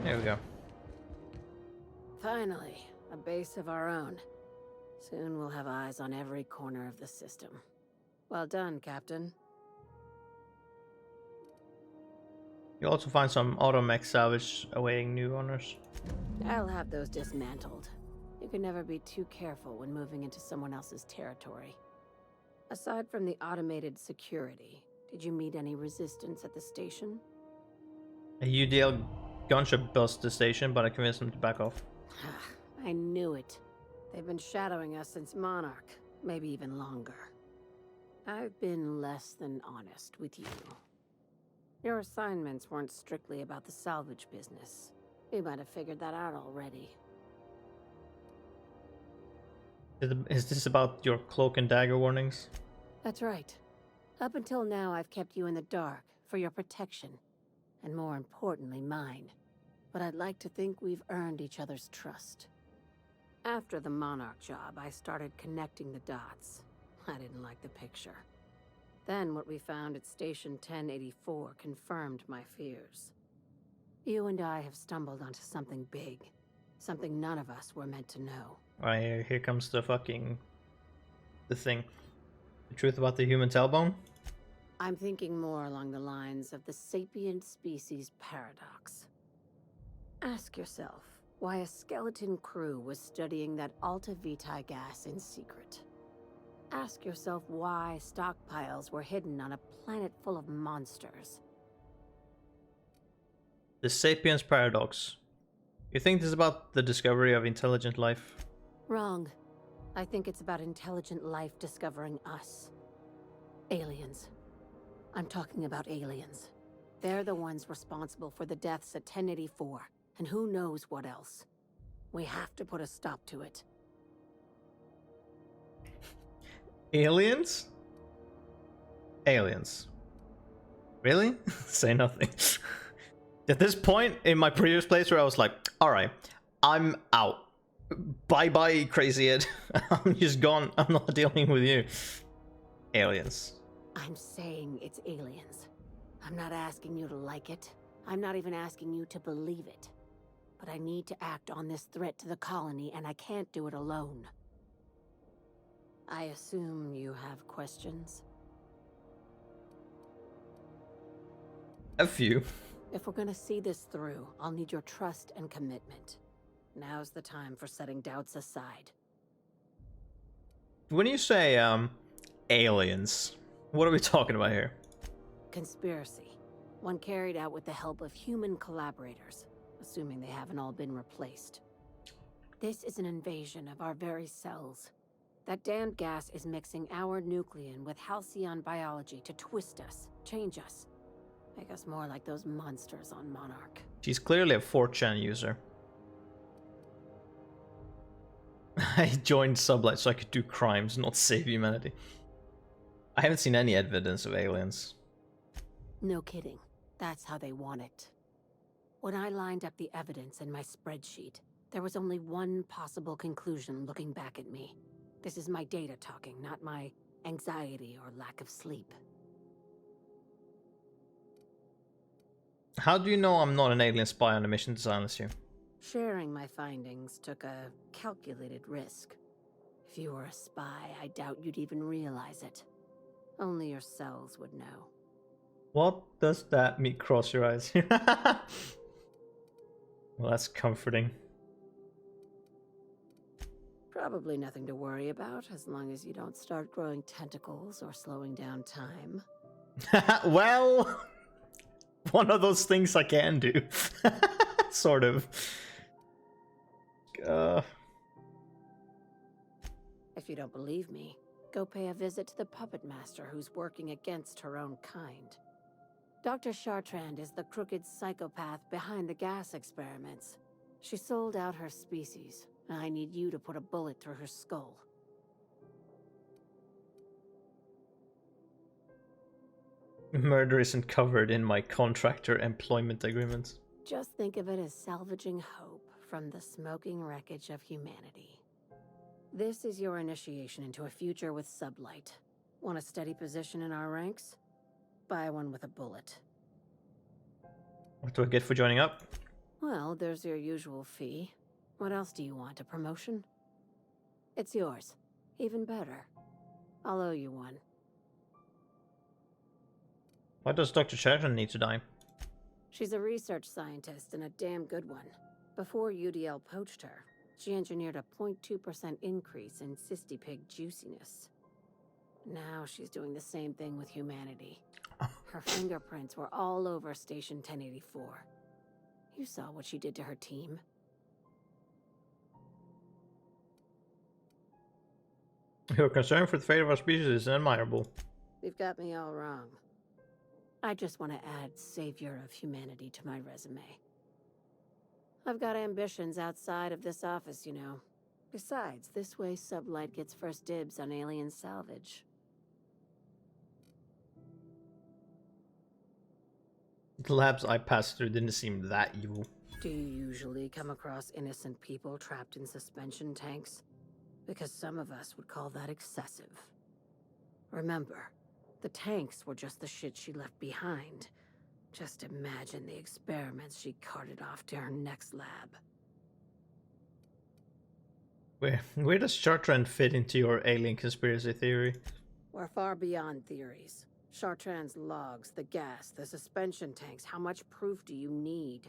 There we go. Finally, a base of our own. Soon we'll have eyes on every corner of the system. Well done, Captain. You also find some automech salvage awaiting new owners. I'll have those dismantled. You can never be too careful when moving into someone else's territory. Aside from the automated security, did you meet any resistance at the station? A UDL gunship bust the station, but I convinced them to back off. I knew it. They've been shadowing us since Monarch, maybe even longer. I've been less than honest with you. Your assignments weren't strictly about the salvage business. You might have figured that out already. Is this about your cloak and dagger warnings? That's right. Up until now, I've kept you in the dark for your protection. And more importantly, mine. But I'd like to think we've earned each other's trust. After the Monarch job, I started connecting the dots. I didn't like the picture. Then what we found at Station 1084 confirmed my fears. You and I have stumbled onto something big. Something none of us were meant to know. Alright, here comes the thing. The truth about the human tailbone? I'm thinking more along the lines of the sapient species paradox. Ask yourself why a skeleton crew was studying that Alta Vitae gas in secret. Ask yourself why stockpiles were hidden on a planet full of monsters. The Sapiens Paradox. You think this is about the discovery of intelligent life? Wrong. I think it's about intelligent life discovering us. Aliens. I'm talking about aliens. They're the ones responsible for the deaths at 1084, and who knows what else. We have to put a stop to it. Aliens? Aliens. Really? Say nothing. At this point in my previous playthrough, I was like, alright, I'm out. Bye-bye, crazy Ed. I'm just gone. I'm not dealing with you. Aliens. I'm saying it's aliens. I'm not asking you to like it. I'm not even asking you to believe it. But I need to act on this threat to the colony, and I can't do it alone. I assume you have questions? A few. If we're gonna see this through, I'll need your trust and commitment. Now's the time for setting doubts aside. When you say, aliens, what are we talking about here? Conspiracy. One carried out with the help of human collaborators, assuming they haven't all been replaced. This is an invasion of our very cells. That damned gas is mixing our nucleon with halcyon biology to twist us, change us. Make us more like those monsters on Monarch. She's clearly a 4chan user. I joined Sublight so I could do crimes, not save humanity. I haven't seen any evidence of aliens. No kidding. That's how they want it. When I lined up the evidence in my spreadsheet, there was only one possible conclusion looking back at me. This is my data talking, not my anxiety or lack of sleep. How do you know I'm not an alien spy on a mission to silence you? Sharing my findings took a calculated risk. If you were a spy, I doubt you'd even realize it. Only your cells would know. What does that mean? Cross your eyes. Well, that's comforting. Probably nothing to worry about, as long as you don't start growing tentacles or slowing down time. Well, one of those things I can do. Sort of. If you don't believe me, go pay a visit to the puppet master who's working against her own kind. Dr. Chartrand is the crooked psychopath behind the gas experiments. She sold out her species, and I need you to put a bullet through her skull. Murder isn't covered in my contractor employment agreement. Just think of it as salvaging hope from the smoking wreckage of humanity. This is your initiation into a future with sublight. Want a steady position in our ranks? Buy one with a bullet. What do I get for joining up? Well, there's your usual fee. What else do you want? A promotion? It's yours. Even better. I'll owe you one. Why does Dr. Sheridan need to die? She's a research scientist and a damn good one. Before UDL poached her, she engineered a 0.2% increase in cystipig juiciness. Now she's doing the same thing with humanity. Her fingerprints were all over Station 1084. You saw what she did to her team. Your concern for the fate of our species is admirable. You've got me all wrong. I just want to add Savior of Humanity to my resume. I've got ambitions outside of this office, you know. Besides, this way Sublight gets first dibs on alien salvage. The labs I passed through didn't seem that evil. Do you usually come across innocent people trapped in suspension tanks? Because some of us would call that excessive. Remember, the tanks were just the shit she left behind. Just imagine the experiments she carted off to her next lab. Where does Chartrand fit into your alien conspiracy theory? We're far beyond theories. Chartrand's logs, the gas, the suspension tanks, how much proof do you need?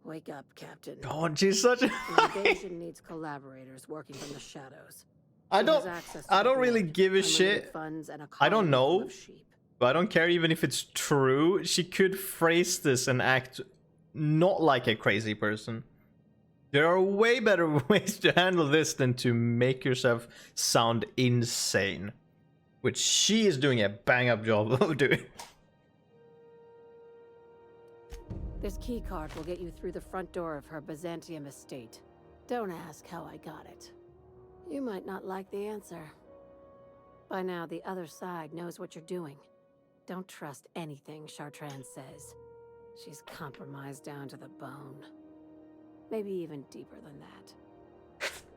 Wake up, Captain. God, she's such a... The invasion needs collaborators working from the shadows. I don't really give a shit. I don't know. But I don't care even if it's true. She could phrase this and act not like a crazy person. There are way better ways to handle this than to make yourself sound insane. Which she is doing a bang-up job of doing. This keycard will get you through the front door of her Byzantium estate. Don't ask how I got it. You might not like the answer. By now, the other side knows what you're doing. Don't trust anything Chartrand says. She's compromised down to the bone. Maybe even deeper than that.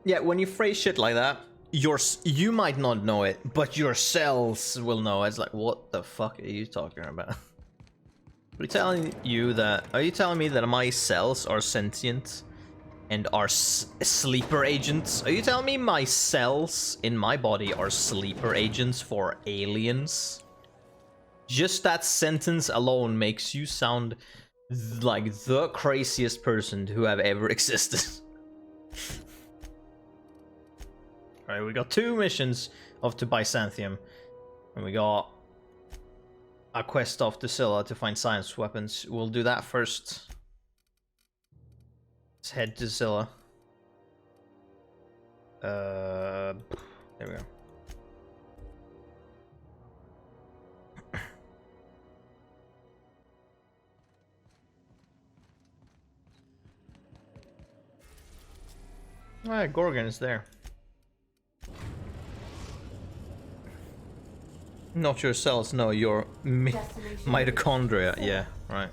Yeah, when you phrase shit like that, you might not know it, but your cells will know. It's like, what the fuck are you talking about? Are you telling me that my cells are sentient and are sleeper agents? Are you telling me my cells in my body are sleeper agents for aliens? Just that sentence alone makes you sound like the craziest person to have ever existed. Alright, we got 2 missions off to Byzantium. And we got a quest off to Scylla to find science weapons. We'll do that first. Let's head to Scylla. There we go. Alright, Gorgon is there. Not your cells, no, your mitochondria. Yeah, right.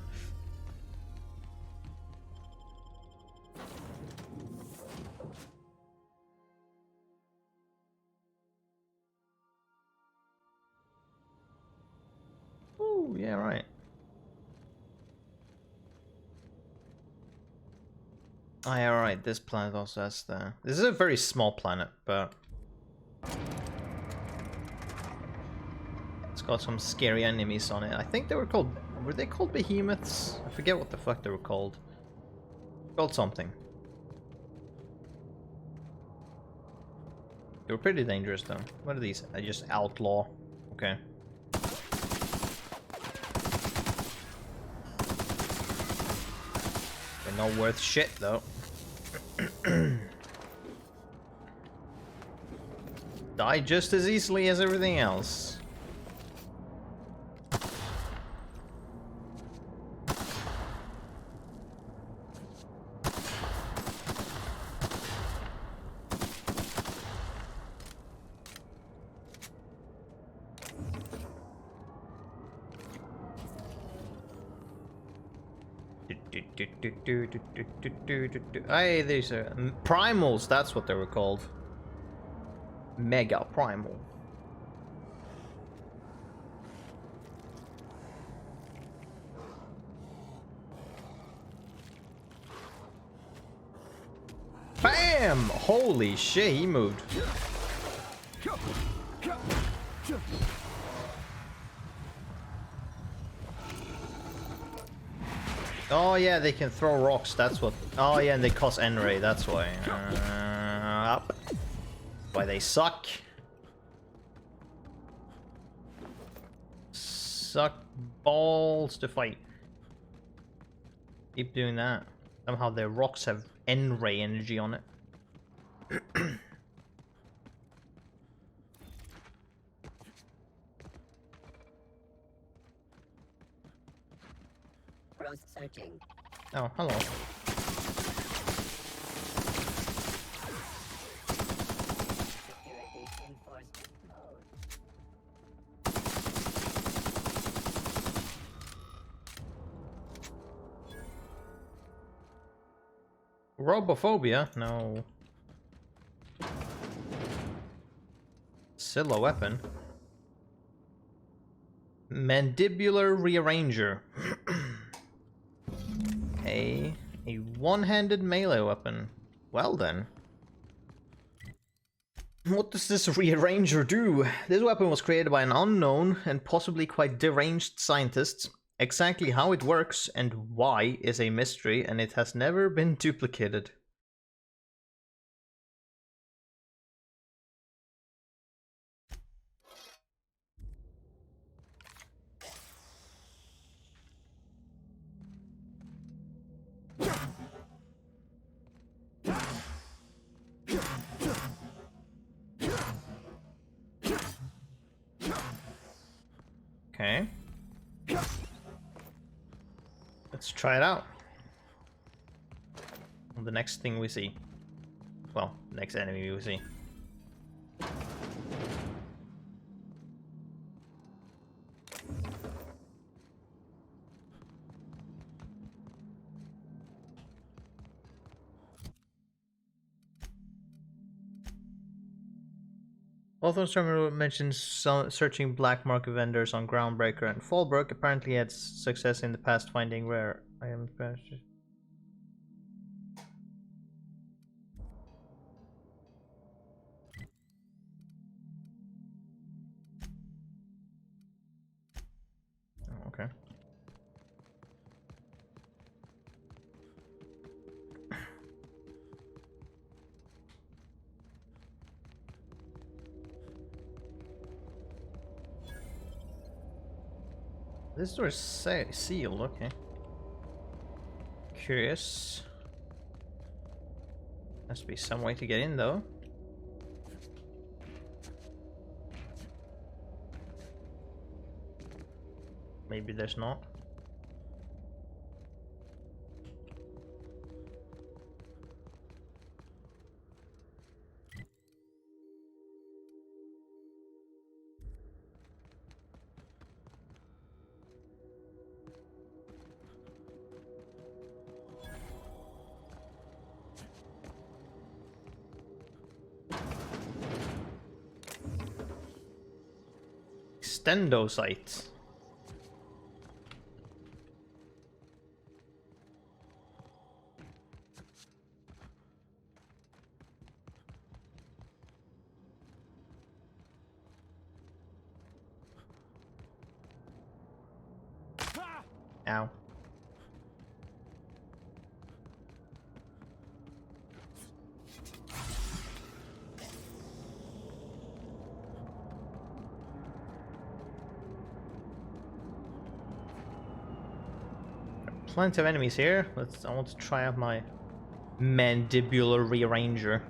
Oh, yeah, right. Oh, yeah, right. This planet also has the... This is a very small planet, but... Let's got some scary enemies on it. I think they were called... Were they called behemoths? I forget what the fuck they were called. Called something. They were pretty dangerous though. What are these? Just outlaw. Okay. They're not worth shit though. Die just as easily as everything else. Hey, these are primals, that's what they were called. Mega primal. Bam! Holy shit, he moved. Oh yeah, they can throw rocks, that's what... Oh yeah, and they cause N-ray, that's why. Up. Why they suck. Suck balls to fight. Keep doing that. Somehow their rocks have N-ray energy on it. Searching. Oh, hello. Security enforcement mode. Robophobia? No. Still a weapon. Mandibular rearranger. A one-handed melee weapon. Well then. What does this rearranger do? This weapon was created by an unknown and possibly quite deranged scientist. Exactly how it works and why is a mystery, and it has never been duplicated. Okay. Let's try it out. The next thing we see. Well, next enemy we see. Although Stormer mentions searching black market vendors on Groundbreaker and Fallbrook, apparently had success in the past finding rare items. Oh, okay. This door is sealed, okay. Curious. Has to be some way to get in though. Maybe there's not. Extendosite. Ow. Plenty of enemies here. I want to try out my mandibular rearranger.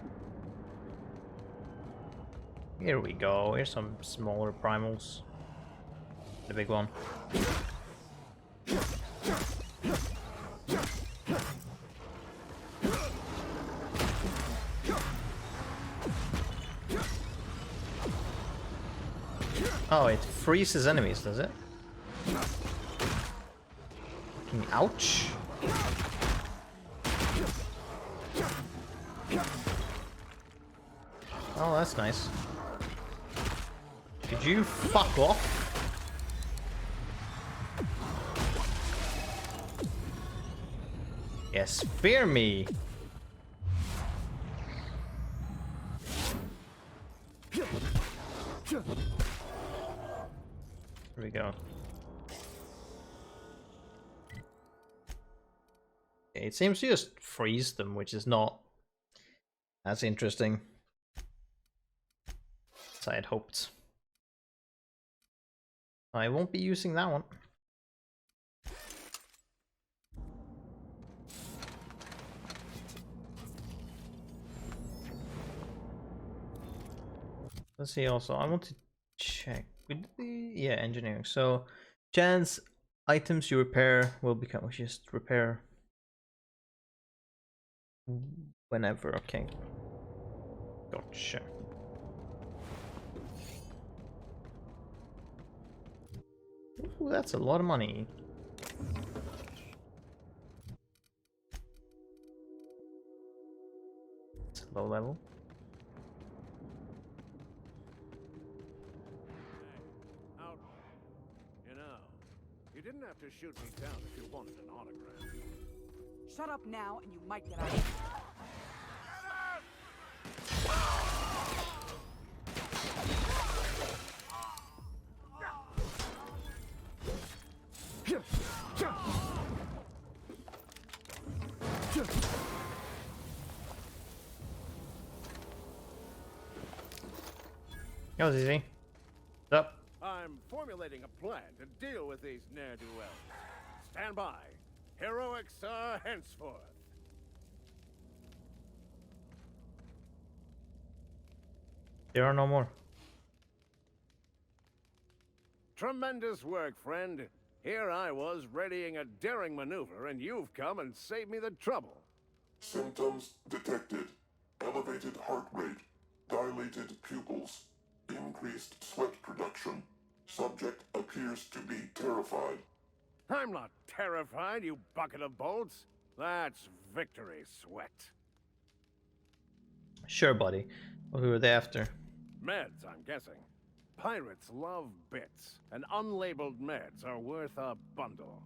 Here we go. Here's some smaller primals. The big one. Oh, it freezes enemies, does it? Fucking ouch. Oh, that's nice. Could you fuck off? Yes, fear me. Here we go. Okay, it seems to just freeze them, which is not as interesting as I had hoped. I won't be using that one. Let's see also, I want to check with the, engineering. So, chance items you repair will become, just repair whenever, okay. Gotcha. Ooh, that's a lot of money. It's low level. You know, you didn't have to shoot me down if you wanted an autograph. Shut up now, and you might get out. That was easy. What's up? I'm formulating a plan to deal with these ne'er-do-wells. Stand by. Heroics are henceforth. There are no more. Tremendous work, friend. Here I was readying a daring maneuver, and you've come and saved me the trouble. Symptoms detected. Elevated heart rate, dilated pupils, increased sweat production. Subject appears to be terrified. I'm not terrified, you bucket of bolts. That's victory sweat. Sure, buddy. Well, who are they after? Meds, I'm guessing. Pirates love bits, and unlabeled meds are worth a bundle.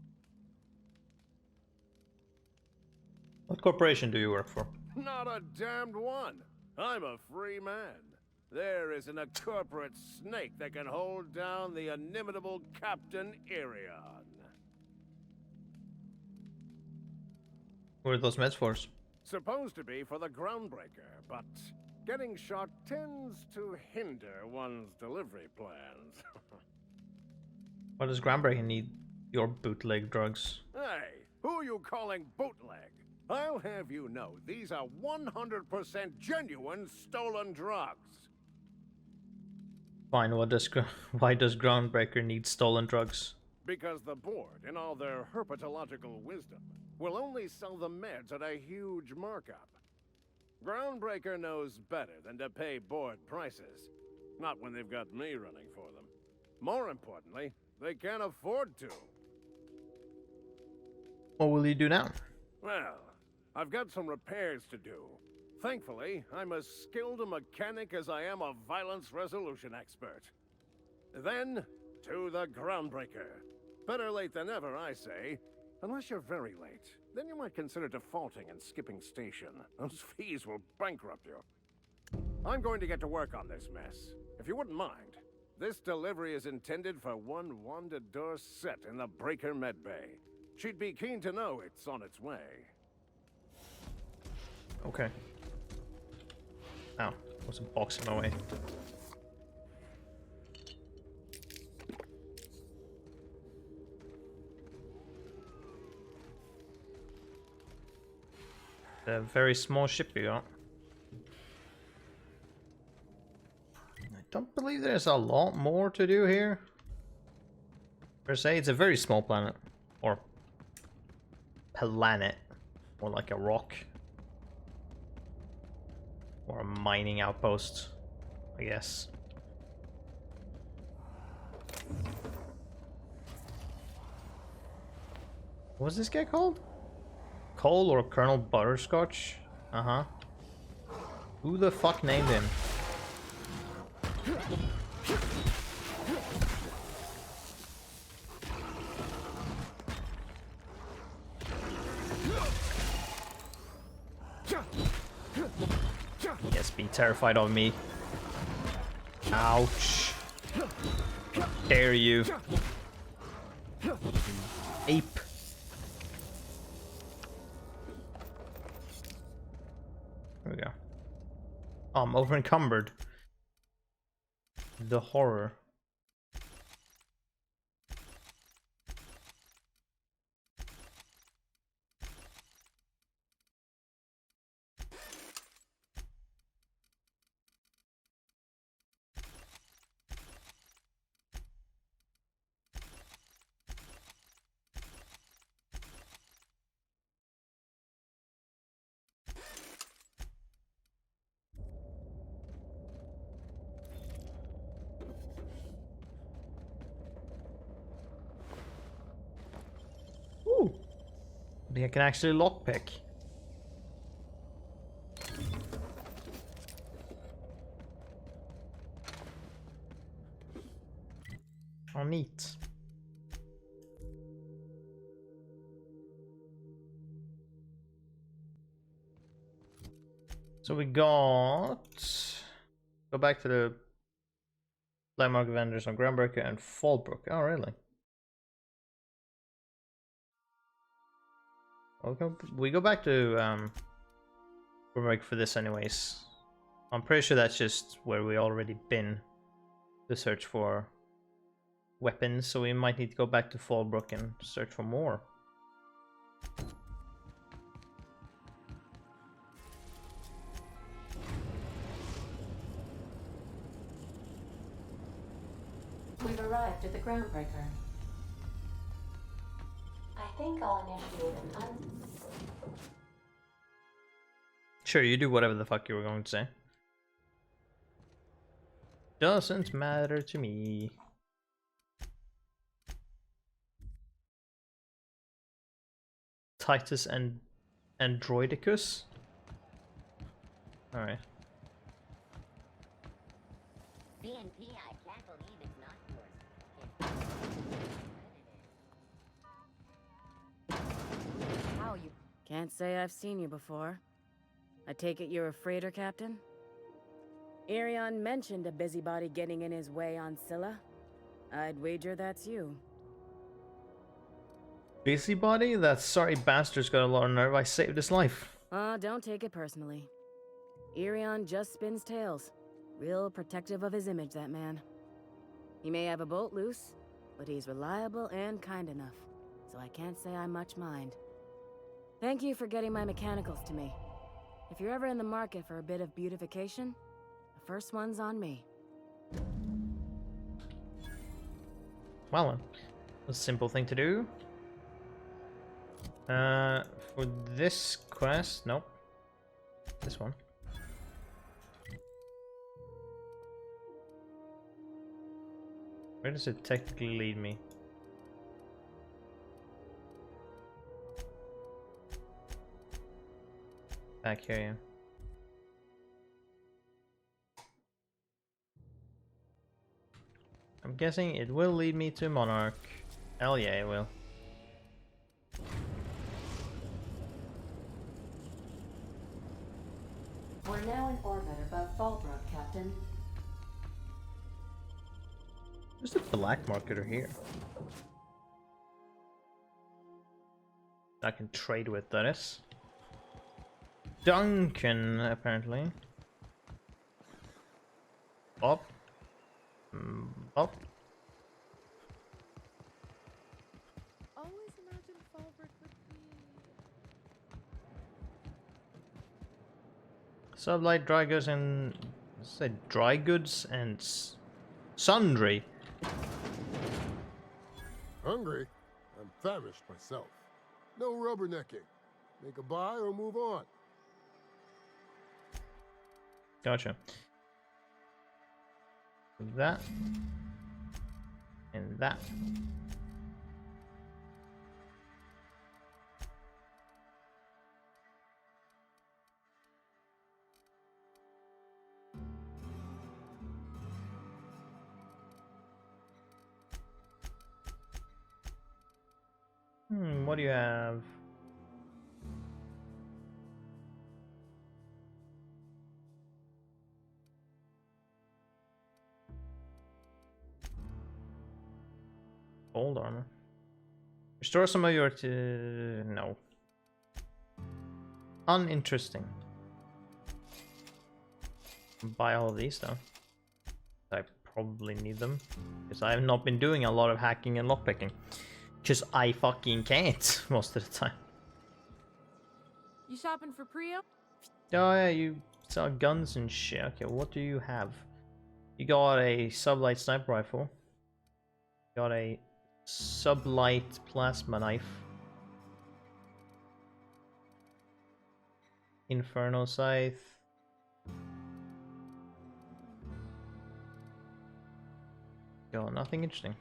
What corporation do you work for? Not a damned one. I'm a free man. There isn't a corporate snake that can hold down the inimitable Captain Irion. Who are those meds for? Supposed to be for the Groundbreaker, but getting shot tends to hinder one's delivery plans. What does Groundbreaking need? Your bootleg drugs. Hey, who are you calling bootleg? I'll have you know, these are 100% genuine stolen drugs. Fine, why does Groundbreaker need stolen drugs? Because the board, in all their herpetological wisdom, will only sell the meds at a huge markup. Groundbreaker knows better than to pay board prices. Not when they've got me running for them. More importantly, they can't afford to. What will you do now? Well, I've got some repairs to do. Thankfully, I'm as skilled a mechanic as I am a violence resolution expert. Then, to the Groundbreaker. Better late than never, I say. Unless you're very late. Then you might consider defaulting and skipping station. Those fees will bankrupt you. I'm going to get to work on this mess. If you wouldn't mind, this delivery is intended for one wanted door set in the Breaker Medbay. She'd be keen to know it's on its way. Okay. Ow, there's a box in my way. A very small ship you got. I don't believe there's a lot more to do here. Per se, it's a very small planet. Or planet. Or like a rock. Or a mining outpost, I guess. What's this guy called? Cole or Colonel Butterscotch? Uh-huh. Who the fuck named him? Yes, be terrified of me. Ouch. Dare you. Ape. There we go. Oh, I'm over encumbered. The horror. Ooh. I think I can actually lockpick. Oh, neat. So we got... Go back to the black market vendors on Groundbreaker and Fallbrook. Oh, really? We go back to Groundbreaker for this anyways. I'm pretty sure that's just where we already been to search for weapons, so we might need to go back to Fallbrook and search for more. We've arrived at the Groundbreaker. I think I'll initiate an Sure, you do whatever the fuck you were going to say. Doesn't matter to me. Titus and Androidicus? Alright. BNP, I can't believe it's not yours. How you? Can't say I've seen you before. I take it you're a freighter captain? Irion mentioned a busybody getting in his way on Scylla. I'd wager that's you. Busybody? That sorry bastard's got a lot of nerve. I saved his life. Don't take it personally. Irion just spins tales. Real protective of his image, that man. He may have a bolt loose, but he's reliable and kind enough, so I can't say I much mind. Thank you for getting my mechanicals to me. If you're ever in the market for a bit of beautification, the first one's on me. Well, a simple thing to do. For this quest, nope. This one. Where does it technically lead me? Back here, yeah. I'm guessing it will lead me to Monarch. Hell yeah, it will. We're now in orbit above Fallbrook, Captain. There's the black marketer here. I can trade with, that is. Duncan, apparently. Bob. Bob. Always imagined Falbert would be... Sublight, dry goods, and... say dry goods and sundry. Hungry? I'm famished myself. No rubbernecking. Make a buy or move on. Gotcha. That. And that. What do you have? Gold armor. Restore some of your no. Uninteresting. Buy all of these though. I probably need them. Because I have not been doing a lot of hacking and lockpicking. Because I fucking can't most of the time. You shopping for Prio? Oh yeah, you sell guns and shit. Okay, what do you have? You got a sublight sniper rifle. Got a sublight plasma knife. Inferno scythe. Got nothing interesting.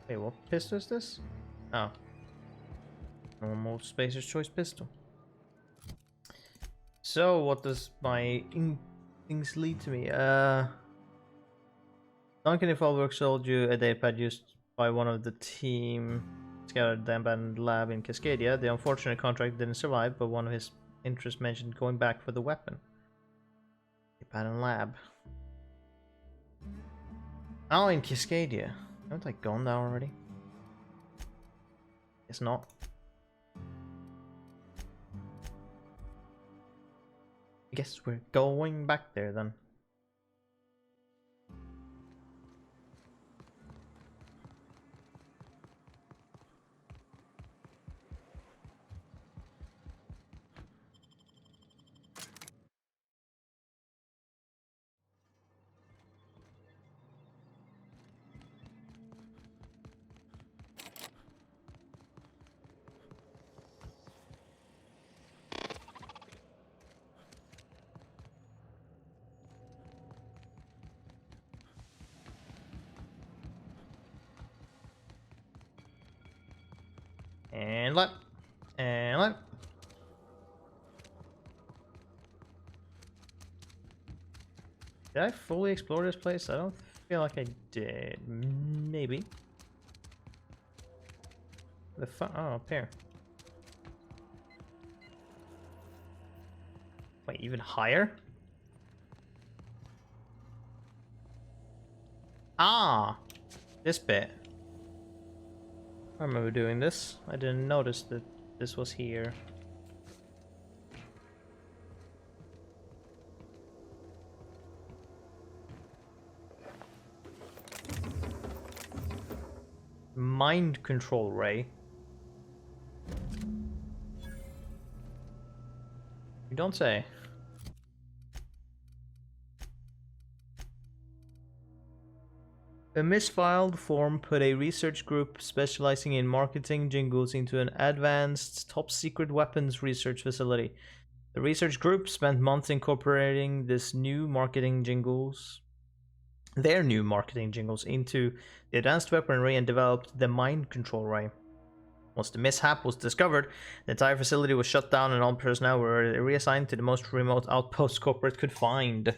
Wait, what pistol is this? Oh. Normal Spacer's Choice pistol. So, what does my things lead to me? Duncan if Allwork sold you a datapad used by one of the team scattered the abandoned lab in Cascadia. The unfortunate contract didn't survive, but one of his interests mentioned going back for the weapon. Abandoned lab. Oh, in Cascadia. Haven't I gone there already? It's not. I guess we're going back there then. And left. And left. Did I fully explore this place? I don't feel like I did. Maybe. The fuck? Oh, up here. Wait, even higher? Ah! This bit. I remember doing this. I didn't notice that this was here. Mind control ray. You don't say. A misfiled form put a research group specializing in marketing jingles into an advanced top secret weapons research facility. The research group spent months incorporating their new marketing jingles into the advanced weaponry and developed the mind control ray. Once the mishap was discovered, the entire facility was shut down and all personnel were reassigned to the most remote outpost corporate could find.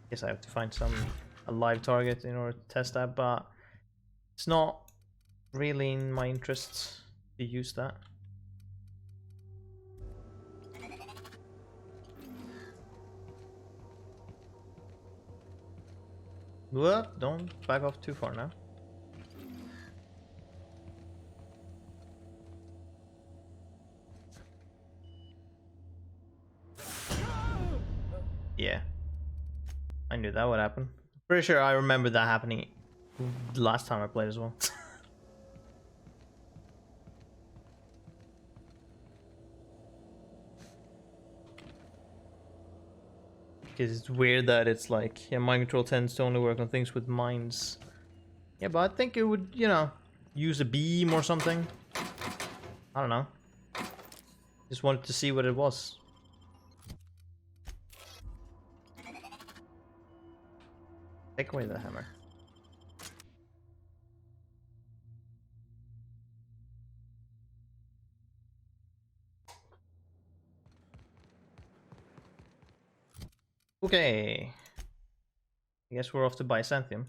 Guess I have to find a live target in order to test that, but it's not really in my interests to use that. What? Don't back off too far now. Yeah. I knew that would happen. Pretty sure I remember that happening the last time I played as well. Because it's weird that it's like, yeah, mind control tends to only work on things with mines. Yeah, but I think it would, you know, use a beam or something. I don't know. Just wanted to see what it was. Take away the hammer. Okay. I guess we're off to Byzantium.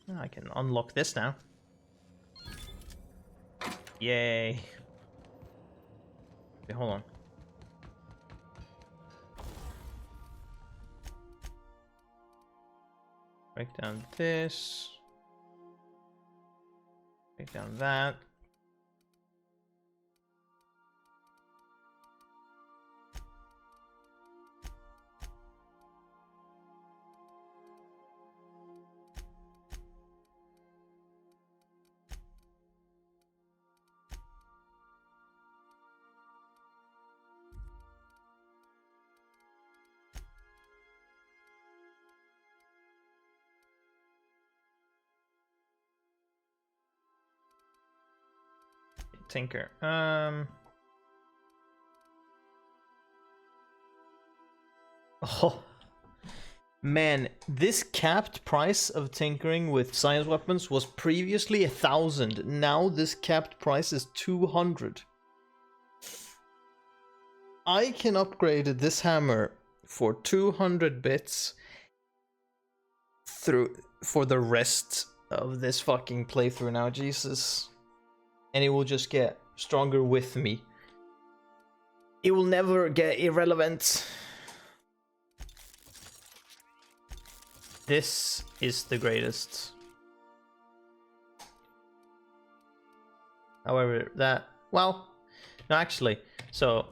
Oh, I can unlock this now. Yay. Okay, hold on. Break down this. Break down that. Tinker. Oh. Man, this capped price of tinkering with science weapons was previously 1,000. Now this capped price is 200. I can upgrade this hammer for 200 bits for the rest of this fucking playthrough now, Jesus. And it will just get stronger with me. It will never get irrelevant. This is the greatest. However, well, no, actually, so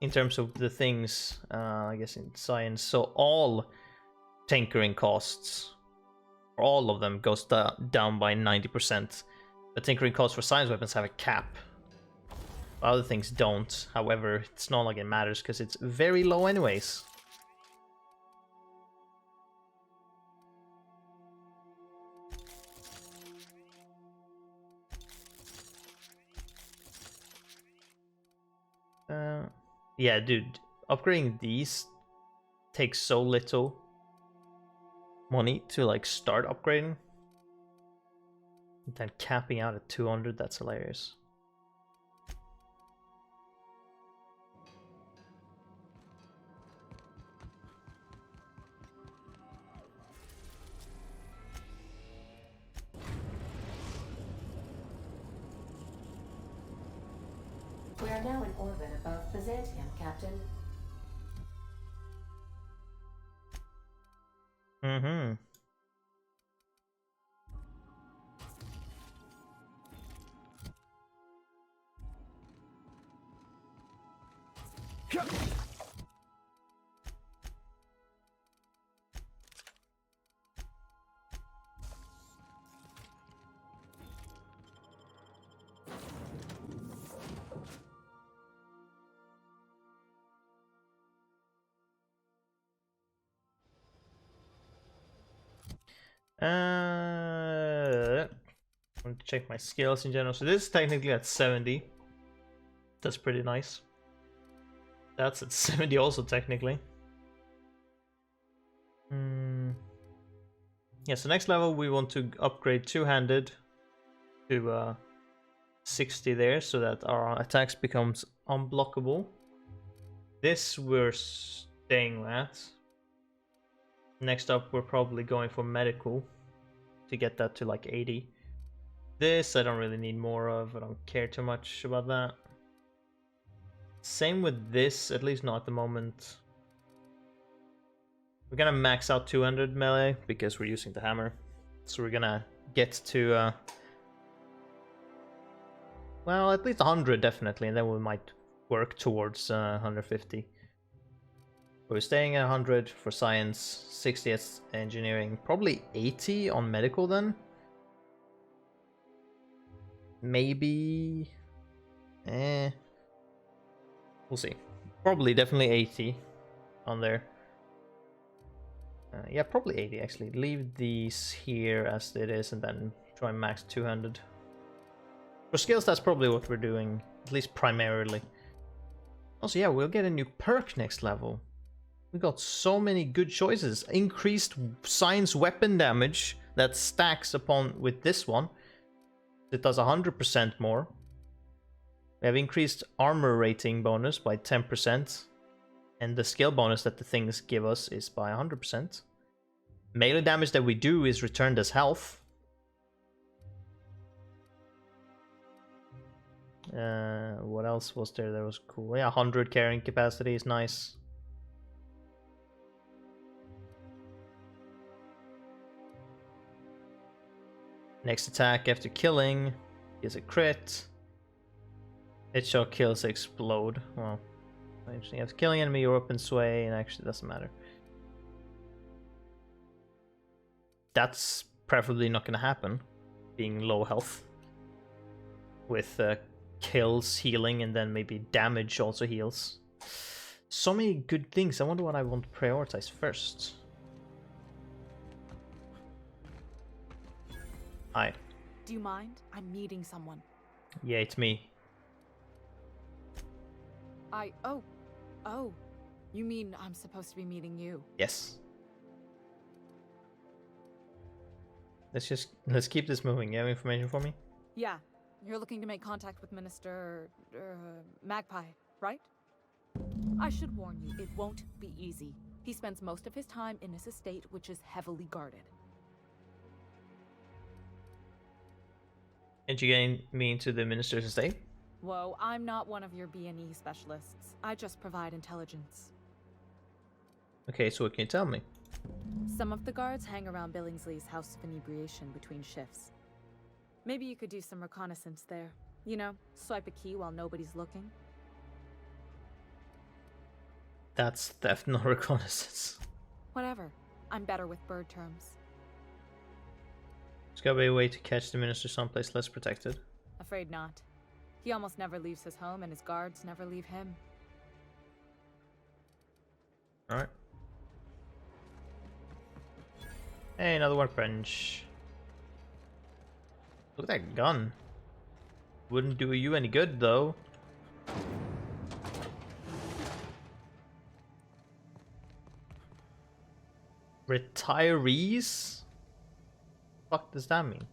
in terms of the things, I guess in science, so all tinkering costs, or all of them, goes down by 90%. But tinkering costs for science weapons have a cap. Other things don't. However, it's not like it matters because it's very low anyways. Yeah, dude, upgrading these takes so little money to like start upgrading. And then capping out at 200, that's hilarious. We are now in orbit above Byzantium, Captain. Mm-hmm. I want to check my skills in general. So this is technically at 70. That's pretty nice. That's at 70 also technically. Yeah, so next level we want to upgrade two-handed to 60 there so that our attacks becomes unblockable. This we're staying at. Next up we're probably going for medical to get that to like 80. This I don't really need more of, I don't care too much about that. Same with this, at least not at the moment. We're gonna max out 200 melee because we're using the hammer. So we're gonna get to, well, at least 100 definitely, and then we might work towards 150. We're staying at 100 for science, 60 as engineering, probably 80 on medical then. Maybe, we'll see. Probably definitely 80 on there. Yeah, probably 80 actually. Leave these here as it is and then try and max 200. For skills, that's probably what we're doing, at least primarily. Also, yeah, we'll get a new perk next level. We got so many good choices. Increased science weapon damage that stacks upon with this one. It does 100% more. We have increased armor rating bonus by 10%. And the skill bonus that the things give us is by 100%. Melee damage that we do is returned as health. What else was there that was cool? Yeah, 100 carrying capacity is nice. Next attack after killing is a crit. Headshot kills explode. Well, interesting. After killing enemy or open sway, and actually doesn't matter. That's preferably not going to happen, being low health. With kills healing and then maybe damage also heals. So many good things. I wonder what I want to prioritize first. Hi. Do you mind? I'm meeting someone. Yeah, it's me. Oh. You mean I'm supposed to be meeting you? Yes. Let's keep this moving. You have information for me? Yeah. You're looking to make contact with Minister... Magpie, right? I should warn you, it won't be easy. He spends most of his time in his estate, which is heavily guarded. And you getting me into the minister's estate? Whoa, I'm not one of your B&E specialists. I just provide intelligence. Okay, so what can you tell me? Some of the guards hang around Billingsley's House of Inebriation between shifts. Maybe you could do some reconnaissance there. You know, swipe a key while nobody's looking. That's theft, not reconnaissance. Whatever. I'm better with bird terms. There's gotta be a way to catch the minister someplace less protected. Afraid not. He almost never leaves his home, and his guards never leave him. Alright. Hey, another workbench. Look at that gun. Wouldn't do you any good, though. Retirees? What does that mean?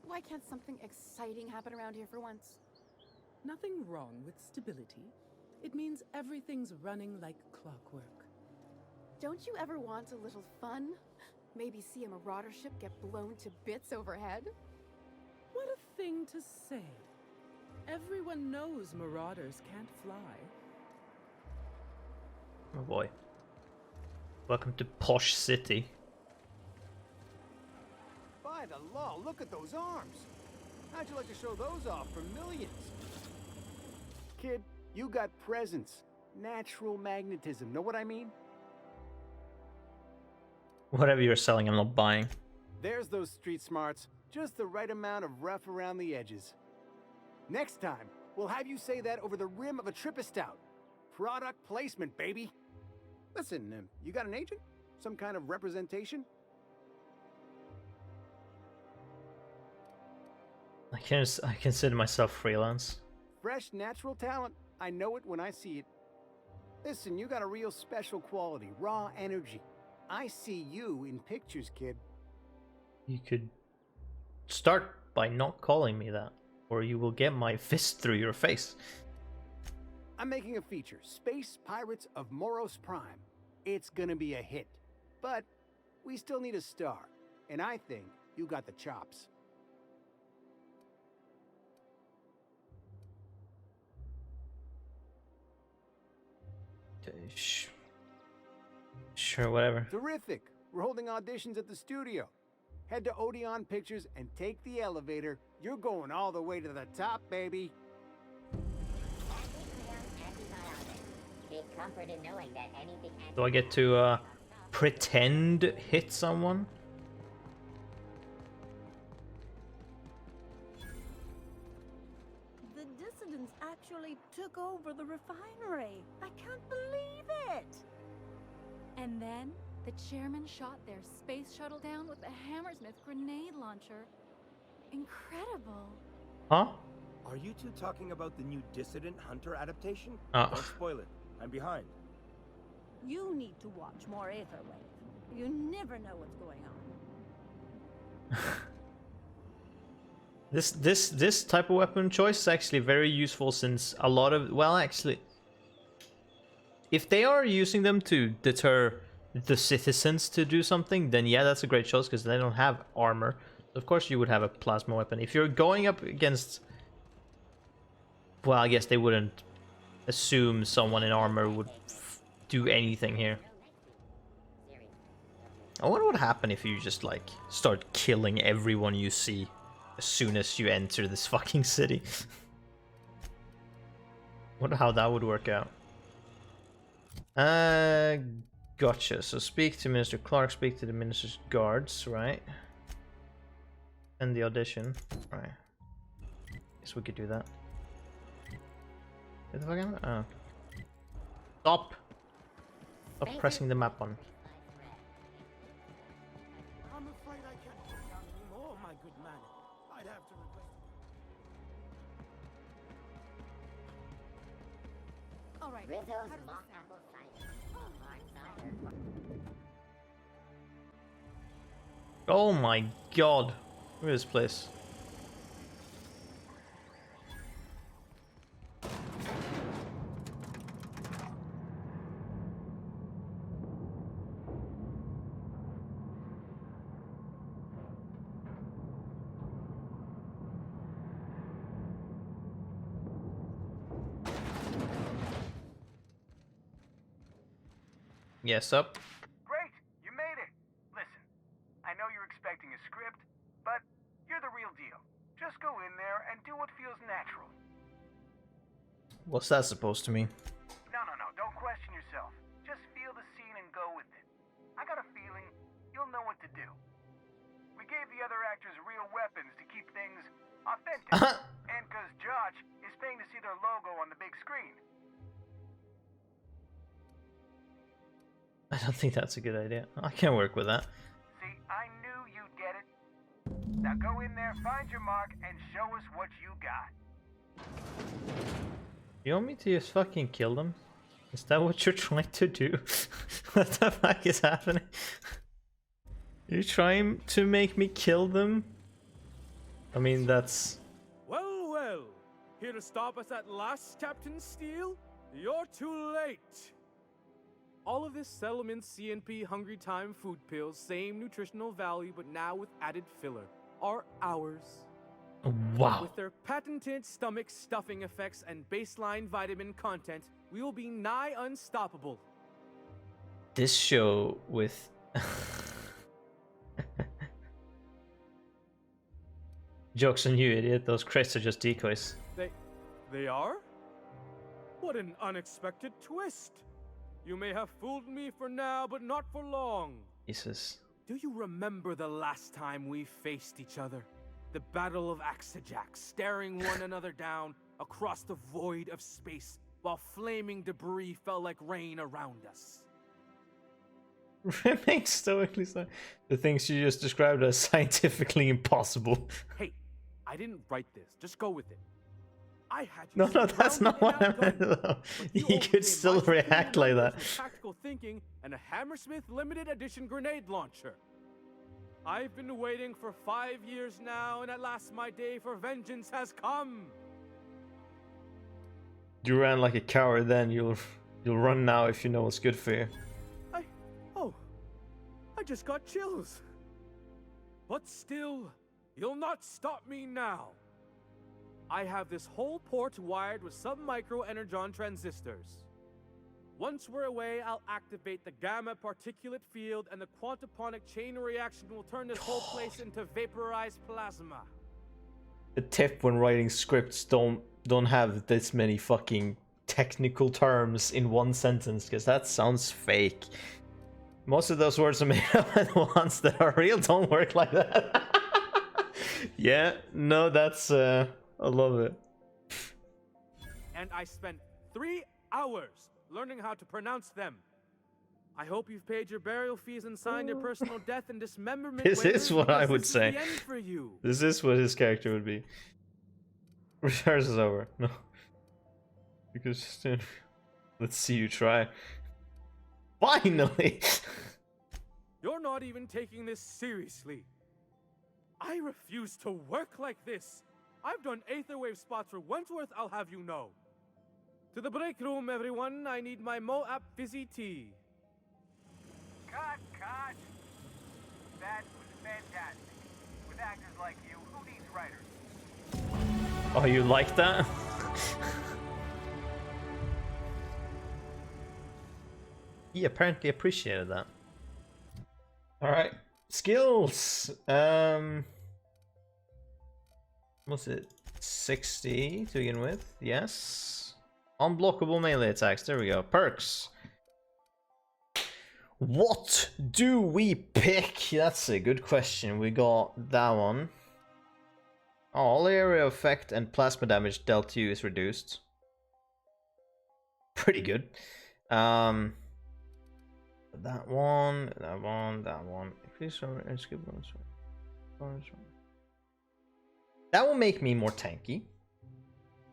Why can't something exciting happen around here for once? Nothing wrong with stability. It means everything's running like clockwork. Don't you ever want a little fun? Maybe see a marauder ship get blown to bits overhead? What a thing to say. Everyone knows marauders can't fly. Oh boy. Welcome to Posh City. By the law, look at those arms. How'd you like to show those off for millions? Kid, you got presence. Natural magnetism, know what I mean? Whatever you're selling, I'm not buying. There's those street smarts. Just the right amount of rough around the edges. Next time, we'll have you say that over the rim of a Trippistout. Product placement, baby. Listen, you got an agent? Some kind of representation? I consider myself freelance. Fresh, natural talent. I know it when I see it. Listen, you got a real special quality, raw energy. I see you in pictures, kid. You could start by not calling me that, or you will get my fist through your face. I'm making a feature, Space Pirates of Moros Prime. It's gonna be a hit. But we still need a star, and I think you got the chops. Sure, whatever. Terrific. We're holding auditions at the studio. Head to Odeon Pictures and take the elevator. You're going all the way to the top, baby. Take comfort in knowing that anything. Do I get to pretend hit someone? The dissidents actually took over the refinery. I can't believe it. And then the chairman shot their space shuttle down with a Hammersmith grenade launcher. Incredible. Huh? Are you two talking about the new Dissident Hunter adaptation? Oh. Don't spoil it. I'm behind. You need to watch more Aetherwave. You never know what's going on. This type of weapon choice is actually very useful, since a lot of, well, actually, if they are using them to deter the citizens to do something, then yeah, that's a great choice, because they don't have armor. Of course you would have a plasma weapon. If you're going up against, well, I guess they wouldn't assume someone in armor would do anything here. I wonder what would happen if you just, like, start killing everyone you see as soon as you enter this fucking city. Wonder how that would work out. Gotcha. So speak to Minister Clark, speak to the minister's guards, right? And the audition. Right. Guess we could do that. Get the fuck out? Oh. Stop! Stop pressing the map button. I'm afraid I can't put down any more, my good man. I'd have to request. All right. Rizzo's mock apple cider. Oh my god. Look at this place. Yes, up. Great, you made it. Listen, I know you're expecting a script, but you're the real deal. Just go in there and do what feels natural. What's that supposed to mean? No, don't question yourself. Just feel the scene and go with it. I got a feeling you'll know what to do. We gave the other actors real weapons to keep things authentic. And because Josh is paying to see their logo on the big screen. I don't think that's a good idea. I can't work with that. See, I knew you'd get it. Now go in there, find your mark, and show us what you got. You want me to just fucking kill them? Is that what you're trying to do? What the fuck is happening? You're trying to make me kill them? I mean, that's... Well, well. Here to stop us at last, Captain Steele? You're too late. All of this settlement CNP Hungry Time food pills, same nutritional value, but now with added filler, are ours. Wow. With their patented stomach stuffing effects and baseline vitamin content, we will be nigh unstoppable. This show with... Jokes on you, idiot. Those crates are just decoys. They are? What an unexpected twist. You may have fooled me for now, but not for long. Jesus. Do you remember the last time we faced each other? the Battle of Axajack, staring one another down across the void of space while flaming debris fell like rain around us. Remain stoically silent. The things you just described as scientifically impossible. Hey, I didn't write this. Just go with it. I had No, you that's not what I meant though. He could still react like that. Tactical thinking and a Hammersmith limited edition grenade launcher. I've been waiting for 5 years now, and at last my day for vengeance has come. You ran like a coward then. You'll run now if you know what's good for you. I just got chills. But still, you'll not stop me now. I have this whole port wired with sub-micro energon transistors. Once we're away, I'll activate the gamma particulate field and the quantaponic chain reaction will turn this whole place into vaporized plasma. The tip when writing scripts, don't have this many fucking technical terms in one sentence, because that sounds fake. Most of those words are made up, and the ones that are real don't work like that. Yeah, no, that's I love it. And I spent 3 hours learning how to pronounce them. I hope you've paid your burial fees and signed your personal death and dismemberment. This is what I would say. The end for you. This is what his character would be. Rehearse is over. No. Because let's see you try. Finally! You're not even taking this seriously. I refuse to work like this. I've done Aetherwave spots for Wentworth, I'll have you know. To the break room, everyone. I need my Moab fizzy tea. Cut! That was fantastic. With actors like you, who needs writers? Oh, you like that? He apparently appreciated that. Alright. Skills! What's it? 60 to begin with? Yes. Unblockable melee attacks. There we go. Perks. What do we pick? That's a good question. We got that one. All area effect and plasma damage dealt to you is reduced. Pretty good. That one. Increase and skip bonus. That will make me more tanky.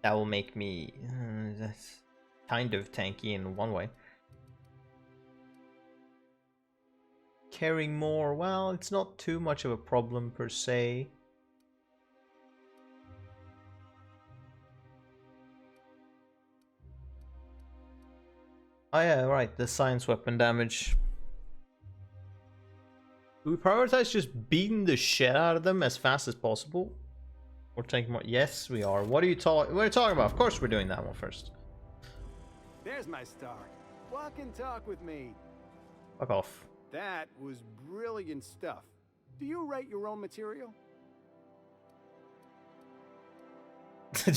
That will make me that's kind of tanky in one way. Carrying more, well, it's not too much of a problem per se. Oh yeah, right, the science weapon damage. Do we prioritize just beating the shit out of them as fast as possible? Or taking more? Yes, we are. What are you talking about? Of course we're doing that one first. There's my star. Walk and talk with me. Fuck off. That was brilliant stuff. Do you write your own material?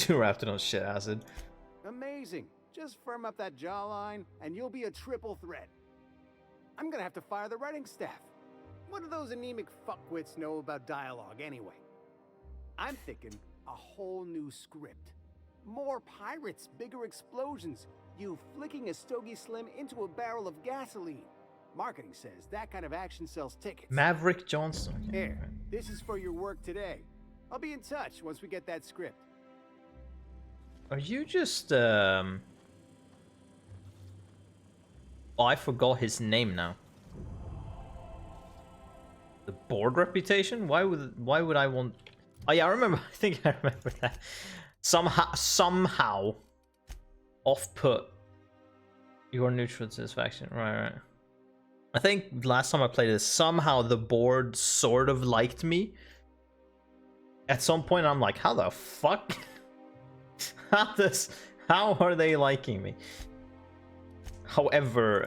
You wrapped it on shit acid. Amazing. Just firm up that jawline, and you'll be a triple threat. I'm gonna have to fire the writing staff. What do those anemic fuckwits know about dialogue anyway? I'm thinking a whole new script. More pirates, bigger explosions, you flicking a Stogie Slim into a barrel of gasoline. Marketing says that kind of action sells tickets. Maverick Johnson. Here, this is for your work today. I'll be in touch once we get that script. Are you just Oh, I forgot his name now. The board reputation? Why would I want? Oh yeah, I remember. I think I remember that. Somehow off-put your neutral satisfaction. Right. I think last time I played this, somehow the board sort of liked me. At some point, I'm like, how the fuck? How are they liking me? However,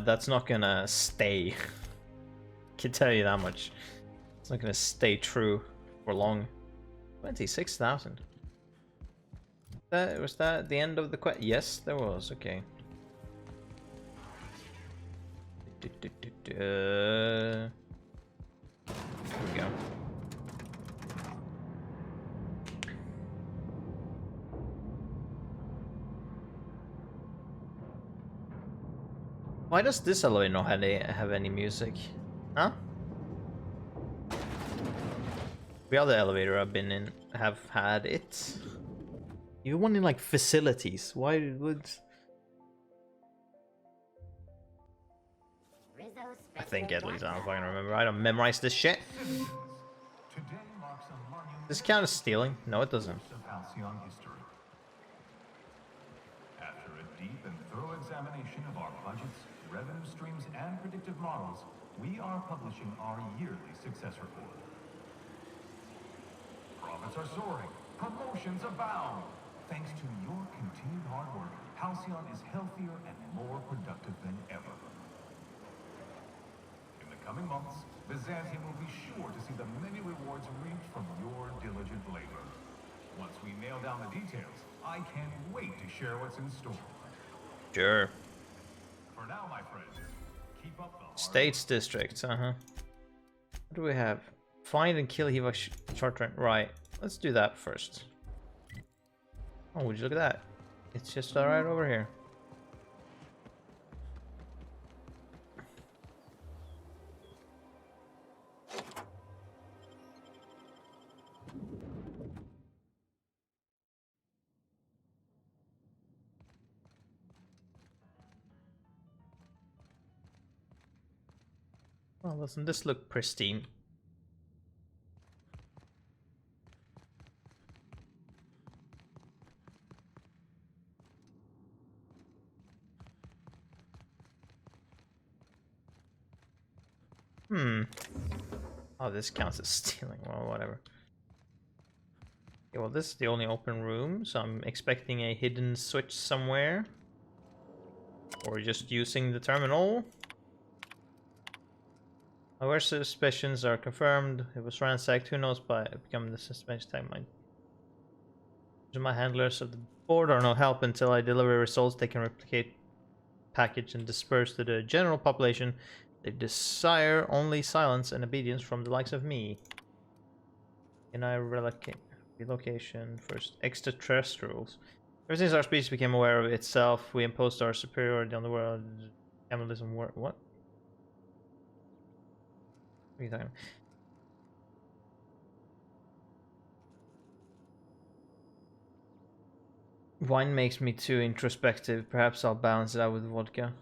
that's not gonna stay. Can tell you that much. It's not gonna stay true for long. 26,000. Was that the end of the quest? Yes, there was. Okay. Here we go. Why does this elevator not have any music? Huh? The other elevator I've been in have had it. You want in like facilities. Why would... I think at least, I don't fucking remember. I don't memorize this shit. This count as stealing? No, it doesn't. After a deep and thorough examination of our budgets, revenue streams, and predictive models, we are publishing our yearly success report. Profits are soaring, promotions abound. Thanks to your continued hard work, Halcyon is healthier and more productive than ever. In the coming months, Byzantium will be sure to see the many rewards reaped from your diligent labor. Once we nail down the details, I can't wait to share what's in store. Sure. For now, my friends, keep up the States districts, What do we have? Find and kill Hiva short range. Right. Let's do that first. Oh, would you look at that? It's just right over here. Well, doesn't this look pristine? Oh, this counts as stealing. Well, whatever. Okay, well, this is the only open room, so I'm expecting a hidden switch somewhere. Or just using the terminal. My worst suspicions are confirmed. It was ransacked. Who knows by becoming the suspension timeline. My handlers of the board are no help until I deliver results they can replicate, package, and disperse to the general population. They desire only silence and obedience from the likes of me. Can I relocate? Relocation first. Extraterrestrials. Ever since our species became aware of itself, we imposed our superiority on the world. Capitalism work. What? What are you talking about? Wine makes me too introspective. Perhaps I'll balance it out with vodka.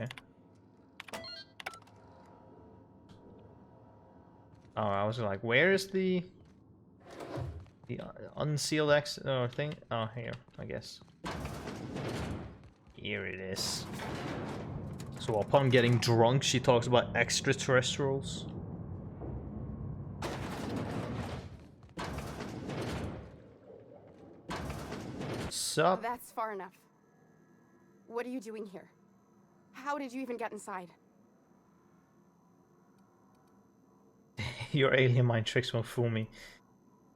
Okay. Oh, I was like, where is the unsealed exit thing? Oh, here, I guess. Here it is. So upon getting drunk, she talks about extraterrestrials. Sup? That's far enough. What are you doing here? How did you even get inside? Your alien mind tricks won't fool me.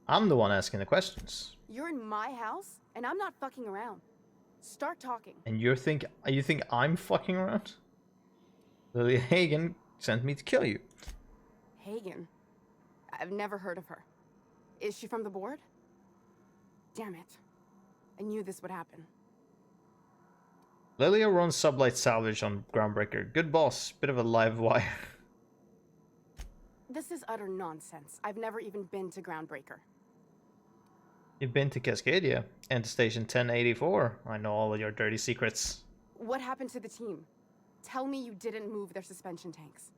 I'm the one asking the questions. You're in my house, and I'm not fucking around. Start talking. And you think I'm fucking around? Lily Hagen sent me to kill you. Hagen? I've never heard of her. Is she from the board? Damn it. I knew this would happen. Lilia runs Sublight Salvage on Groundbreaker. Good boss, bit of a live wire. This is utter nonsense. I've never even been to Groundbreaker. You've been to Cascadia and to Station 1084. I know all of your dirty secrets. What happened to the team? Tell me you didn't move their suspension tanks.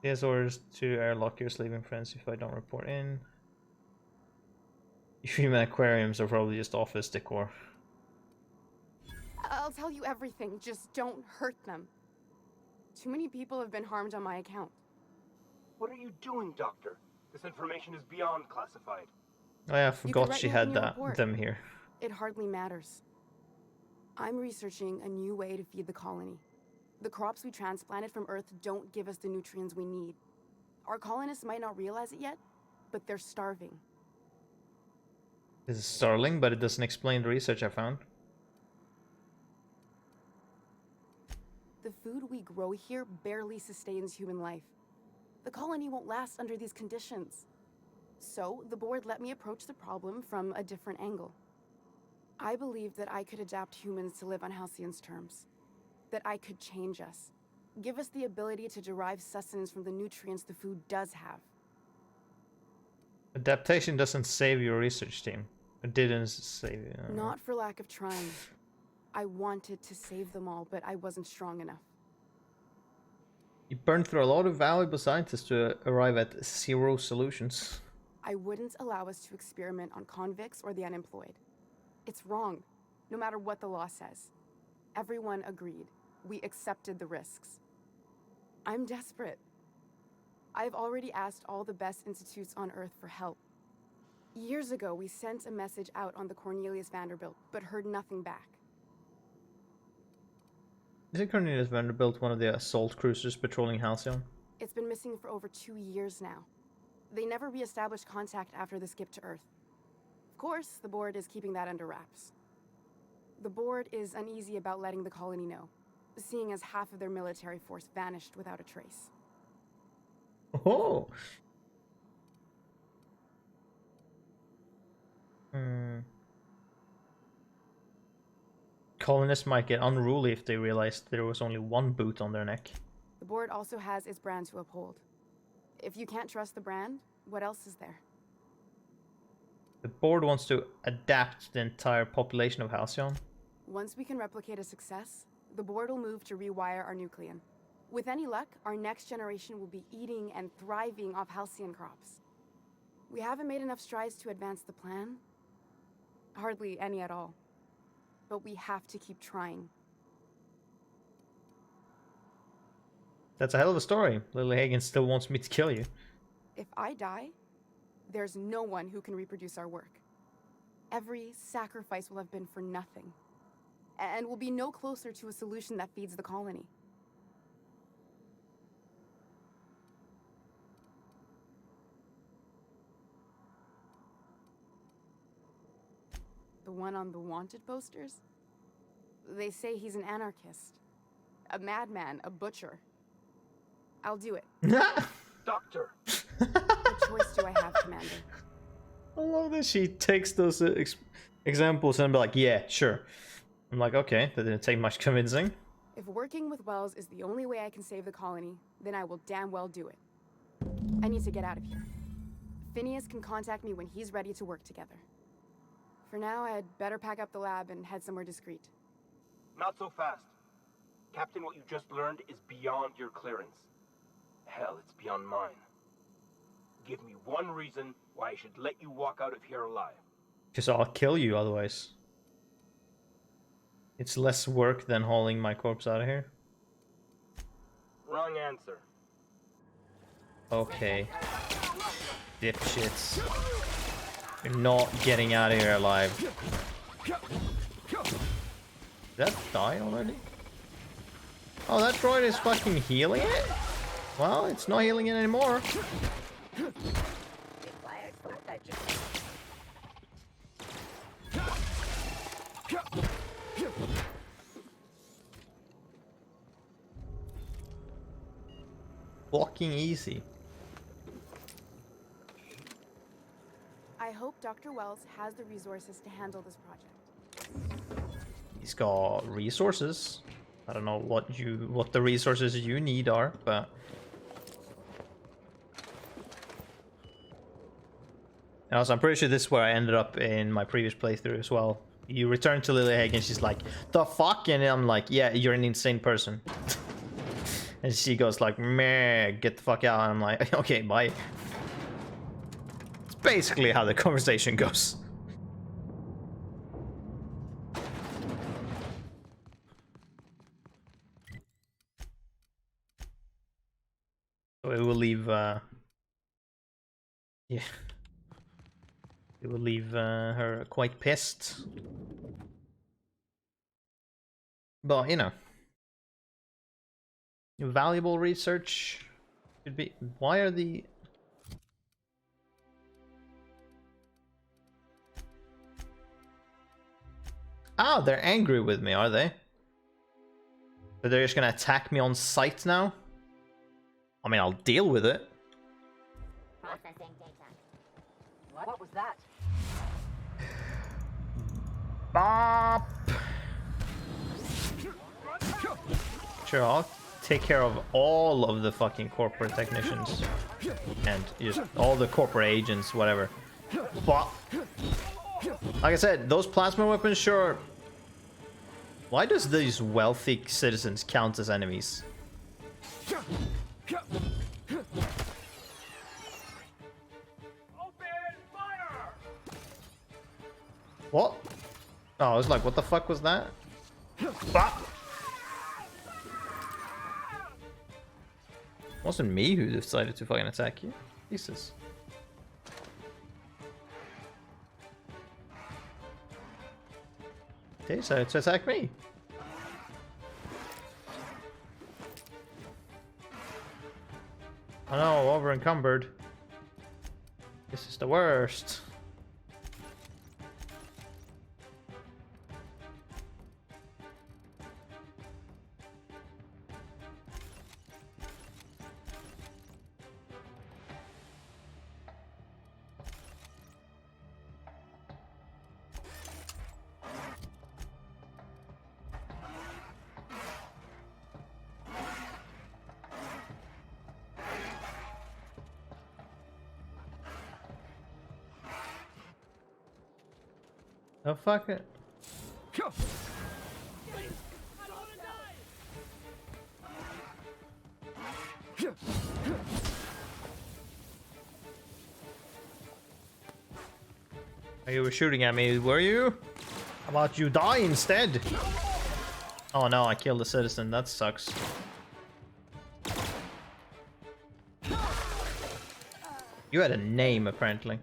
He has orders to airlock your sleeping friends if I don't report in. Human aquariums are probably just office decor. I'll tell you everything, just don't hurt them. Too many people have been harmed on my account. What are you doing, Doctor? This information is beyond classified. Oh yeah, I forgot she had them here. It hardly matters. I'm researching a new way to feed the colony. The crops we transplanted from Earth don't give us the nutrients we need. Our colonists might not realize it yet, but they're starving. This is startling, but it doesn't explain the research I found. The food we grow here barely sustains human life. The colony won't last under these conditions. So, the board let me approach the problem from a different angle. I believed that I could adapt humans to live on Halcyon's terms. That I could change us. Give us the ability to derive sustenance from the nutrients the food does have. Adaptation doesn't save your research team. It didn't save you. Not for lack of trying. I wanted to save them all, but I wasn't strong enough. You burned through a lot of valuable scientists to arrive at 0 solutions. I wouldn't allow us to experiment on convicts or the unemployed. It's wrong, no matter what the law says. Everyone agreed. We accepted the risks. I'm desperate. I've already asked all the best institutes on Earth for help. Years ago, we sent a message out on the Cornelius Vanderbilt, but heard nothing back. Isn't Cornelius Vanderbilt one of the assault cruisers patrolling Halcyon? It's been missing for over 2 years now. They never re-established contact after the skip to Earth. Of course, the board is keeping that under wraps. The board is uneasy about letting the colony know, seeing as half of their military force vanished without a trace. Oh! Colonists might get unruly if they realized there was only one boot on their neck. The board also has its brand to uphold. If you can't trust the brand, what else is there? The board wants to adapt the entire population of Halcyon. Once we can replicate a success, the board will move to rewire our nucleon. With any luck, our next generation will be eating and thriving off Halcyon crops. We haven't made enough strides to advance the plan. Hardly any at all. But we have to keep trying. That's a hell of a story. Lily Hagen still wants me to kill you. If I die, there's no one who can reproduce our work. Every sacrifice will have been for nothing. And we'll be no closer to a solution that feeds the colony. The one on the wanted posters? They say he's an anarchist. A madman, a butcher. I'll do it. Doctor! What choice do I have, Commander? I love that she takes those examples and be like, yeah, sure. I'm like, okay, that didn't take much convincing. If working with Wells is the only way I can save the colony, then I will damn well do it. I need to get out of here. Phineas can contact me when he's ready to work together. For now, I'd better pack up the lab and head somewhere discreet. Not so fast. Captain, what you just learned is beyond your clearance. Hell, it's beyond mine. Give me one reason why I should let you walk out of here alive. Because I'll kill you otherwise. It's less work than hauling my corpse out of here. Wrong answer. Okay. Dipshits. You're not getting out of here alive. Did that die already? Oh, that droid is fucking healing it? Well, it's not healing it anymore. Fucking easy. I hope Dr. Wells has the resources to handle this project. He's got resources. I don't know what the resources you need are, but and also I'm pretty sure this is where I ended up in my previous playthrough as well. You return to Lily Hagen, she's like, the fuck? And I'm like, yeah, you're an insane person. And she goes like, meh, get the fuck out. And I'm like, okay, bye. It's basically how the conversation goes. So it will leave, yeah. It will leave her quite pissed. But, you know. Valuable research should be... Why are the... Oh, they're angry with me, are they? So they're just gonna attack me on sight now? I mean, I'll deal with it. Processing data. What was that? Bop. Sure, I'll take care of all of the fucking corporate technicians. And just all the corporate agents, whatever. But, like I said, those plasma weapons, sure. Why does these wealthy citizens count as enemies? What? Oh, I was like, what the fuck was that? Bah! Wasn't me who decided to fucking attack you. Jesus. They decided to attack me. Oh no, over encumbered. This is the worst. Oh fuck it. Oh, you were shooting at me, were you? How about you die instead? Oh no, I killed a citizen. That sucks. You had a name, apparently.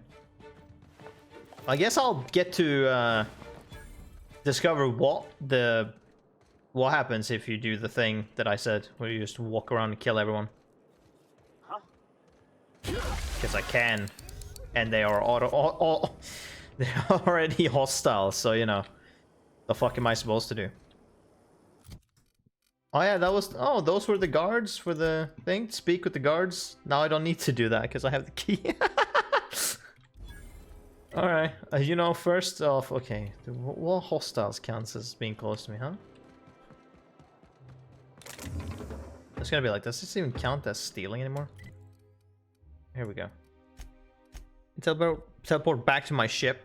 I guess I'll get to discover what happens if you do the thing that I said, where you just walk around and kill everyone. Because I can, and they are they're already hostile, so you know, the fuck am I supposed to do? Oh yeah, that was. Oh, those were the guards for the thing. Speak with the guards. Now I don't need to do that because I have the key. Alright, you know, first off, okay, what hostiles counts as being close to me, huh? It's gonna be like, does this even count as stealing anymore? Here we go. Teleport back to my ship.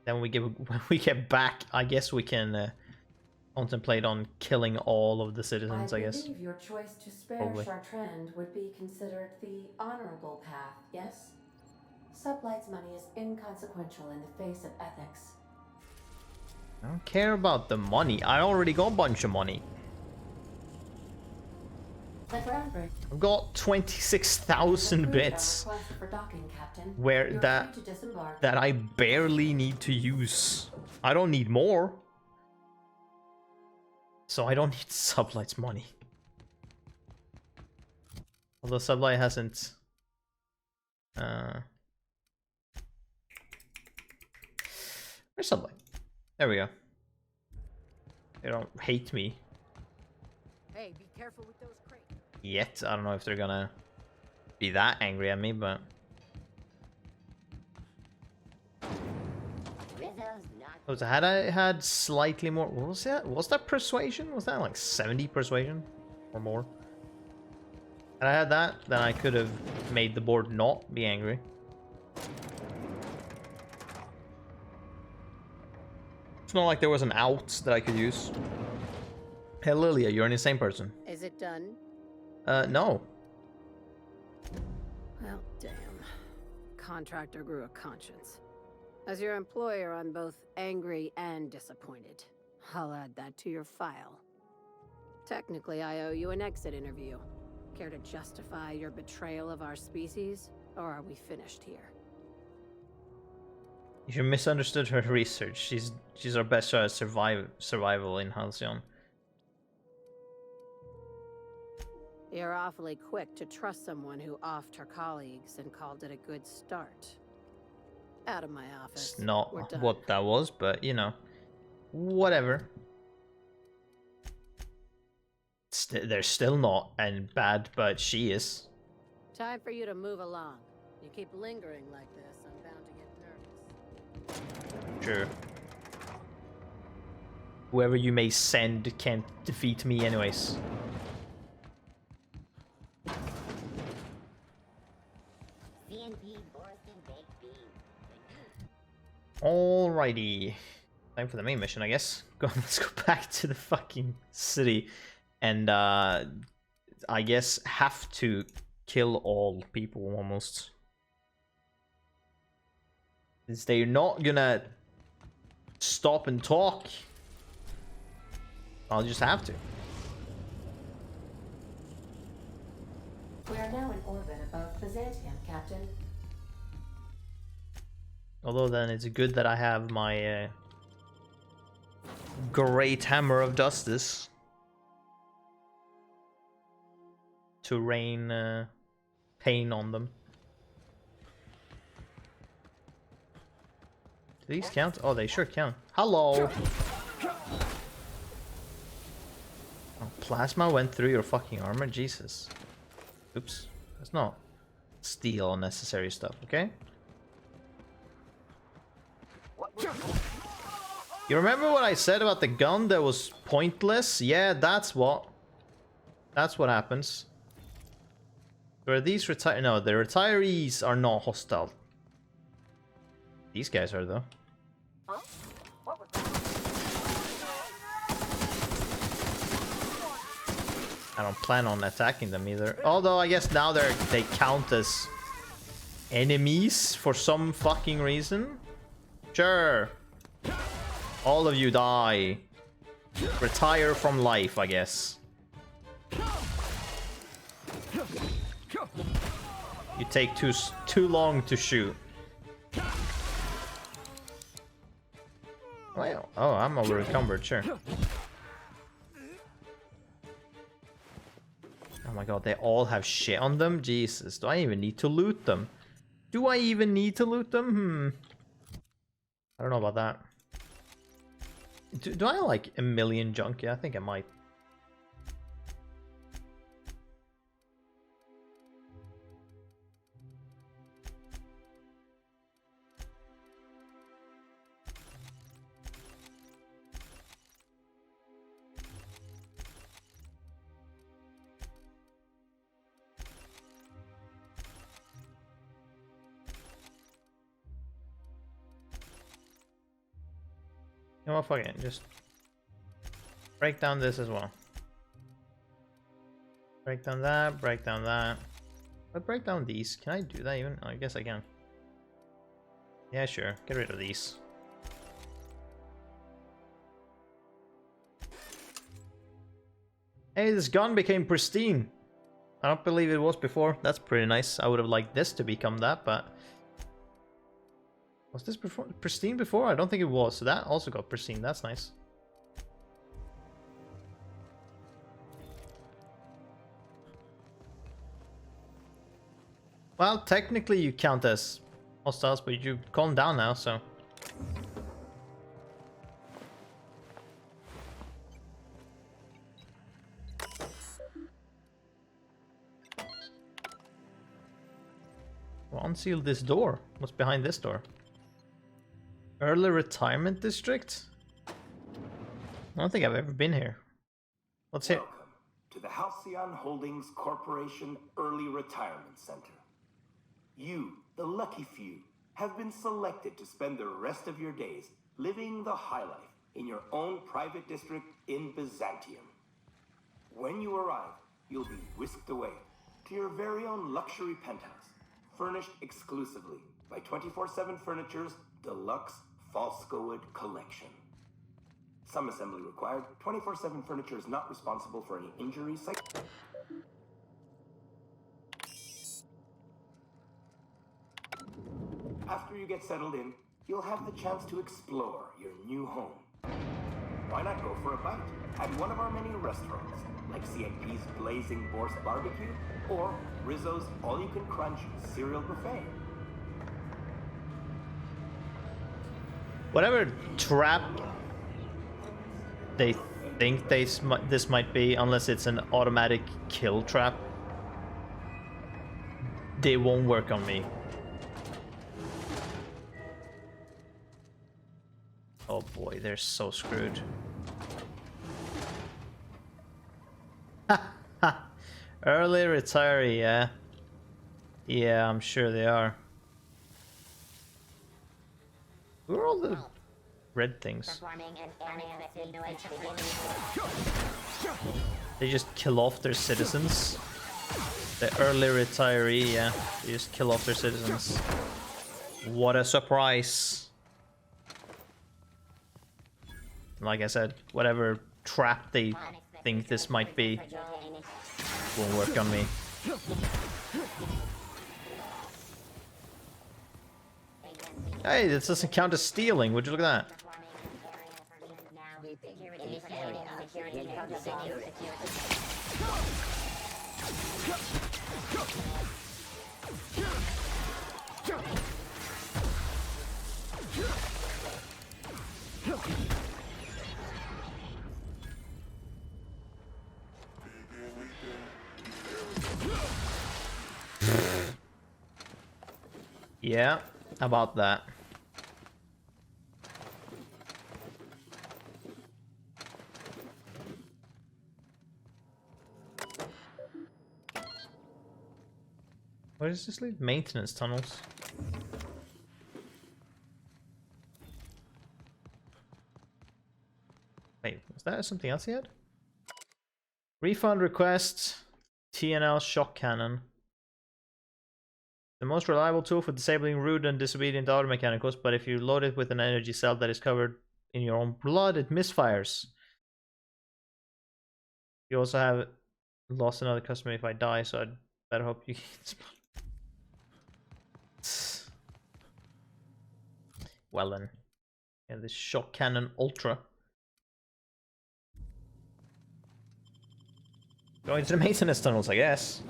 Then when we get back, I guess we can contemplate on killing all of the citizens, I guess. I believe your choice to spare Probably. Chartrand would be considered the honorable path, yes? Sublight's money is inconsequential in the face of ethics. I don't care about the money. I already got a bunch of money. I've got 26,000 bits. Where that I barely need to use. I don't need more. So I don't need Sublight's money. Although Sublight hasn't where's Sublight? There we go. They don't hate me. Hey, be careful with those crates. Yet. I don't know if they're gonna be that angry at me, but oh, so had I had slightly more, what was that? Was that persuasion? Was that like 70 persuasion or more? Had I had that, then I could have made the board not be angry. It's not like there was an out that I could use. Hey Lilia, you're an insane person. Is it done? No. Well, damn. Contractor grew a conscience. As your employer, I'm both angry and disappointed. I'll add that to your file. Technically, I owe you an exit interview. Care to justify your betrayal of our species, or are we finished here? You misunderstood her research. She's our best shot at survival in Halcyon. You're awfully quick to trust someone who offed her colleagues and called it a good start. Out of my office. It's not what that was, but you know, whatever. They're still not and bad, but she is. Time for you to move along. You keep lingering like this, I'm bound to get nervous. Sure. Whoever you may send can't defeat me anyways. CNP, Borston, Baked Bean. Alrighty. Time for the main mission, I guess. Let's go back to the fucking city. And, I guess have to kill all people, almost. Since they're not gonna stop and talk, I'll just have to. We are now in orbit above Byzantium, Captain. Although then it's good that I have my great hammer of justice to rain pain on them. Do these count? Oh, they sure count. Hello! Oh, plasma went through your fucking armor? Jesus. Oops. Let's not steal unnecessary stuff, okay? You remember what I said about the gun that was pointless? Yeah, that's what happens. Were these no, the retirees are not hostile. These guys are, though. I don't plan on attacking them either. Although I guess now they count as enemies for some fucking reason. Sure. All of you die. Retire from life, I guess. You take too long to shoot. Well, oh, I'm over encumbered, sure. Oh my god, they all have shit on them? Jesus, do I even need to loot them? Do I even need to loot them? I don't know about that. Do I like a million junk? Yeah, I think I might. You know what, fuck it, just break down this as well. Break down that, break down that. But break down these. Can I do that even? Oh, I guess I can. Yeah, sure. Get rid of these. Hey, this gun became pristine. I don't believe it was before. That's pretty nice. I would have liked this to become that, but... Was this pristine before? I don't think it was. So that also got pristine. That's nice. Well, technically you count as hostiles, but you calm down now, so... Well, unseal this door. What's behind this door? Early retirement district? I don't think I've ever been here. Let's see. Welcome to the Halcyon Holdings Corporation Early Retirement Center. You, the lucky few, have been selected to spend the rest of your days living the high life in your own private district in Byzantium. When you arrive, you'll be whisked away to your very own luxury penthouse, furnished exclusively by 24/7 Furniture's deluxe Falskowood collection. Some assembly required. 24/7 Furniture is not responsible for any injuries. After you get settled in, you'll have the chance to explore your new home. Why not go for a bite at one of our many restaurants, like CNP's Blazing Boars Barbecue or Rizzo's All-You-Can-Crunch Cereal Buffet? Whatever trap they think this might be, unless it's an automatic kill trap, they won't work on me. Oh boy, they're so screwed. Early retiree, yeah. Yeah, I'm sure they are. Who are all the red things? They just kill off their citizens. The early retiree, yeah. They just kill off their citizens. What a surprise. Like I said, whatever trap they think this might be won't work on me. Hey, this doesn't count as stealing. Would you look at that? Yeah, about that. Where does this lead? Maintenance tunnels. Wait, was that something else he had? Refund request. TNL shock cannon. The most reliable tool for disabling rude and disobedient auto mechanicals, but if you load it with an energy cell that is covered in your own blood, it misfires. You also have lost another customer if I die, so I'd better hope you get. Well then. Yeah, this shock cannon ultra. Going to the maintenance tunnels, I guess.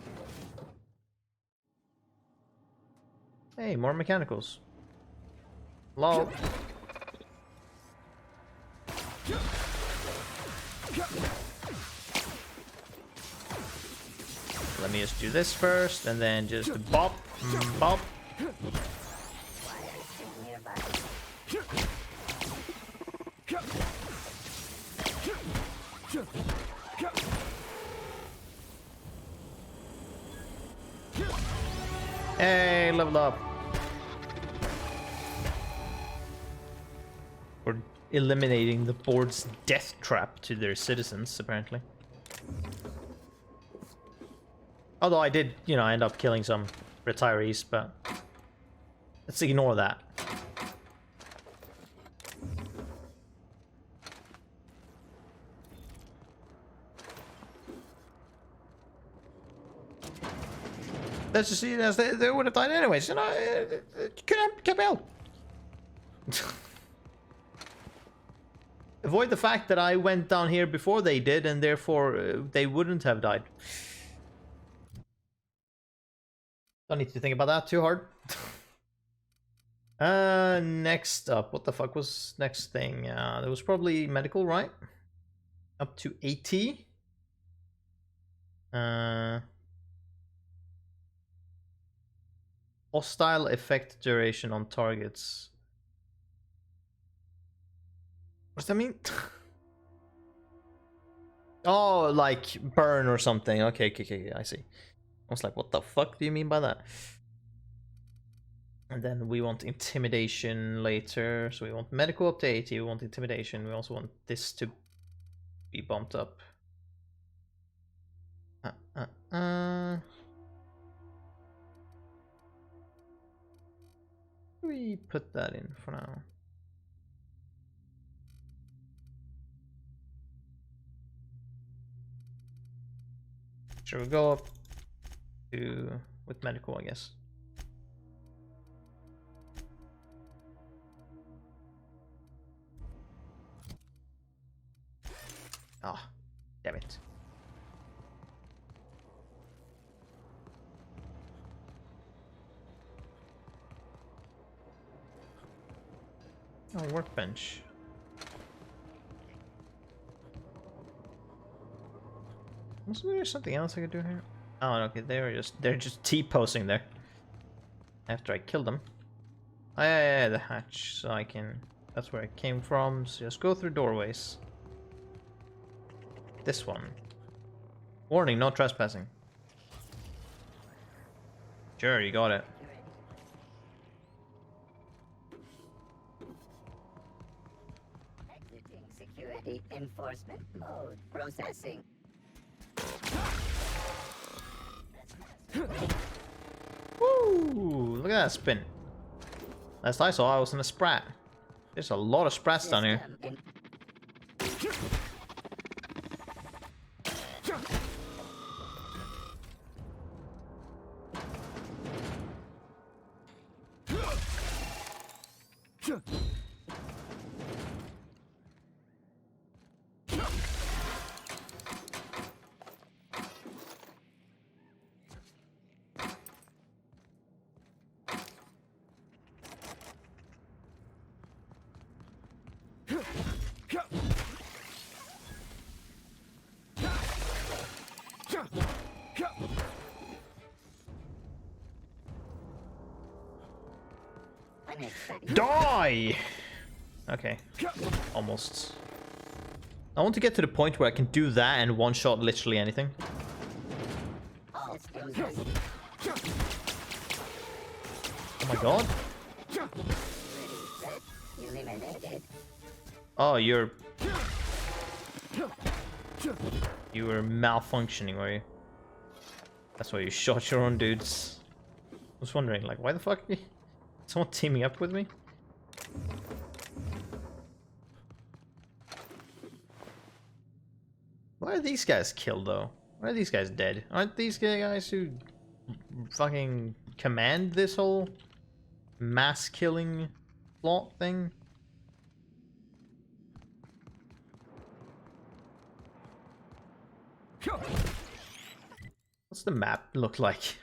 Hey, more mechanicals. Hello. Let me just do this first, and then just bop, bop. Hey, leveled up. We're eliminating the board's death trap to their citizens, apparently. Although I did, you know, end up killing some retirees, but let's ignore that. Let's just see, as they would have died anyways, you know, can't help. Avoid the fact that I went down here before they did, and therefore they wouldn't have died. Don't need to think about that too hard. Next up, what the fuck was next thing? There was probably medical, right? Up to 80. Hostile effect duration on targets. What does that mean? Oh, like burn or something. Okay, I see. I was like, what the fuck do you mean by that? And then we want intimidation later. So we want medical up to 80, we want intimidation. We also want this to be bumped up. We put that in for now. Sure, we'll go up to with medical, I guess. Ah, damn it. Oh, workbench. Also, there's something else I could do here. Oh, okay, they're just T-posing there. After I killed them. Oh, yeah, the hatch, so I can. That's where I came from. So just go through doorways. This one. Warning, no trespassing. Sure, you got it. Exiting security enforcement mode. Processing. Woo! Look at that spin. Last I saw, I was in a sprat. There's a lot of sprats down here. Die! Okay. Almost. I want to get to the point where I can do that and one-shot literally anything. Oh my god. Oh, you were malfunctioning, were you? That's why you shot your own dudes. I was wondering, like, why the fuck is someone teaming up with me? Why are these guys killed, though? Why are these guys dead? Aren't these guys who fucking command this whole mass killing plot thing? What's the map look like?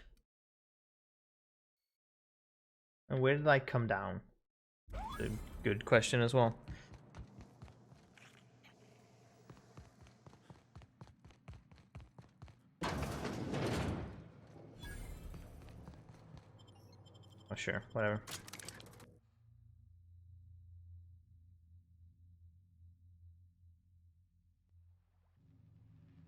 And where did I come down? That's a good question as well. Oh, sure, whatever.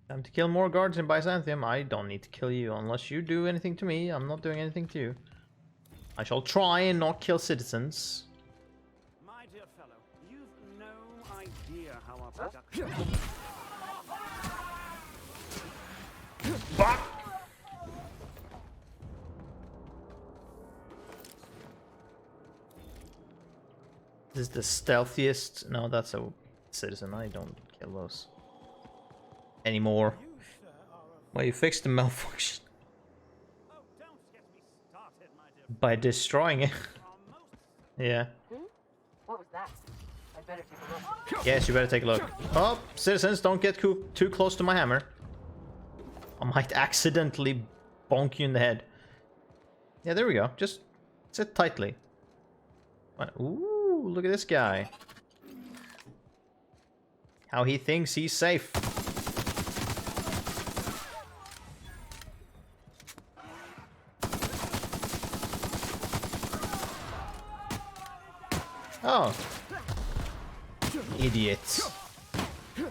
Time to kill more guards in Byzantium. I don't need to kill you unless you do anything to me. I'm not doing anything to you. I shall try and not kill citizens. My dear fellow, you've no idea how our production... Bah! This is the stealthiest. No, that's a citizen. I don't kill those anymore. Well, you fixed the malfunction by destroying it. Yeah. What was that? I better take a look. Yes, you better take a look. Oh, citizens, don't get too close to my hammer. I might accidentally bonk you in the head. Yeah, there we go. Just sit tightly. Ooh, look at this guy. How he thinks he's safe. Oh. Idiots. Are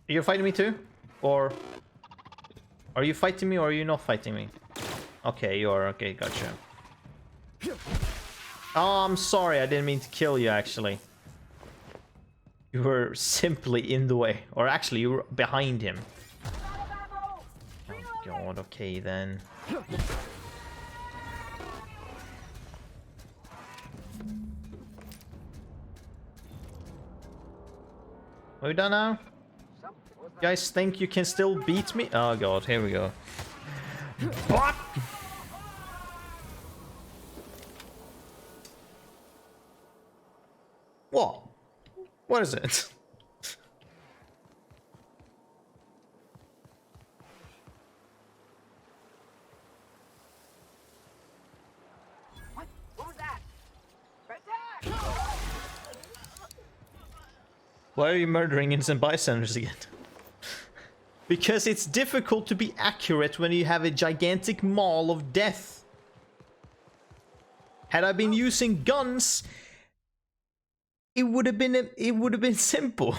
you fighting me too? Or are you fighting me or are you not fighting me? Okay, you are. Okay, gotcha. Oh, I'm sorry. I didn't mean to kill you, actually. You were simply in the way. Or actually, you were behind him. Oh god, okay then. Are we done now? You guys think you can still beat me? Oh god, here we go. What? What? What is it? What was that? Why are you murdering innocent bystanders again? Because it's difficult to be accurate when you have a gigantic maul of death. Had I been using guns, it would have been simple.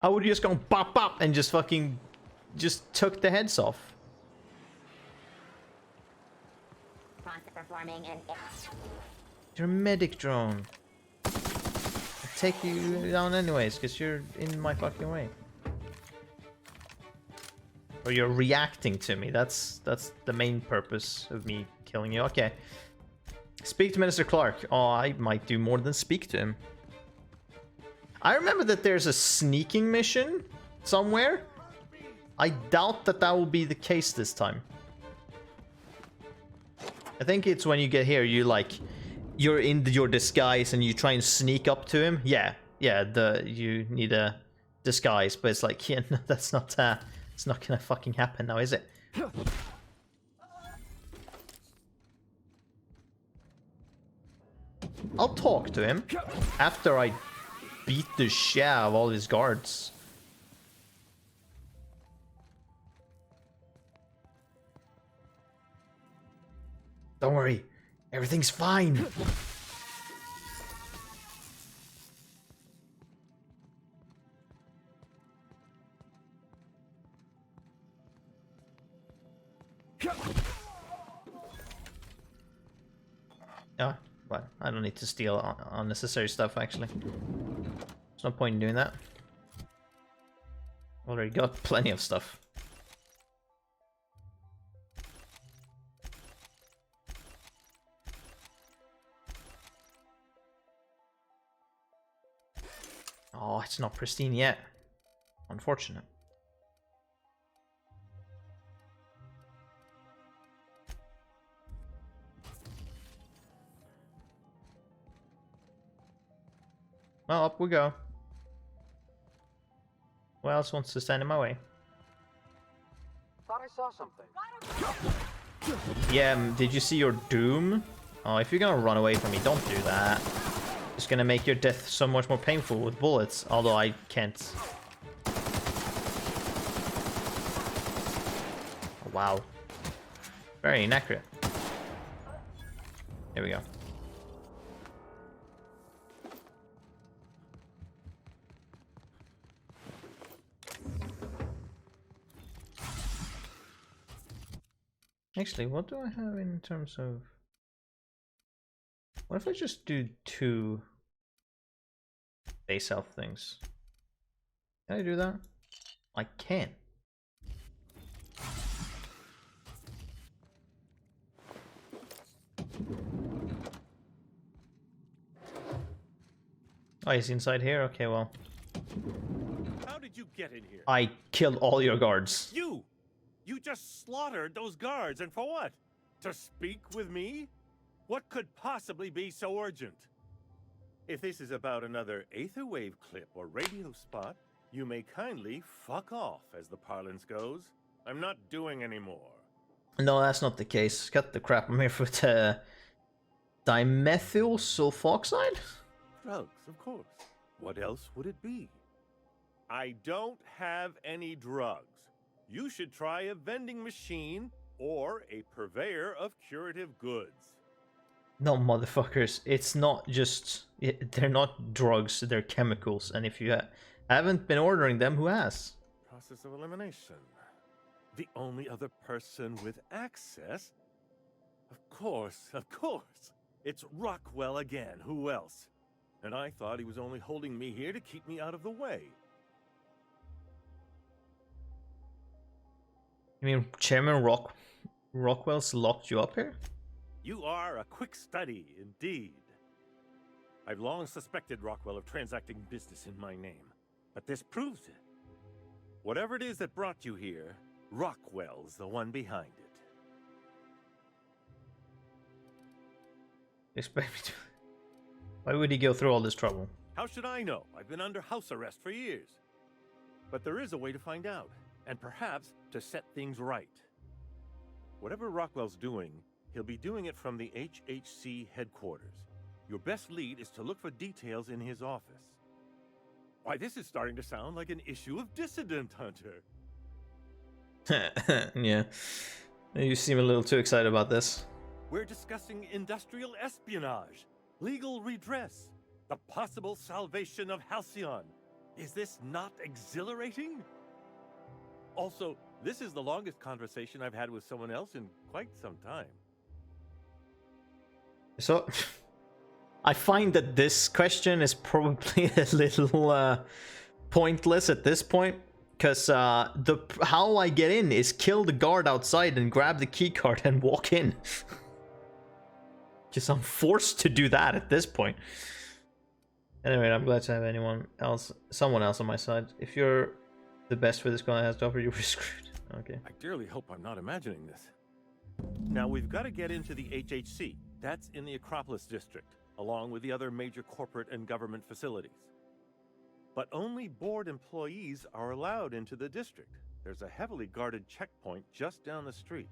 I would have just gone pop pop and just fucking just took the heads off. performing an... You're a medic drone. I'll take you down anyways, because you're in my fucking way. Or you're reacting to me. That's the main purpose of me killing you. Okay. Speak to Minister Clark. Oh, I might do more than speak to him. I remember that there's a sneaking mission somewhere. I doubt that that will be the case this time. I think it's when you get here, you're in your disguise and you try and sneak up to him. Yeah, you need a disguise, but it's like, yeah, no, that's not, it's not gonna fucking happen now, is it? I'll talk to him after I beat the shit out of all his guards. Don't worry, everything's fine. Yeah, well, I don't need to steal unnecessary stuff, actually. There's no point in doing that. Already got plenty of stuff. Oh, it's not pristine yet. Unfortunate. Well, up we go. Who else wants to stand in my way? Thought I saw something. Yeah, did you see your doom? Oh, if you're gonna run away from me, don't do that. It's gonna make your death so much more painful with bullets, although I can't. Oh, wow. Very inaccurate. Here we go. Actually, what do I have in terms of... What if I just do 2 base health things? Can I do that? I can. Oh, he's inside here? Okay, well. How did you get in here? I killed all your guards. You! You just slaughtered those guards, and for what? To speak with me? What could possibly be so urgent? If this is about another Aetherwave clip or radio spot, you may kindly fuck off, as the parlance goes. I'm not doing any more. No, that's not the case. Cut the crap. I'm here for the dimethyl sulfoxide? Drugs, of course. What else would it be? I don't have any drugs. You should try a vending machine or a purveyor of curative goods. No, motherfuckers. It's not just... They're not drugs, they're chemicals. And if you haven't been ordering them, who has? Process of elimination. The only other person with access? Of course. It's Rockwell again. Who else? And I thought he was only holding me here to keep me out of the way. You mean Chairman Rockwell's locked you up here? You are a quick study, indeed. I've long suspected Rockwell of transacting business in my name, but this proves it. Whatever it is that brought you here, Rockwell's the one behind it. Expect me to... Why would he go through all this trouble? How should I know? I've been under house arrest for years. But there is a way to find out, and perhaps to set things right. Whatever Rockwell's doing, he'll be doing it from the HHC headquarters. Your best lead is to look for details in his office. Why, this is starting to sound like an issue of Dissident Hunter. Yeah. You seem a little too excited about this. We're discussing industrial espionage, legal redress, the possible salvation of Halcyon. Is this not exhilarating? Also, this is the longest conversation I've had with someone else in quite some time. So, I find that this question is probably a little pointless at this point, because how I get in is kill the guard outside and grab the key card and walk in. Because I'm forced to do that at this point. Anyway, I'm glad to have someone else on my side. If you're the best for this guy has to offer, you'll be screwed. Okay. I dearly hope I'm not imagining this. Now, we've got to get into the HHC. That's in the Acropolis district, along with the other major corporate and government facilities. But only board employees are allowed into the district. There's a heavily guarded checkpoint just down the street.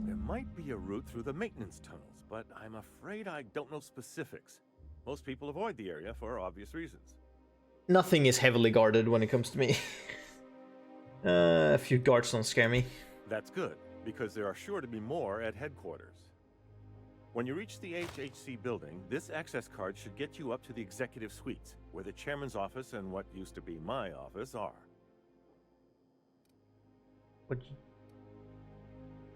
There might be a route through the maintenance tunnels, but I'm afraid I don't know specifics. Most people avoid the area for obvious reasons. Nothing is heavily guarded when it comes to me. A few guards don't scare me. That's good, because there are sure to be more at headquarters. When you reach the HHC building, this access card should get you up to the executive suites, where the chairman's office and what used to be my office are.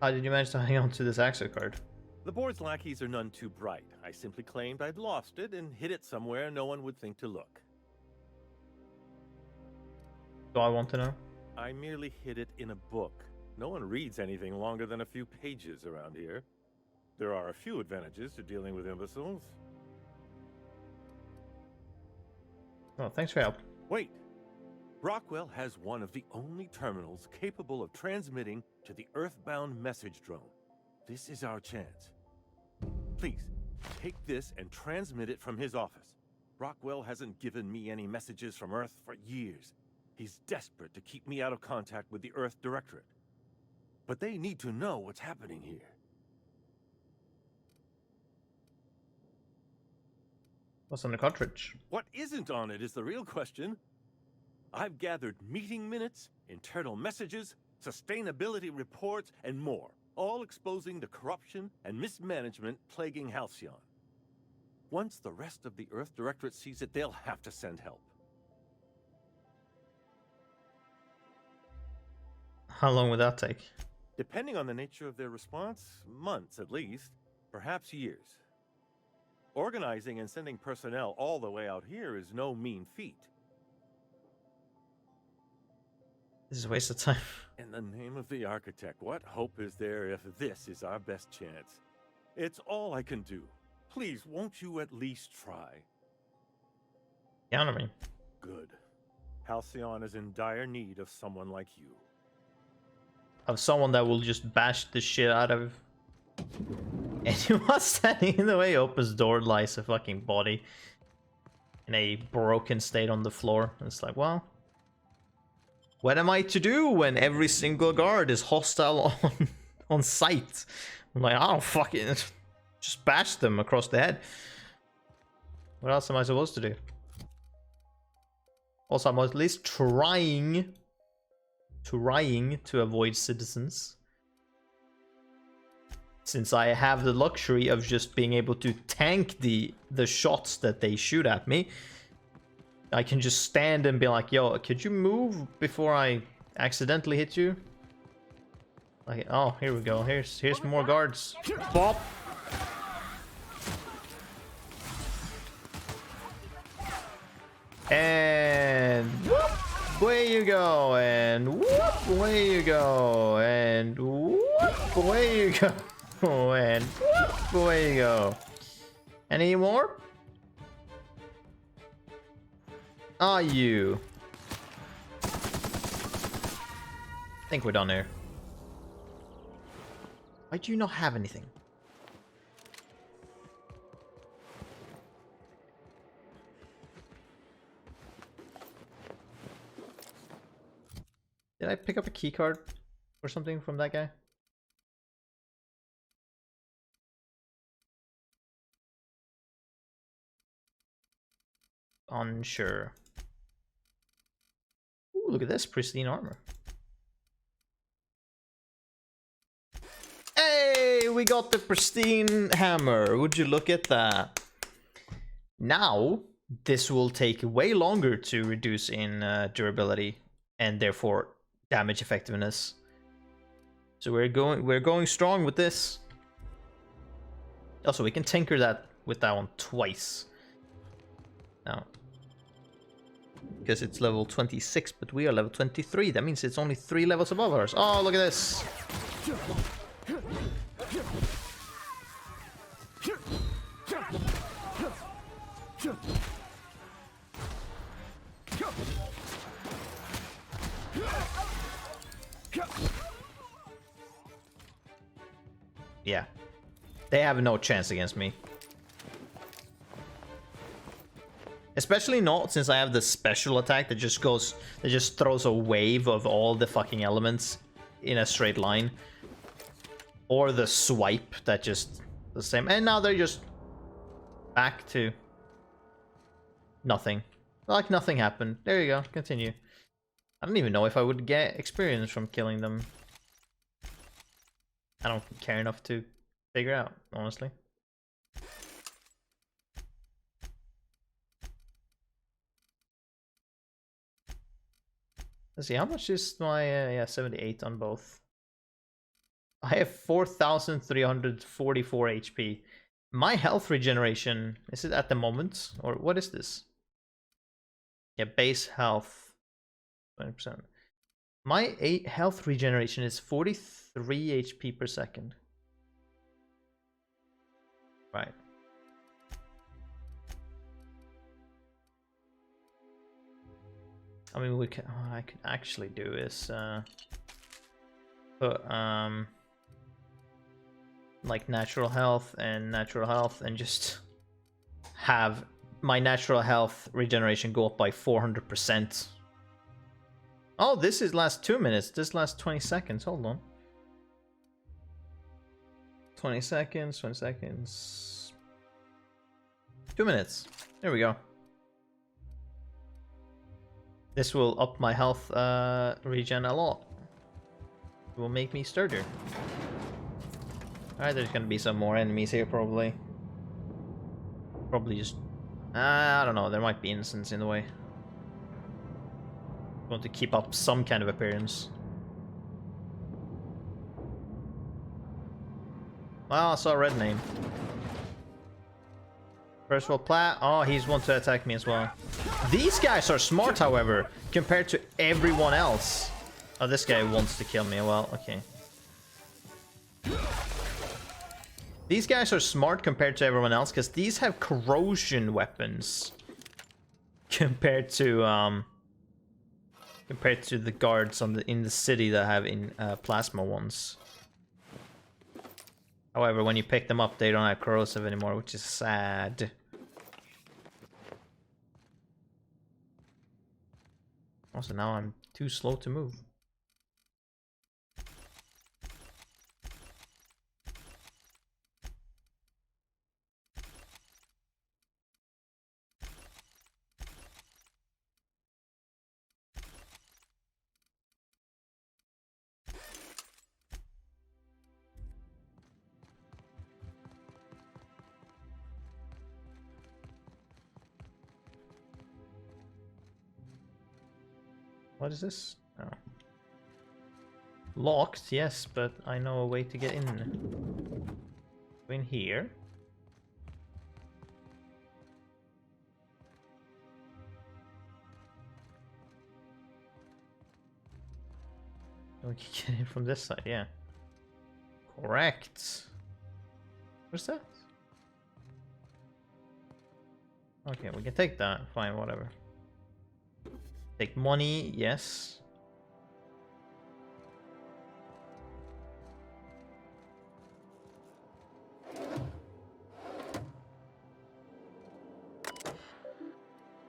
How did you manage to hang on to this access card? The board's lackeys are none too bright. I simply claimed I'd lost it and hid it somewhere no one would think to look. Do I want to know? I merely hid it in a book. No one reads anything longer than a few pages around here. There are a few advantages to dealing with imbeciles. Oh, thanks for your help. Wait. Brockwell has one of the only terminals capable of transmitting to the Earthbound message drone. This is our chance. Please, take this and transmit it from his office. Brockwell hasn't given me any messages from Earth for years. He's desperate to keep me out of contact with the Earth Directorate. But they need to know what's happening here. What's on the cartridge? What isn't on it is the real question. I've gathered meeting minutes, internal messages, sustainability reports, and more, all exposing the corruption and mismanagement plaguing Halcyon. Once the rest of the Earth Directorate sees it, they'll have to send help. How long would that take? Depending on the nature of their response, months at least, perhaps years. Organizing and sending personnel all the way out here is no mean feat. This is a waste of time. In the name of the architect, what hope is there if this is our best chance? It's all I can do. Please, won't you at least try? Count on me. Good. Halcyon is in dire need of someone like you. Of someone that will just bash the shit out of anyone standing in the way. Opens door, lies a fucking body in a broken state on the floor. It's like, well, what am I to do when every single guard is hostile on sight? I'm like, I don't fucking just bash them across the head. What else am I supposed to do? Also, I'm at least trying to avoid citizens, since I have the luxury of just being able to tank the shots that they shoot at me. I can just stand and be like, yo, could you move before I accidentally hit you? Like, oh, here we go. Here's more guards. Bop. And whoop, away you go, and whoop, away you go, and whoop, away you go, and whoop, away you go. Any more? Are you? I think we're done here. Why do you not have anything? Did I pick up a key card or something from that guy? Unsure. Ooh, look at this pristine armor. Hey, we got the pristine hammer. Would you look at that? Now, this will take way longer to reduce in durability and therefore damage effectiveness. So we're going strong with this. Also, we can tinker that with that one twice. Now. Because it's level 26, but we are level 23. That means it's only 3 levels above ours. Oh, look at this! Yeah. They have no chance against me. Especially not since I have the special attack that just throws a wave of all the fucking elements in a straight line. Or the swipe that just the same. And now they're just back to nothing. Like nothing happened. There you go. Continue. I don't even know if I would get experience from killing them. I don't care enough to figure out, honestly. Let's see, how much is my, yeah, 78 on both. I have 4,344 HP. My health regeneration, is it at the moment? Or what is this? Yeah, base health, 20%. My health regeneration is 43 HP per second. Right. I mean, we can. What I could actually do is put like natural health and just have my natural health regeneration go up by 400%. Oh, this is last 2 minutes. This lasts 20 seconds. Hold on. 20 seconds, 20 seconds. 2 minutes. There we go. This will up my health regen a lot. It will make me sturdier. Alright, there's gonna be some more enemies here probably. Probably just... I don't know, there might be innocents in the way. Want to keep up some kind of appearance. Well, I saw a red name. First of all, Plat. Oh, he's one to attack me as well. These guys are smart, however, compared to everyone else. Oh, this guy wants to kill me. Well, okay. These guys are smart compared to everyone else because these have corrosion weapons compared to the guards in the city that have plasma ones. However, when you pick them up, they don't have corrosive anymore, which is sad. Also, now I'm too slow to move. What is this? Oh. Locked, yes, but I know a way to get in. Go in here. We can get in from this side, yeah. Correct. What's that? Okay, we can take that. Fine, whatever. Take money, yes.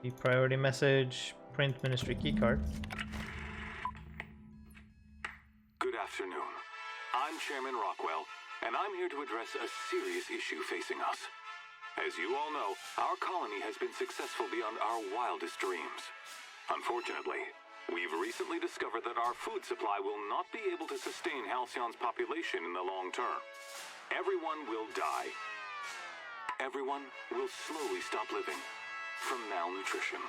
The priority message, print ministry keycard. Good afternoon. I'm Chairman Rockwell, and I'm here to address a serious issue facing us. As you all know, our colony has been successful beyond our wildest dreams. Unfortunately, we've recently discovered that our food supply will not be able to sustain Halcyon's population in the long term. Everyone will die. Everyone will slowly stop living from malnutrition.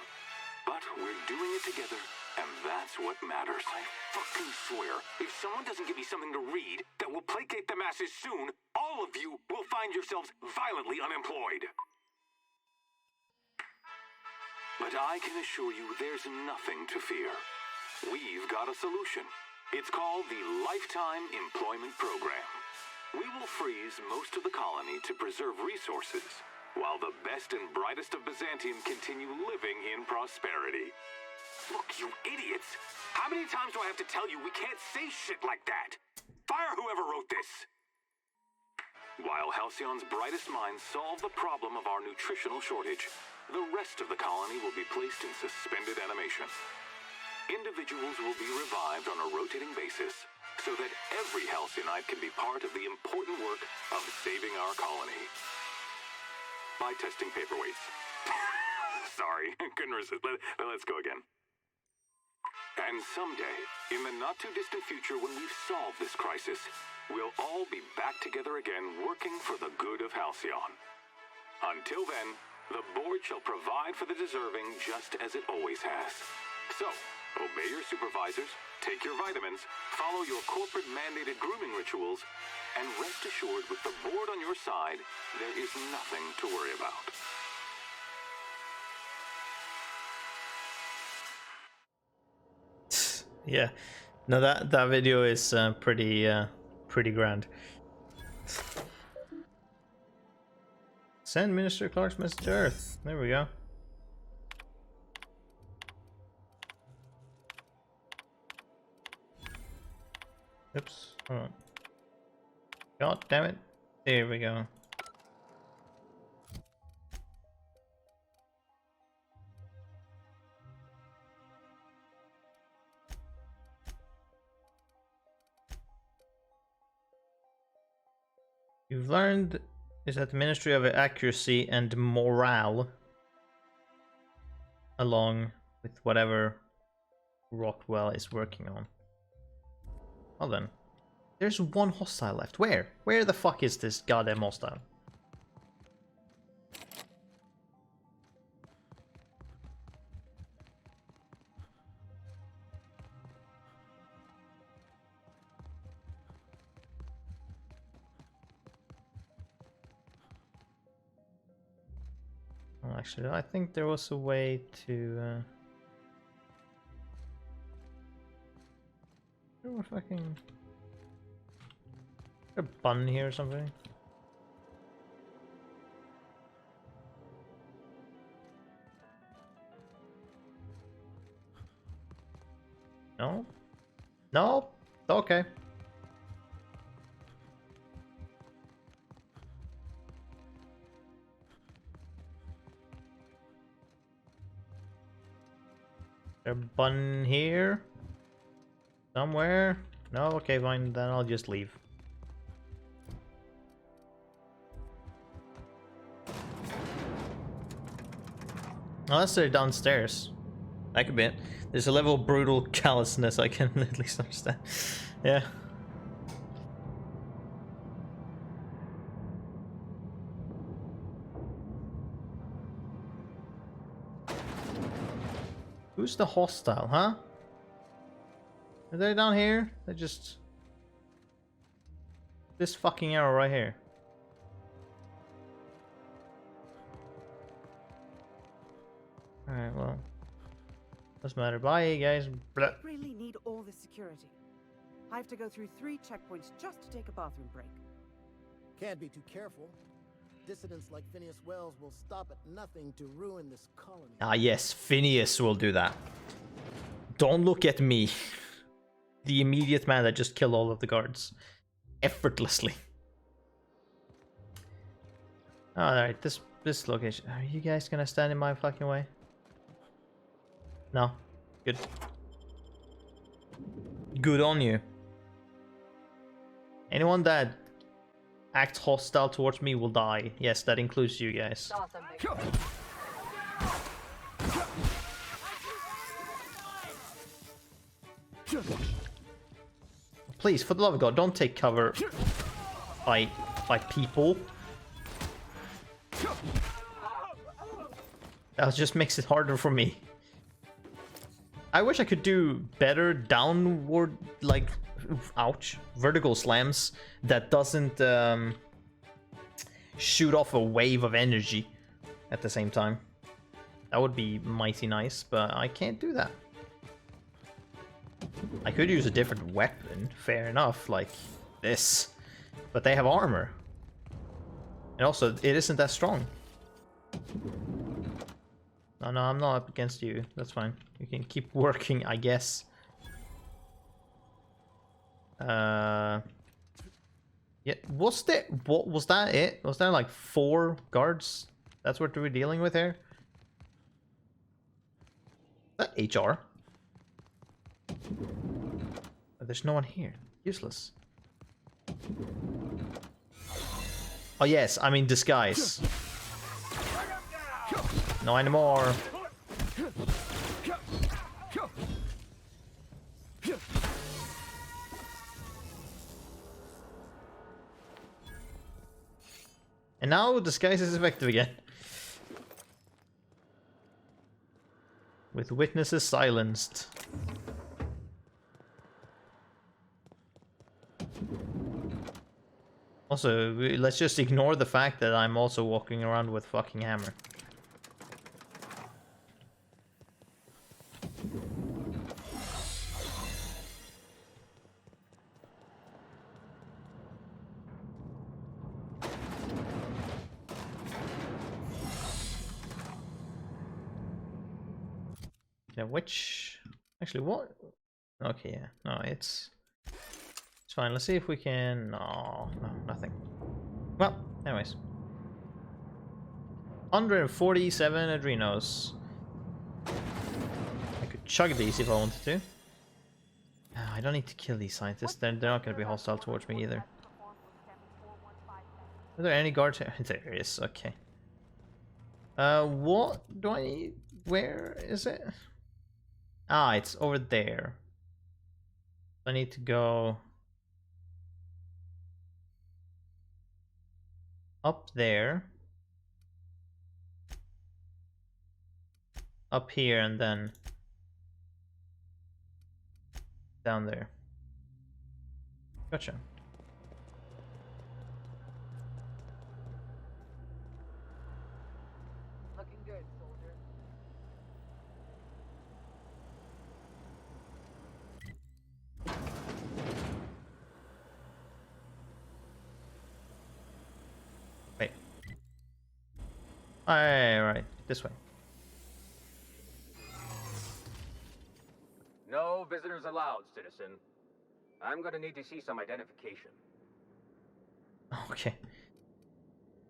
But we're doing it together, and that's what matters. I fucking swear, if someone doesn't give me something to read that will placate the masses soon, I'll all of you will find yourselves violently unemployed. But I can assure you there's nothing to fear. We've got a solution. It's called the Lifetime Employment Program. We will freeze most of the colony to preserve resources, while the best and brightest of Byzantium continue living in prosperity. Look, you idiots! How many times do I have to tell you we can't say shit like that? Fire whoever wrote this! While Halcyon's brightest minds solve the problem of our nutritional shortage, the rest of the colony will be placed in suspended animation. Individuals will be revived on a rotating basis, so that every Halcyonite can be part of the important work of saving our colony. By testing paperweights. Sorry, couldn't resist. Let's go again. And someday, in the not-too-distant future when we've solved this crisis, we'll all be back together again working for the good of Halcyon. Until then, the board shall provide for the deserving just as it always has. So, obey your supervisors, take your vitamins, follow your corporate-mandated grooming rituals, and rest assured with the board on your side, there is nothing to worry about. Yeah, no, that video is pretty grand. Send Minister Clark's message to Earth. There we go. Oops, hold on. God damn it. There we go. You've learned is that the Ministry of Accuracy and Morale, along with whatever Rockwell is working on. Well then, there's one hostile left. Where? Where the fuck is this goddamn hostile? Well, actually, I think there was a way to... Oh, fucking... A bun here or something? No? No? Okay. A bun here? Somewhere? No? Okay, fine, then I'll just leave. Unless they're downstairs. That could be it. There's a level of brutal callousness I can at least understand. Yeah. Who's the hostile, huh? Are they down here? They're just... This fucking arrow right here. Alright, well... Doesn't matter. Bye, guys. Blah. Really need all the security. I have to go through 3 checkpoints just to take a bathroom break. Can't be too careful. Dissidents like Phineas Wells will stop at nothing to ruin this colony. Ah, yes, Phineas will do that. Don't look at me. The immediate man that just killed all of the guards. Effortlessly. Alright, this location. Are you guys gonna stand in my fucking way? No. Good. Good on you. Anyone that acts hostile towards me will die. Yes, that includes you guys. Please, for the love of God, don't take cover by people. That just makes it harder for me. I wish I could do better downward, like, ouch, vertical slams that doesn't shoot off a wave of energy at the same time. That would be mighty nice, but I can't do that. I could use a different weapon, fair enough, like this. But they have armor. And also, it isn't that strong. No, I'm not up against you. That's fine. You can keep working, I guess. Yeah, what was that it? Was there like 4 guards? That's what we're dealing with here? Is that HR? Oh, there's no one here. Useless. Oh yes, I'm in disguise. No anymore. And now disguise is effective again. With witnesses silenced. Also, let's just ignore the fact that I'm also walking around with fucking hammer. Yeah, which... Actually, what? Okay, yeah. No, it's fine. Let's see if we can... No, nothing. Well, anyways. 147 adrenos. I could chug these if I wanted to. I don't need to kill these scientists. They're not going to be hostile towards me either. Are there any guards here? There is, okay. What do I need? Where is it? Ah, it's over there. I need to go up there, up here, and then down there. Gotcha. Looking good, soldier. Wait. Alright, this way. No visitors allowed, citizen. I'm gonna need to see some identification. Okay.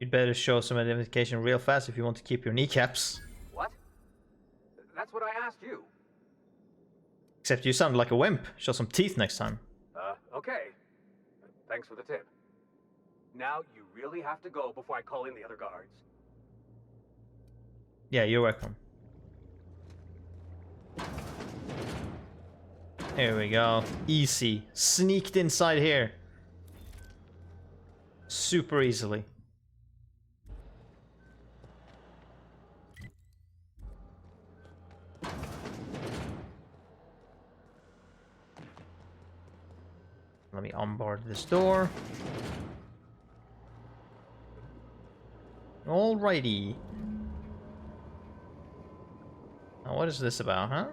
You'd better show some identification real fast if you want to keep your kneecaps. What? That's what I asked you. Except you sound like a wimp. Show some teeth next time. Okay. Thanks for the tip. Now you really have to go before I call in the other guards. Yeah, you're welcome. Here we go. Easy. Sneaked inside here. Super easily. Let me unbar this door. Alrighty. Now what is this about, huh?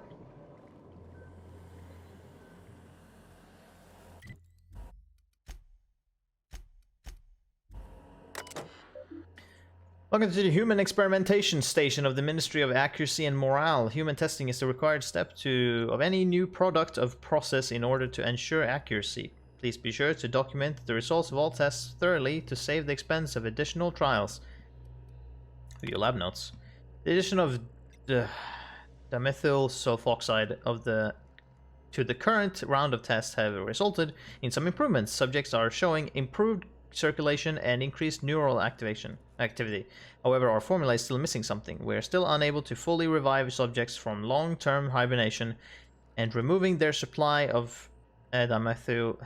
Welcome to the Human Experimentation Station of the Ministry of Accuracy and Morale. Human testing is the required step of any new product of process in order to ensure accuracy. Please be sure to document the results of all tests thoroughly to save the expense of additional trials. Your lab notes. The addition of the dimethyl sulfoxide to the current round of tests have resulted in some improvements. Subjects are showing improved circulation and increased neural activity. However, our formula is still missing something. We are still unable to fully revive subjects from long-term hibernation, and removing their supply of dimethyl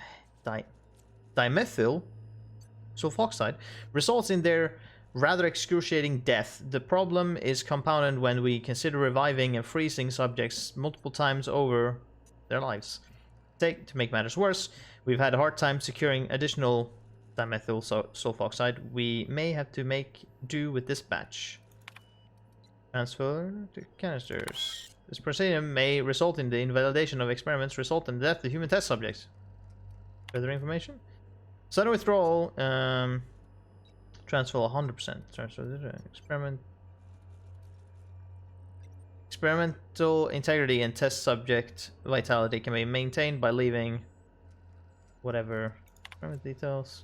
sulfoxide results in their rather excruciating death. The problem is compounded when we consider reviving and freezing subjects multiple times over their lives. To make matters worse, we've had a hard time securing additional dimethyl sulfoxide, we may have to make do with this batch. Transfer to canisters. This procedure may result in the invalidation of experiments, result in the death of human test subjects. Further information? Sudden withdrawal. Transfer 100%. Transfer experiment. Experimental integrity and test subject vitality can be maintained by leaving whatever experiment details.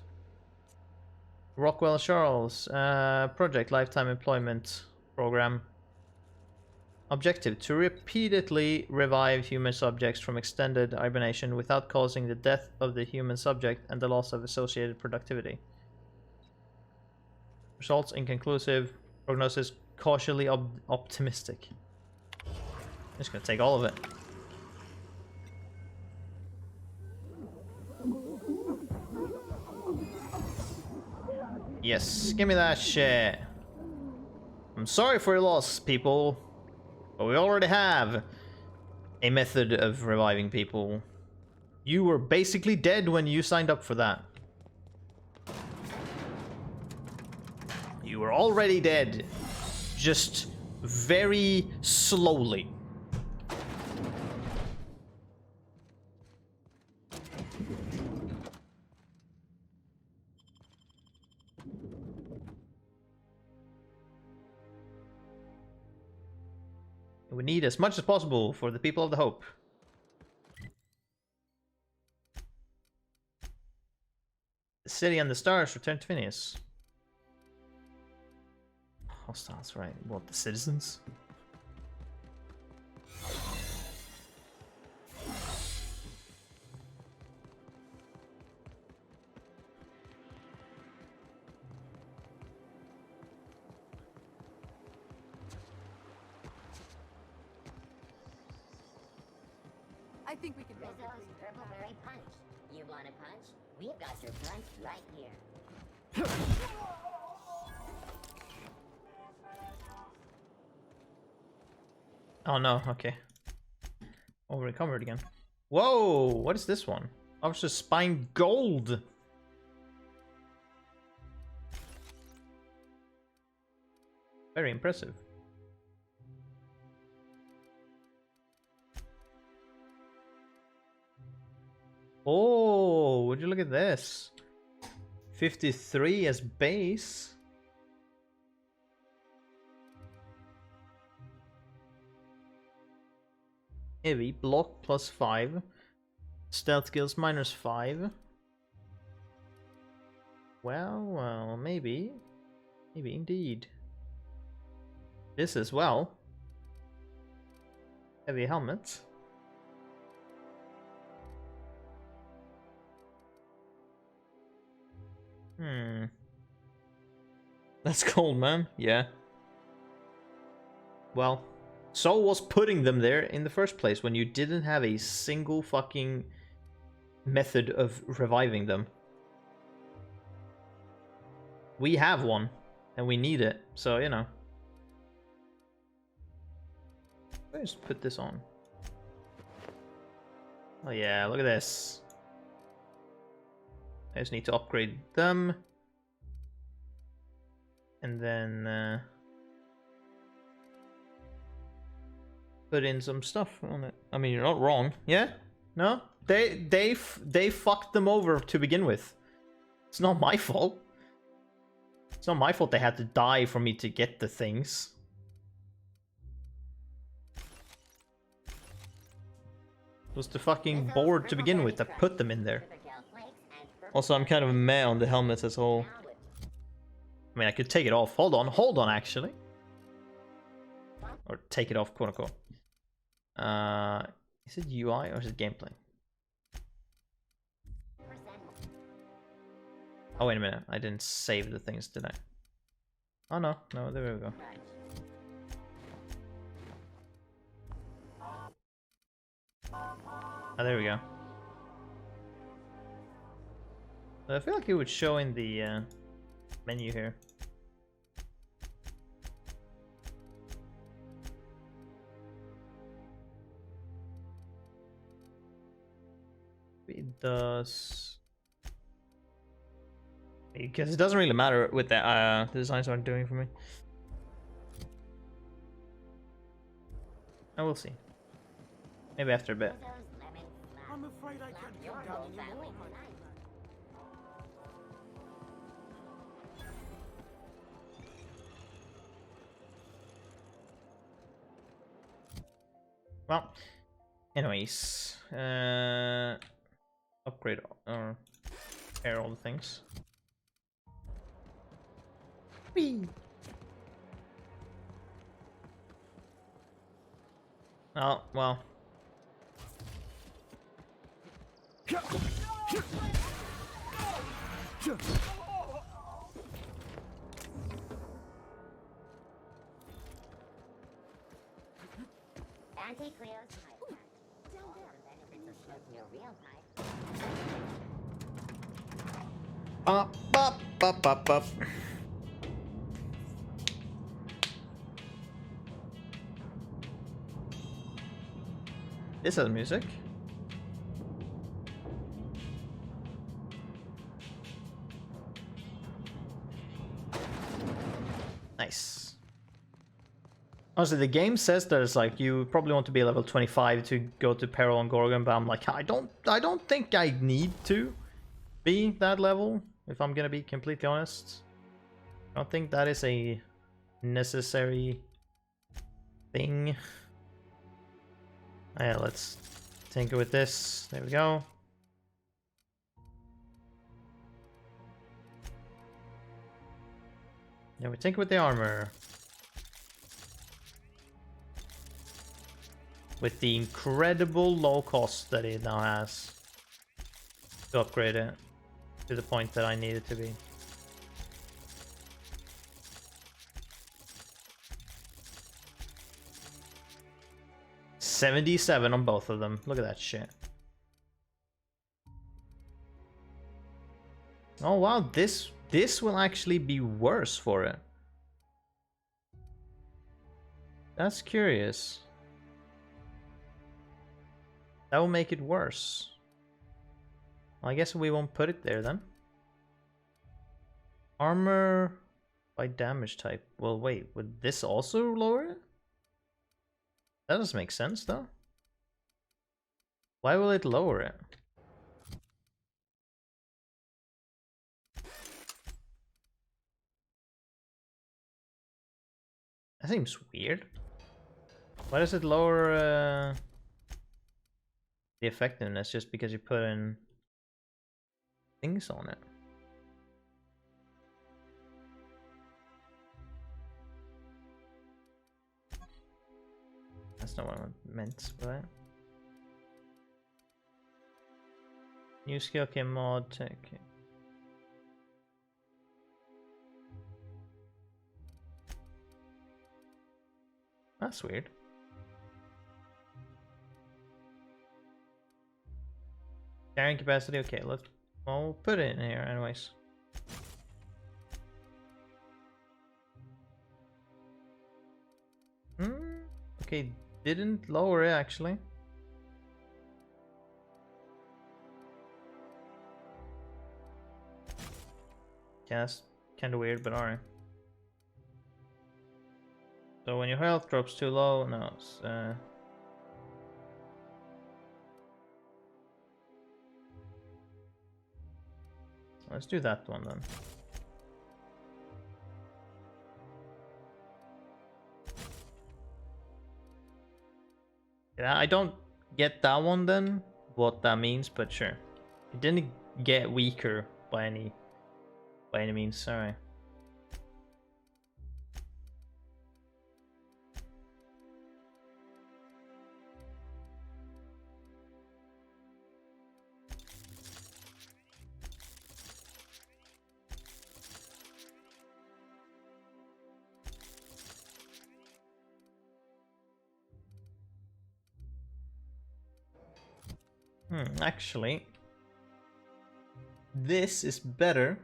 Rockwell Charles project lifetime employment program. Objective: to repeatedly revive human subjects from extended hibernation without causing the death of the human subject and the loss of associated productivity. Results inconclusive. Prognosis cautiously optimistic. Just gonna take all of it. Yes, give me that shit. I'm sorry for your loss, people. But we already have a method of reviving people. You were basically dead when you signed up for that. You were already dead. Just very slowly. We need as much as possible for the people of the Hope. The city and the stars return to Phineas. Hostiles, right? What, the citizens? I think we can both Rizzo's agree. Purple Berry Punch. You want a punch? We've got your punch right here. Oh no, okay. Oh, recovered again. Whoa, what is this one? Officer Spine Gold! Very impressive. Oh, would you look at this? 53 as base. Heavy, block +5. Stealth skills -5. Well, maybe. Maybe indeed. This as well. Heavy helmet. That's cold, man. Yeah. Well, so was putting them there in the first place when you didn't have a single fucking method of reviving them. We have one, and we need it, so, you know. Let's put this on. Oh yeah, look at this. I just need to upgrade them. And then put in some stuff on it. I mean, you're not wrong. Yeah? No? They fucked them over to begin with. It's not my fault. It's not my fault they had to die for me to get the things. It was the fucking board to begin with that put them in there. Also, I'm kind of meh on the helmets as a whole. I mean, I could take it off. Hold on, actually. Or take it off, quote unquote. Is it UI or is it gameplay? Oh, wait a minute. I didn't save the things, did I? Oh, no. No, there we go. Oh, there we go. I feel like it would show in the menu here. It does. because it doesn't really matter with the designs aren't doing for me. I will see. Maybe after a bit. I'm afraid I can't come down anymore, my good man. Well, anyways, upgrade or repair all the things. Whee! Oh, well. Anti-Cleo's pipe. All the benefits of smoking a real pipe. Bop, bop, bop, bop, bop. This has music. Nice. Honestly, the game says there's like you probably want to be level 25 to go to Peril and Gorgon, but I'm like I don't think I need to be that level, if I'm gonna be completely honest. I don't think that is a necessary thing. Yeah, let's tinker with this. There we go. Now we tinker with the armor. With the incredible low cost that it now has to upgrade it to the point that I need it to be. $77 on both of them. Look at that shit. Oh wow, this will actually be worse for it. That's curious. That will make it worse. Well, I guess we won't put it there then. Armor by damage type. Well, wait, would this also lower it? That doesn't make sense though. Why will it lower it? That seems weird. Why does it lower the effectiveness just because you put in things on it? That's not what I meant, right? New skill key mod tech. That's weird. Carrying capacity, okay, we'll put it in here anyways. Okay, didn't lower it actually. Yeah, that's kinda weird, but alright. So when your health drops too low, no, it's, let's do that one then. Yeah, I don't get that one then, what that means, but sure. It didn't get weaker by any means, sorry. Actually, this is better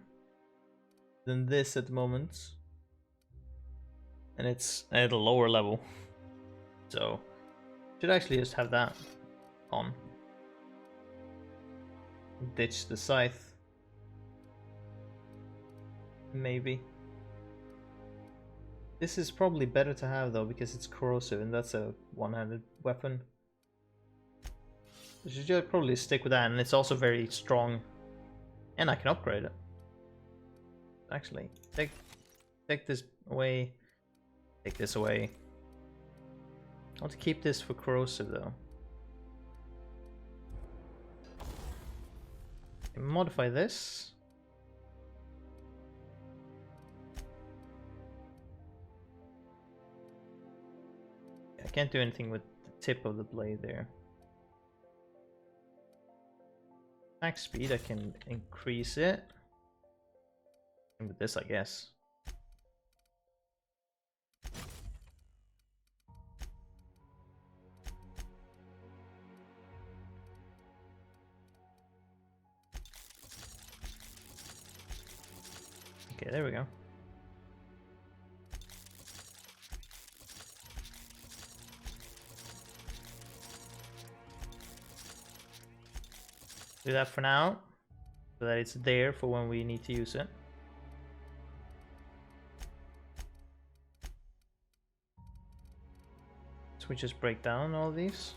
than this at the moment. And it's at a lower level. So, should actually just have that on. Ditch the scythe. Maybe. This is probably better to have though, because it's corrosive and that's a one-handed weapon. I should probably stick with that, and it's also very strong. And I can upgrade it. Actually, take this away. Take this away. I want to keep this for corrosive though. Modify this. I can't do anything with the tip of the blade there. Attack speed, I can increase it. And with this, I guess. Okay, there we go. Do that for now, so that it's there for when we need to use it. So we just break down all these.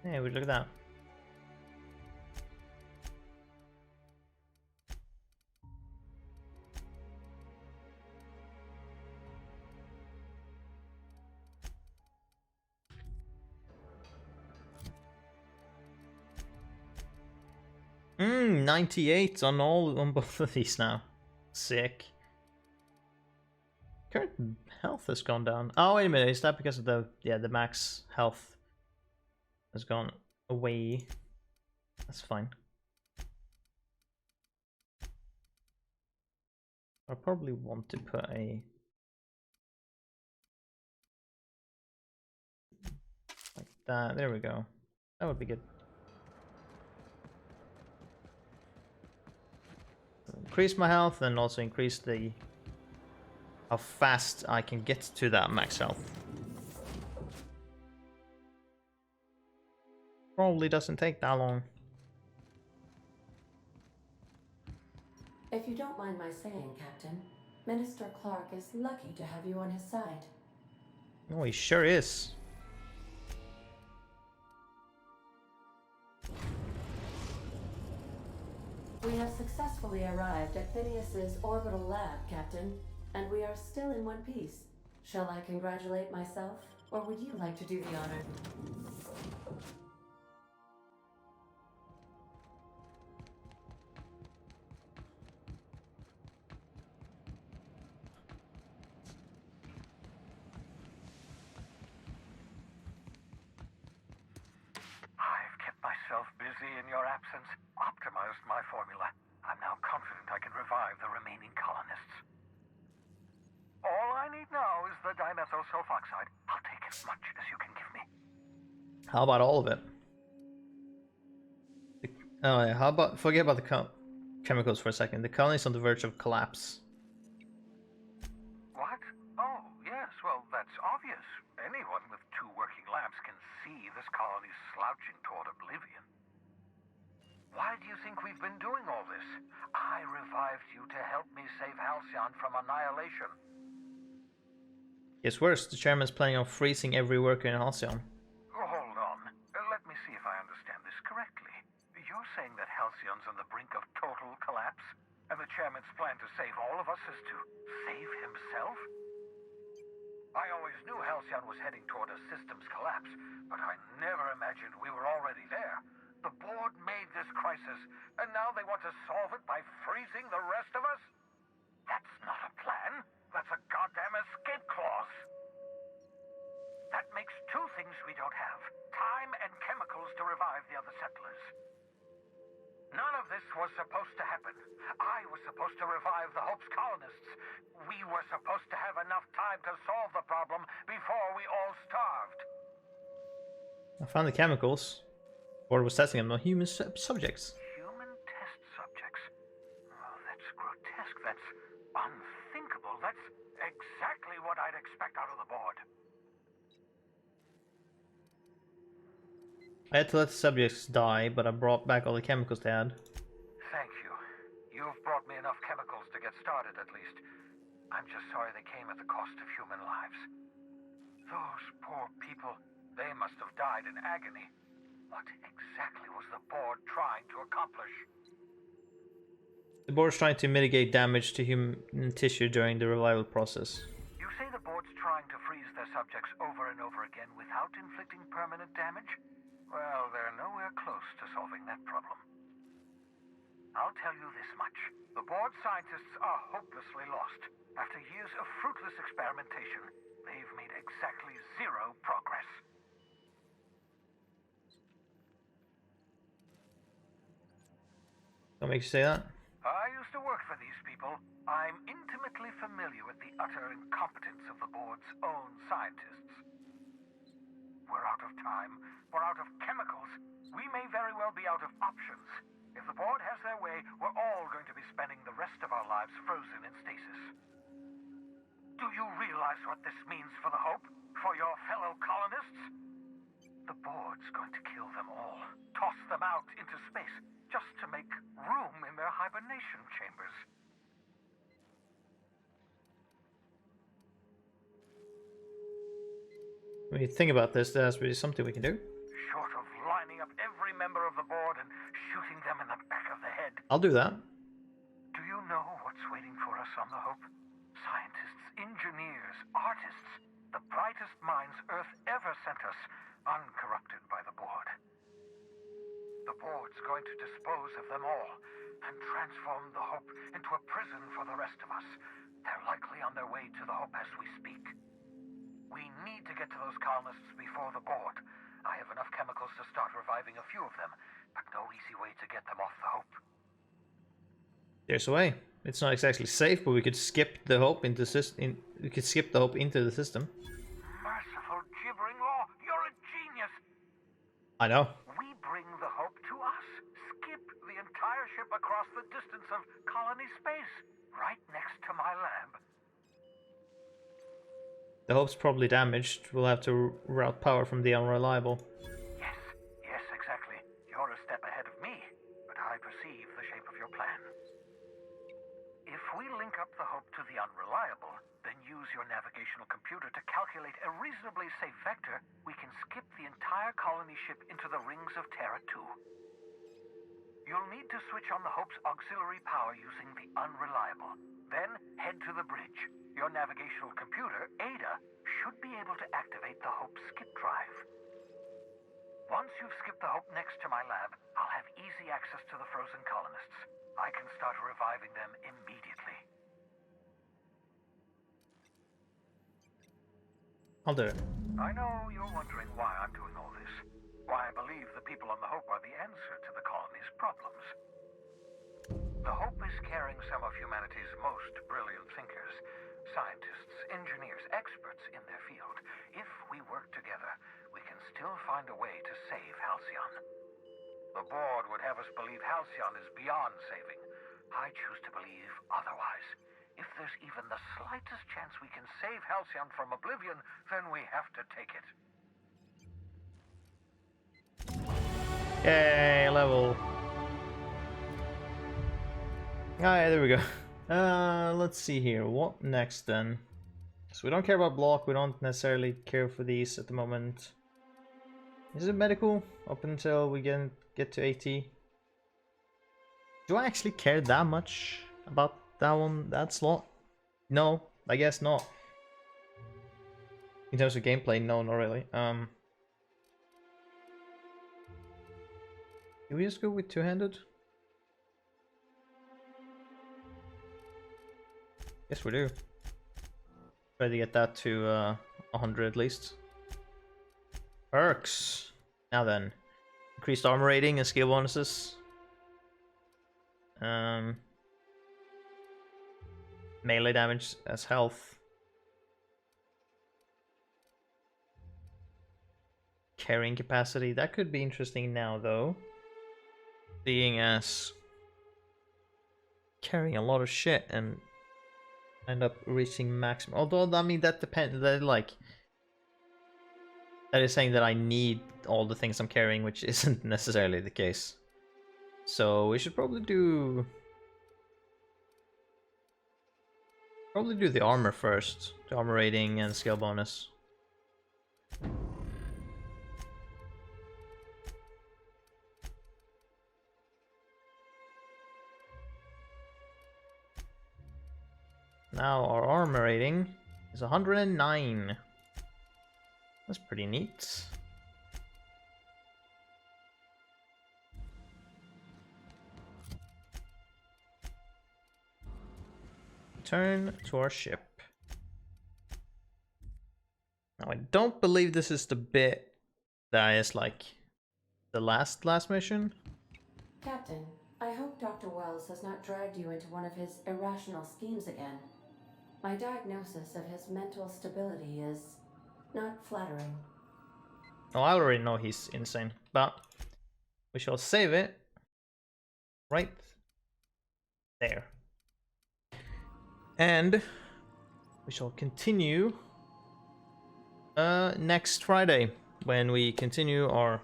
Hey, look at that. 98 on both of these now. Sick. Current health has gone down. Oh wait a minute, is that because of the the max health has gone away? That's fine. I probably want to put a like that. There we go. That would be good. Increase my health and also increase the how fast I can get to that max health. Probably doesn't take that long. If you don't mind my saying, Captain, Minister Clark is lucky to have you on his side. Oh, he sure is. We have successfully arrived at Phineas's orbital lab, Captain, and we are still in one piece. Shall I congratulate myself, or would you like to do the honor? I've kept myself busy in your absence, optimized my formula. I'm now confident I can revive the remaining colonists. All I need now is the dimethyl sulfoxide. I'll take as much as you can give me. How about all of it? Oh yeah, how about forget about the chemicals for a second. The colony is on the verge of collapse. What? Oh, yes, well, that's obvious. Anyone with 2 working labs can see this colony's slouching toward oblivion. Why do you think we've been doing all this? I revived you to help me save Halcyon from annihilation. Gets worse. The chairman's planning on freezing every worker in Halcyon. Oh, hold on. Let me see if I understand this correctly. You're saying that Halcyon's on the brink of total collapse, and the chairman's plan to save all of us is to save himself? I always knew Halcyon was heading toward a systems collapse, but I never imagined we were already there. The board made this crisis, and now they want to solve it by freezing the rest of us? That's not a plan. That's a goddamn escape clause. That makes 2 things we don't have: time and chemicals to revive the other settlers. None of this was supposed to happen. I was supposed to revive the Hope's colonists. We were supposed to have enough time to solve the problem before we all starved. I found the chemicals. Or was testing them on human subjects. Human test subjects? Oh, that's grotesque. That's unthinkable. That's exactly what I'd expect out of the board. I had to let the subjects die, but I brought back all the chemicals they had. Thank you. You've brought me enough chemicals to get started, at least. I'm just sorry they came at the cost of human lives. Those poor people, they must have died in agony. What exactly was the board trying to accomplish? The board is trying to mitigate damage to human tissue during the revival process. You say the board's trying to freeze their subjects over and over again without inflicting permanent damage? Well, they're nowhere close to solving that problem. I'll tell you this much. The board scientists are hopelessly lost. After years of fruitless experimentation, they've made exactly zero progress. What makes you say that? I used to work for these people. I'm intimately familiar with the utter incompetence of the board's own scientists. We're out of time. We're out of chemicals. We may very well be out of options. If the board has their way, we're all going to be spending the rest of our lives frozen in stasis. Do you realize what this means for the Hope? For your fellow colonists? The board's going to kill them all. Toss them out into space, just to make room in their hibernation chambers. When you think about this, there's really something we can do. Short of lining up every member of the board and shooting them in the back of the head. I'll do that. Do you know what's waiting for us on the Hope? Scientists, engineers, artists, the brightest minds Earth ever sent us, uncorrupted by the board. The board's going to dispose of them all and transform the Hope into a prison for the rest of us. They're likely on their way to the Hope as we speak. We need to get to those colonists before the board. I have enough chemicals to start reviving a few of them, but no easy way to get them off the Hope. There's a way. It's not exactly safe, but we could skip the Hope into we could skip the Hope into the system. Merciful gibbering law, you're a genius. I know. We bring the Hope to us. Skip the entire ship across the distance of colony space, right next to my lab. The Hope's probably damaged. We'll have to route power from the Unreliable. Yes, exactly. You're a step ahead of me, but I perceive the shape of your plan. If we link up the Hope to the Unreliable, then use your navigational computer to calculate a reasonably safe vector, we can skip the entire colony ship into the rings of Terra 2. You'll need to switch on the Hope's auxiliary power using the Unreliable. Then head to the bridge. Your navigational computer, Ada, should be able to activate the Hope skip drive. Once you've skipped the Hope next to my lab, I'll have easy access to the frozen colonists. I can start reviving them immediately. I'll do it. I know you're wondering why I'm doing all this. Why I believe the people on the Hope are the answer to the colony's problems. The Hope is carrying some of humanity's most brilliant thinkers, scientists, engineers, experts in their field. If we work together, we can still find a way to save Halcyon. The board would have us believe Halcyon is beyond saving. I choose to believe otherwise. If there's even the slightest chance we can save Halcyon from oblivion, then we have to take it. Yay, level. Alright, there we go. Let's see here. What next then? So we don't care about block, we don't necessarily care for these at the moment. Is it medical? Up until we get to 80. Do I actually care that much about that one, that slot? No, I guess not. In terms of gameplay, no, not really. Can we just go with two-handed? Yes, we do. Try to get that to 100 at least. Perks. Now then, increased armor rating and skill bonuses. Melee damage as health. Carrying capacity. That could be interesting now, though. Seeing as carrying a lot of shit and end up reaching maximum. Although, I mean, that depends. That like That is saying that I need all the things I'm carrying, which isn't necessarily the case. So we should probably do the armor first. The armor rating and skill bonus. Now our armor rating is 109. That's pretty neat. Return to our ship. Now I don't believe this is the bit that is like the last mission. Captain, I hope Dr. Wells has not dragged you into one of his irrational schemes again. My diagnosis of his mental stability is not flattering. Oh, I already know he's insane, but we shall save it right there. And we shall continue next Friday when we continue our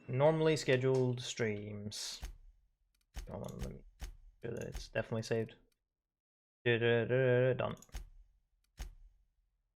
normally scheduled streams. Hold on, let me make sure that it's definitely saved. Done.